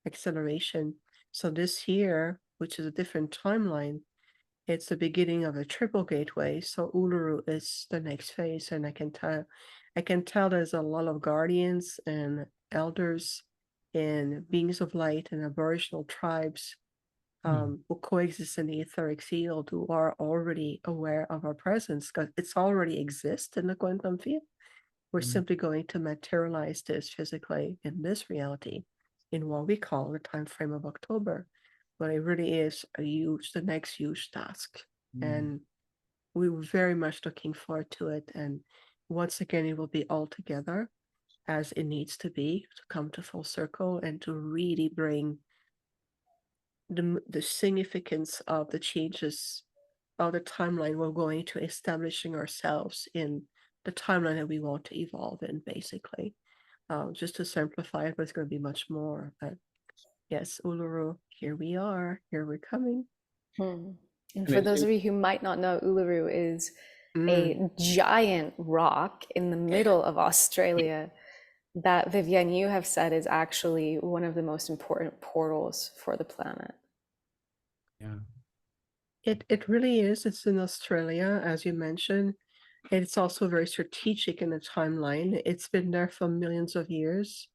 acceleration. So this year, which is a different timeline, it's the beginning of a triple gateway. So Uluru is the next phase, and I can tell there's a lot of guardians and elders and beings of light and aboriginal tribes who coexist in the etheric field, who are already aware of our presence, because it's already exists in the quantum field. We're simply going to materialize this physically in this reality in what we call the time frame of October. But it really is the next huge task. And we were very much looking forward to it. And once again, it will be all together as it needs to be to come to full circle and to really bring the significance of the changes of the timeline we're going to establishing ourselves in the timeline that we want to evolve in, basically. Just to simplify it, but it's going to be much more. But yes, Uluru, here we are, here we're coming. And for those of you who might not know, Uluru is a giant rock in the middle of Australia that, Viviane, you have said is actually one of the most important portals for the planet. Yeah. It really is. It's in Australia, as you mentioned. It's also very strategic in the timeline. It's been there for millions of years.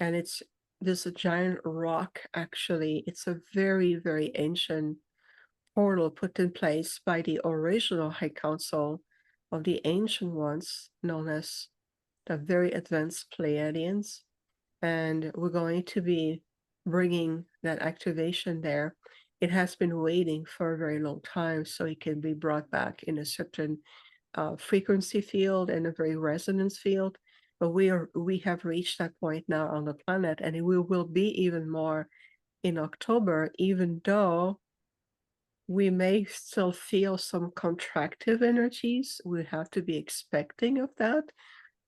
And it's this giant rock, actually. It's a very, very ancient portal put in place by the original High Council of the Ancient Ones, known as the Very Advanced Pleiadians. And we're going to be bringing that activation there. It has been waiting for a very long time, so it can be brought back in a certain frequency field and a very resonance field. But we have reached that point now on the planet, and it will be even more in October, even though we may still feel some contractive energies. We have to be expecting of that.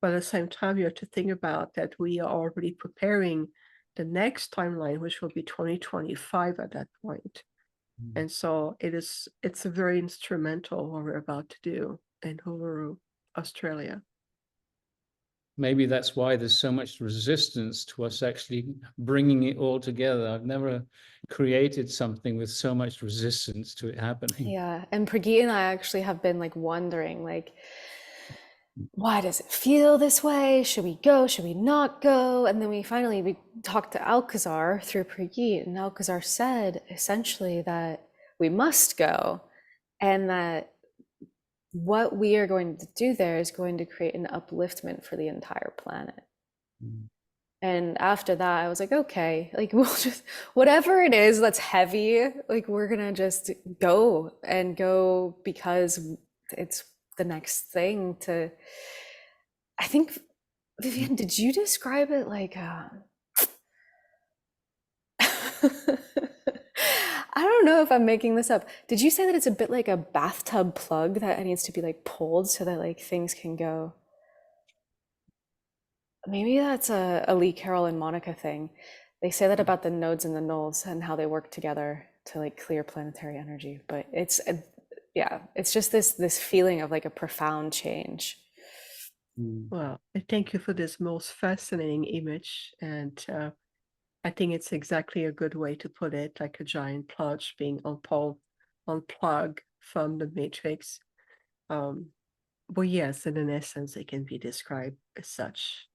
But at the same time, you have to think about that we are already preparing the next timeline, which will be 2025 at that point. And so it's a very instrumental what we're about to do in Uluru, Australia. Maybe that's why there's so much resistance to us actually bringing it all together. I've never created something with so much resistance to it happening. Yeah, and Pragit and I actually have been like wondering, like, why does it feel this way? Should we go? Should we not go? And then we talked to Alcazar through Pragit, and Alcazar said essentially that we must go, and that what we are going to do there is going to create an upliftment for the entire planet. And after that, I was like, okay, like we'll just, whatever it is that's heavy, like we're gonna just go because it's the next thing to, I think, Viviane, did you describe it like, I don't know if I'm making this up. Did you say that it's a bit like a bathtub plug that needs to be like pulled so that like things can go? Maybe that's a Lee Carroll and Monica thing. They say that about the nodes and the nulls and how they work together to like clear planetary energy. But it's just this feeling of like a profound change. Well, I thank you for this most fascinating image, and I think it's exactly a good way to put it, like a giant plug being unplugged from the matrix. But yes, in essence, it can be described as such.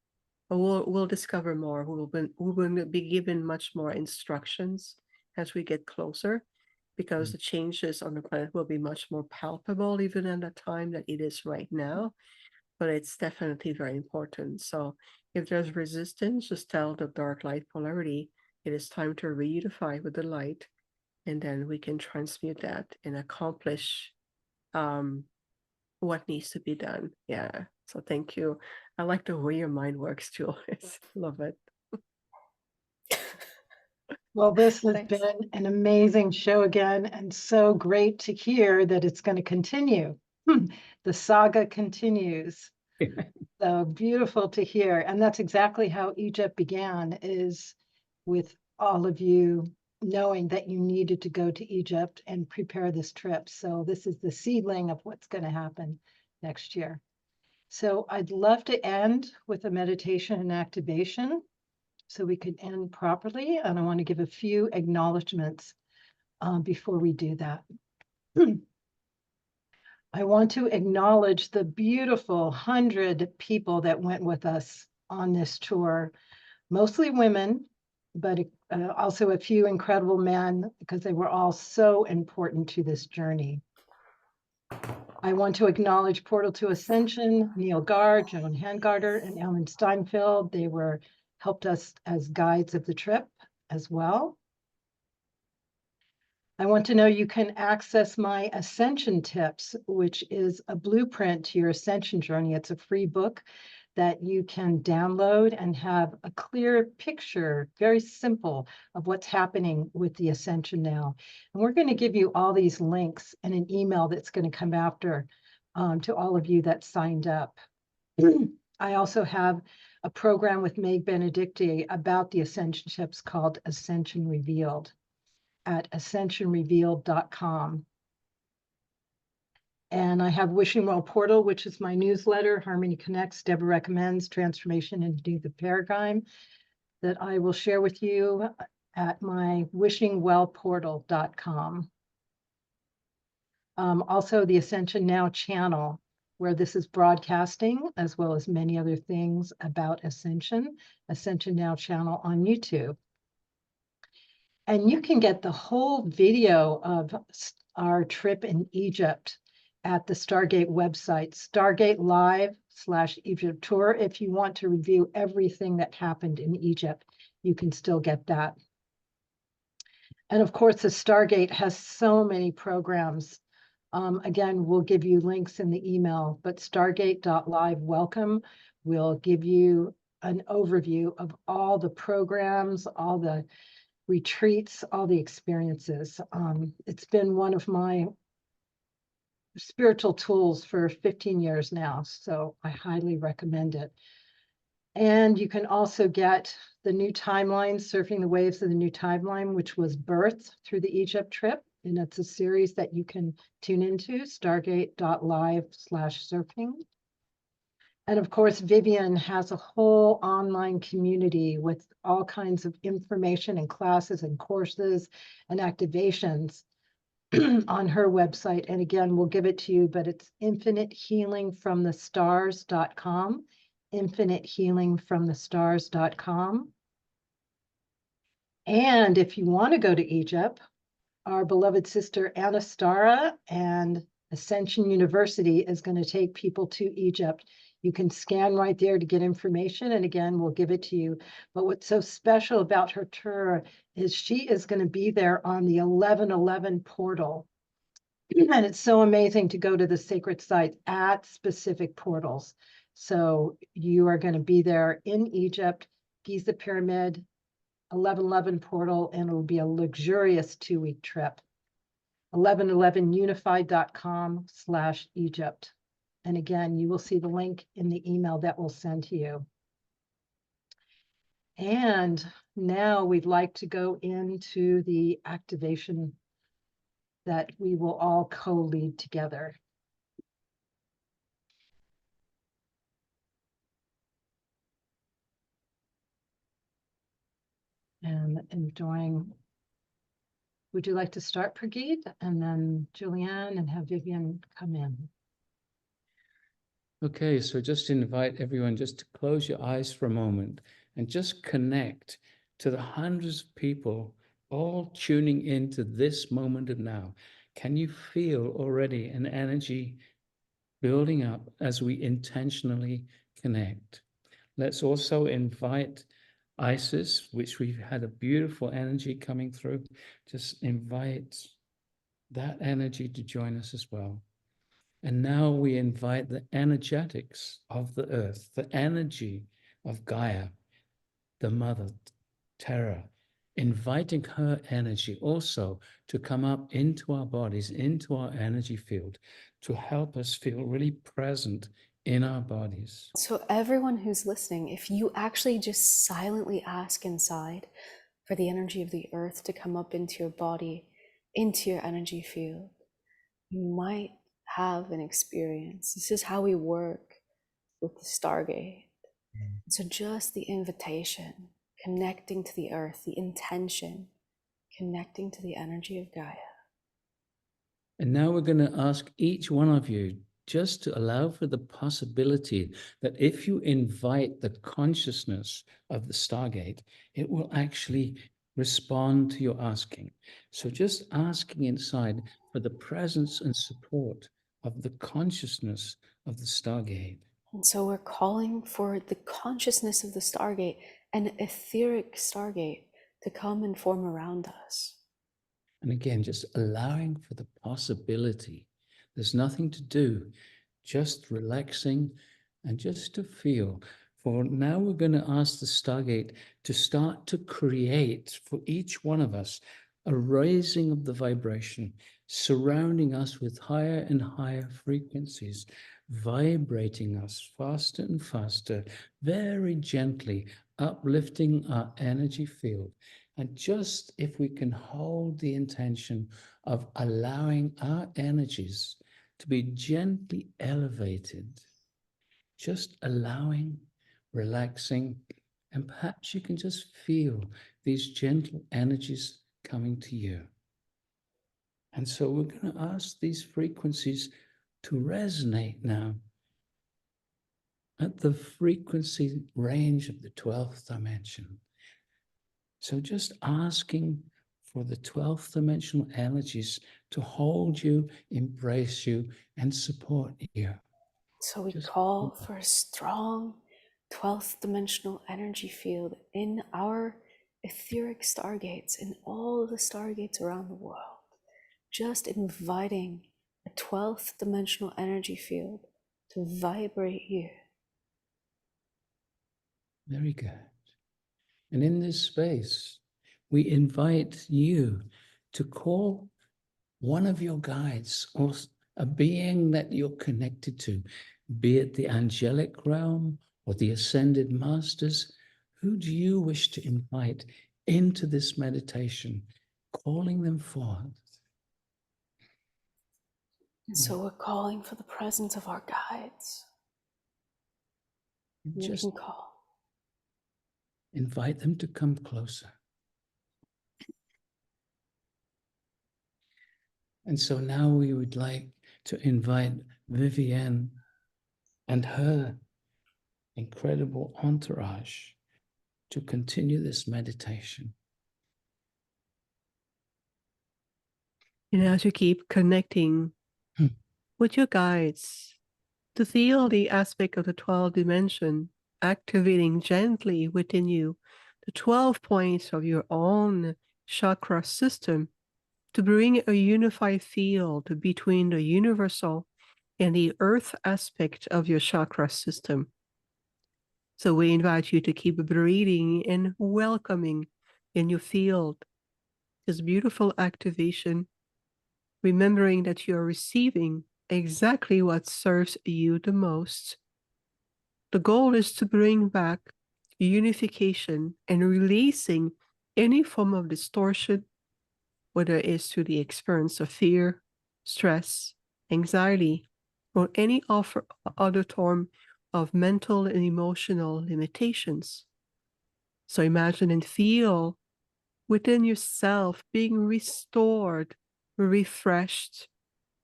But we'll discover more. We will be given much more instructions as we get closer, because the changes on the planet will be much more palpable even in the time that it is right now. But it's definitely very important. So if there's resistance, just tell the dark light polarity it is time to reunify with the light, and then we can transmute that and accomplish what needs to be done. Yeah. So thank you. I like the way your mind works, Jules. Love it. Well, this has been an amazing show again, and so great to hear that it's going to continue. The saga continues. So beautiful to hear. And that's exactly how Egypt began, is with all of you knowing that you needed to go to Egypt and prepare this trip. So this is the seedling of what's going to happen next year. So I'd love to end with a meditation and activation so we could end properly. And I want to give a few acknowledgements before we do that. I want to acknowledge the beautiful 100 people that went with us on this tour, mostly women, but also a few incredible men, because they were all so important to this journey. I want to acknowledge Portal to Ascension, Neil Gard, Joan Hangarter, and Ellen Steinfeld. They helped us as guides of the trip as well. I want to know you can access my Ascension Tips, which is a blueprint to your Ascension journey. It's a free book that you can download and have a clear picture, very simple, of what's happening with the Ascension now. And we're going to give you all these links in an email that's going to come after to all of you that signed up. I also have a program with Meg Benedicte about the Ascension Tips called Ascension Revealed at ascensionrevealed.com. And I have Wishing Well Portal, which is my newsletter, Harmony Connects, Debra Recommends, Transformation into the Paradigm, that I will share with you at my wishingwellportal.com. Also the Ascension Now channel, where this is broadcasting, as well as many other things about Ascension Now channel on YouTube. And you can get the whole video of our trip in Egypt at the Stargate website, Stargate Live/Egypt Tour. If you want to review everything that happened in Egypt, you can still get that. And of course, the Stargate has so many programs. Again, we'll give you links in the email, but stargate.live welcome will give you an overview of all the programs, all the retreats, all the experiences. It's been one of my spiritual tools for 15 years now, so I highly recommend it. And you can also get the new timeline, Surfing the Waves of the New Timeline, which was birthed through the Egypt trip. And it's a series that you can tune into, stargate.live/surfing. And of course, Viviane has a whole online community with all kinds of information and classes and courses and activations on her website. And again, we'll give it to you, but it's infinitehealingfromthestars.com, infinitehealingfromthestars.com. And if you want to go to Egypt, our beloved sister Anastara and Ascension University is going to take people to Egypt. You can scan right there to get information. And again, we'll give it to you. But what's so special about her tour is she is going to be there on the 1111 portal. And it's so amazing to go to the sacred sites at specific portals. So you are going to be there in Egypt, Giza Pyramid, 1111 portal, and it'll be a luxurious 2-week trip. 1111unified.com/Egypt. And again, you will see the link in the email that we'll send to you. And now we'd like to go into the activation that we will all co-lead together. And enjoying. Would you like to start, Prageet, and then Julianne, and have Viviane come in? Okay, so just invite everyone just to close your eyes for a moment and just connect to the hundreds of people all tuning into this moment of now. Can you feel already an energy building up as we intentionally connect? Let's also invite Isis, which we've had a beautiful energy coming through. Just invite that energy to join us as well. And now we invite the energetics of the earth, the energy of Gaia, the mother, Terra, inviting her energy also to come up into our bodies, into our energy field, to help us feel really present in our bodies. So everyone who's listening, if you actually just silently ask inside for the energy of the earth to come up into your body, into your energy field, you might have an experience. This is how we work with the Stargate. So just the invitation, connecting to the earth, the intention, connecting to the energy of Gaia. And now we're going to ask each one of you just to allow for the possibility that if you invite the consciousness of the Stargate, it will actually respond to your asking. So just asking inside for the presence and support of the consciousness of the Stargate. And so we're calling for the consciousness of the Stargate, an etheric Stargate, to come and form around us. And again, just allowing for the possibility. There's nothing to do, just relaxing and just to feel. For now, we're going to ask the Stargate to start to create for each one of us a raising of the vibration, surrounding us with higher and higher frequencies, vibrating us faster and faster, very gently, uplifting our energy field. And just if we can hold the intention of allowing our energies to be gently elevated, just allowing, relaxing, and perhaps you can just feel these gentle energies coming to you. And so we're going to ask these frequencies to resonate now at the frequency range of the 12th dimension. So just asking for the 12th dimensional energies to hold you, embrace you, and support you. So we call for a strong 12th dimensional energy field in our etheric stargates, in all the stargates around the world. Just inviting a 12th dimensional energy field to vibrate you. Very good. And in this space, we invite you to call one of your guides or a being that you're connected to, be it the angelic realm or the ascended masters. Who do you wish to invite into this meditation, calling them forth? And so we're calling for the presence of our guides. You can call. Invite them to come closer. And so now we would like to invite Viviane and her incredible entourage to continue this meditation. And as you keep connecting with your guides, to feel the aspect of the 12th dimension activating gently within you, the 12 points of your own chakra system, to bring a unified field between the universal and the earth aspect of your chakra system. So we invite you to keep breathing and welcoming in your field this beautiful activation, remembering that you are receiving exactly what serves you the most. The goal is to bring back unification and releasing any form of distortion, whether it is through the experience of fear, stress, anxiety, or any other form of mental and emotional limitations. So imagine and feel within yourself being restored, refreshed,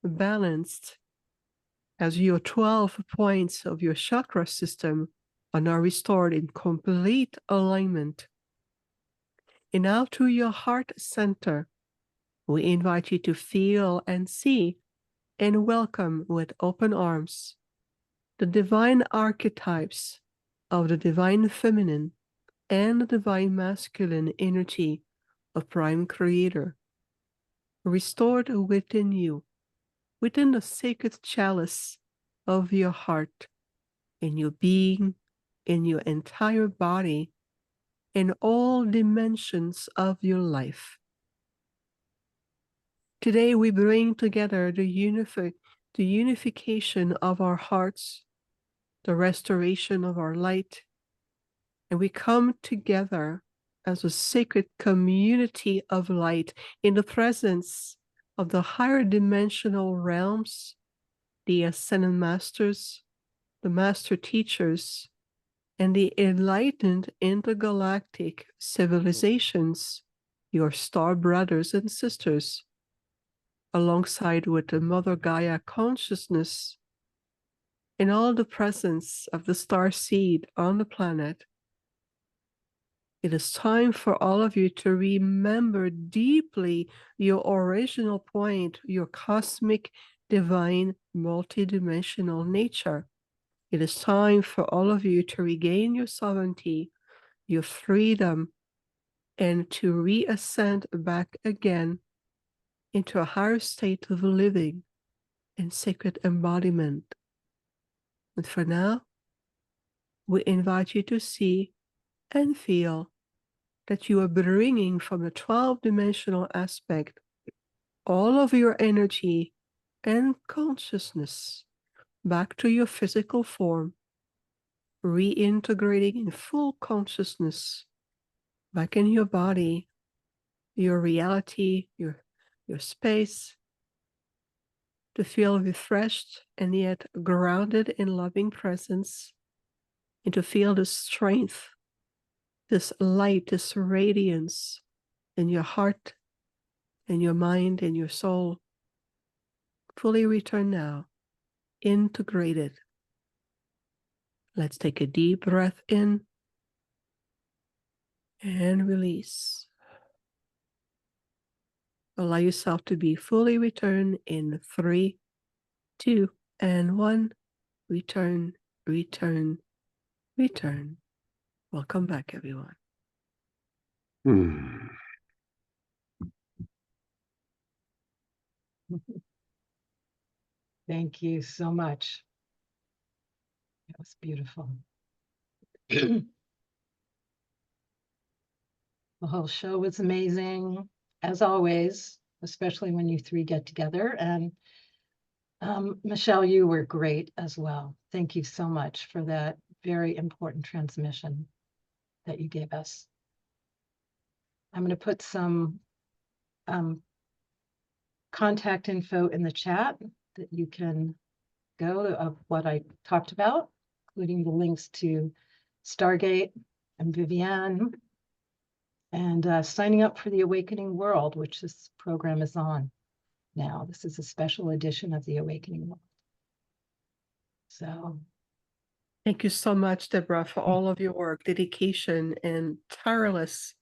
balanced, as your 12 points of your chakra system are now restored in complete alignment. And now to your heart center, we invite you to feel and see and welcome with open arms the divine archetypes of the divine feminine and the divine masculine energy of Prime Creator, restored within you, within the sacred chalice of your heart, in your being, in your entire body, in all dimensions of your life. Today we bring together the unification of our hearts, the restoration of our light, and we come together as a sacred community of light in the presence of the higher dimensional realms, the ascended masters, the master teachers, and the enlightened intergalactic civilizations, your star brothers and sisters, alongside with the Mother Gaia consciousness and all the presence of the star seed on the planet. It is time for all of you to remember deeply your original point, your cosmic, divine, multidimensional nature. It is time for all of you to regain your sovereignty, your freedom, and to reascend back again into a higher state of living and sacred embodiment. And for now, we invite you to see and feel that you are bringing from the 12-dimensional aspect all of your energy and consciousness back to your physical form, reintegrating in full consciousness back in your body, your reality, your space, to feel refreshed and yet grounded in loving presence, and to feel the strength, this light, this radiance in your heart, and your mind and your soul fully return now, integrated. Let's take a deep breath in and release. Allow yourself to be fully returned in 3, 2, and 1. Return, return, return. Welcome back, everyone. Thank you so much. That was beautiful. The whole show was amazing, as always, especially when you three get together. And Michelle, you were great as well. Thank you so much for that very important transmission that you gave us. I'm going to put some contact info in the chat that you can go of what I talked about, including the links to Stargate and Viviane, and signing up for the Awakening World, which this program is on now. This is a special edition of the Awakening World. So thank you so much, Debra, for all of your work, dedication, and tireless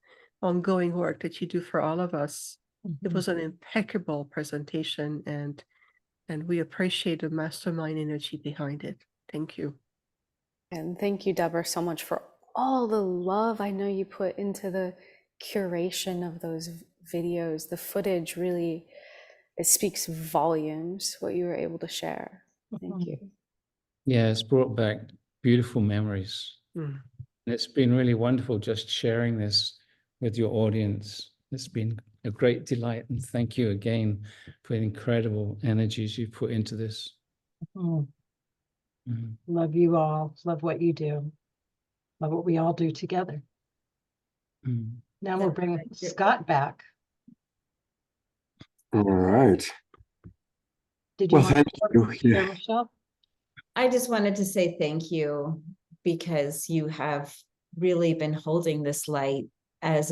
ongoing work that you do for all of us. It was an impeccable presentation, and we appreciate the mastermind energy behind it. Thank you. And thank you, Debra, so much for all the love I know you put into the curation of those videos. The footage really, it speaks volumes, what you were able to share. Thank you. Yeah, it's brought back beautiful memories. And it's been really wonderful just sharing this with your audience. It's been a great delight, and thank you again for the incredible energies you put into this. Love you all. Love what you do. Love what we all do together. Now we'll bring Scott back. All right. Did you want thank to you. share, Michelle? I just wanted to say thank you, because you have really been holding this light as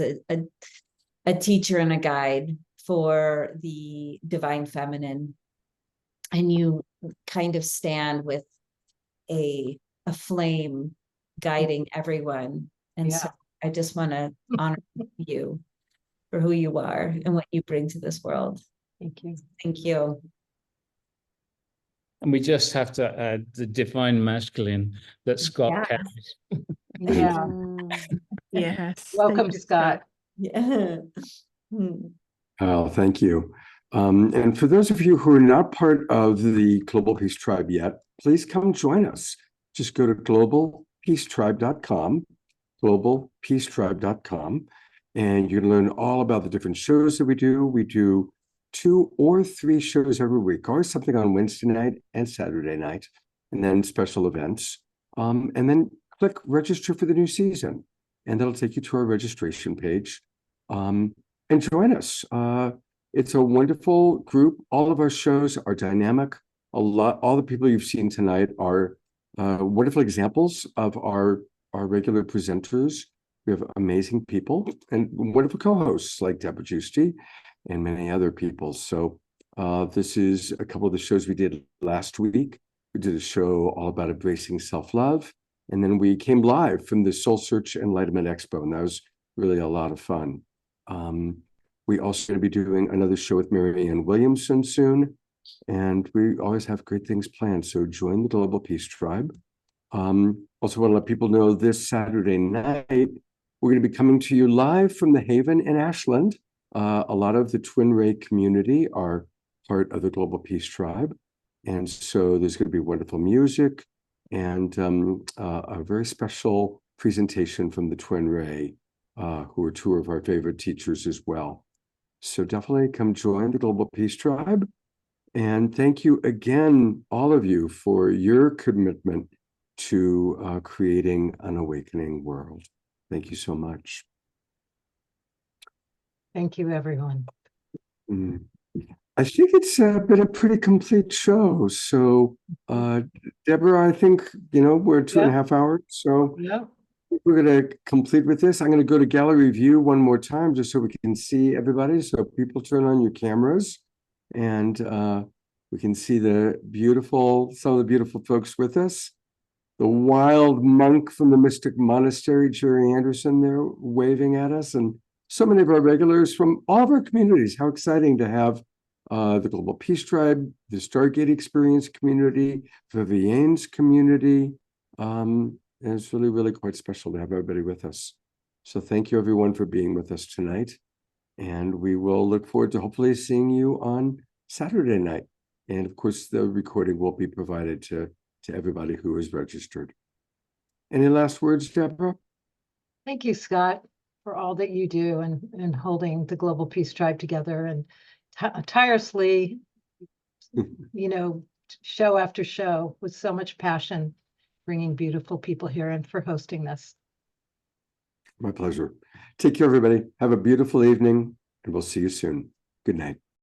a teacher and a guide for the divine feminine. And you kind of stand with a flame guiding everyone. And so I just want to honor you for who you are and what you bring to this world. Thank you. Thank you. And we just have to add the divine masculine that Scott carries. Yeah. Yes. Welcome, Scott. Yeah. Oh, thank you. And for those of you who are not part of the Global Peace Tribe yet, please come join us. Just go to globalpeacetribe.com, globalpeacetribe.com, and you can learn all about the different shows that we do. We do 2 or 3 shows every week, or something on Wednesday night and Saturday night, and then special events. And then click register for the new season, and that'll take you to our registration page. And join us. It's a wonderful group. All of our shows are dynamic. All the people you've seen tonight are wonderful examples of our regular presenters. We have amazing people and wonderful co-hosts like Debra Giusti and many other people. So this is a couple of the shows we did last week. We did a show all about embracing self-love. And then we came live from the Soul Search Enlightenment Expo, and that was really a lot of fun. We also going to be doing another show with Marianne Williamson soon, and we always have great things planned. So join the Global Peace Tribe. Also want to let people know this Saturday night, we're going to be coming to you live from the Haven in Ashland. A lot of the Twin Ray community are part of the Global Peace Tribe. And so there's going to be wonderful music and a very special presentation from the Twin Ray, who are 2 of our favorite teachers as well. So definitely come join the Global Peace Tribe. And thank you again, all of you, for your commitment to creating an awakening world. Thank you so much. Thank you, everyone. I think it's been a pretty complete show. So, Debra, I think, we're 2.5 hours. So we're going to complete with this. I'm going to go to gallery view one more time just so we can see everybody. So people turn on your cameras and we can see some of the beautiful folks with us. The wild monk from the Mystic Monastery, Jerry Anderson there waving at us, and so many of our regulars from all of our communities. How exciting to have the Global Peace Tribe, the Stargate Experience community, Viviane's community. And it's really, really quite special to have everybody with us. So thank you everyone for being with us tonight. And we will look forward to hopefully seeing you on Saturday night. And of course, the recording will be provided to everybody who is registered. Any last words, Debra? Thank you, Scott, for all that you do and holding the Global Peace Tribe together and tirelessly, show after show with so much passion, bringing beautiful people here and for hosting this. My pleasure. Take care, everybody. Have a beautiful evening, and we'll see you soon. Good night.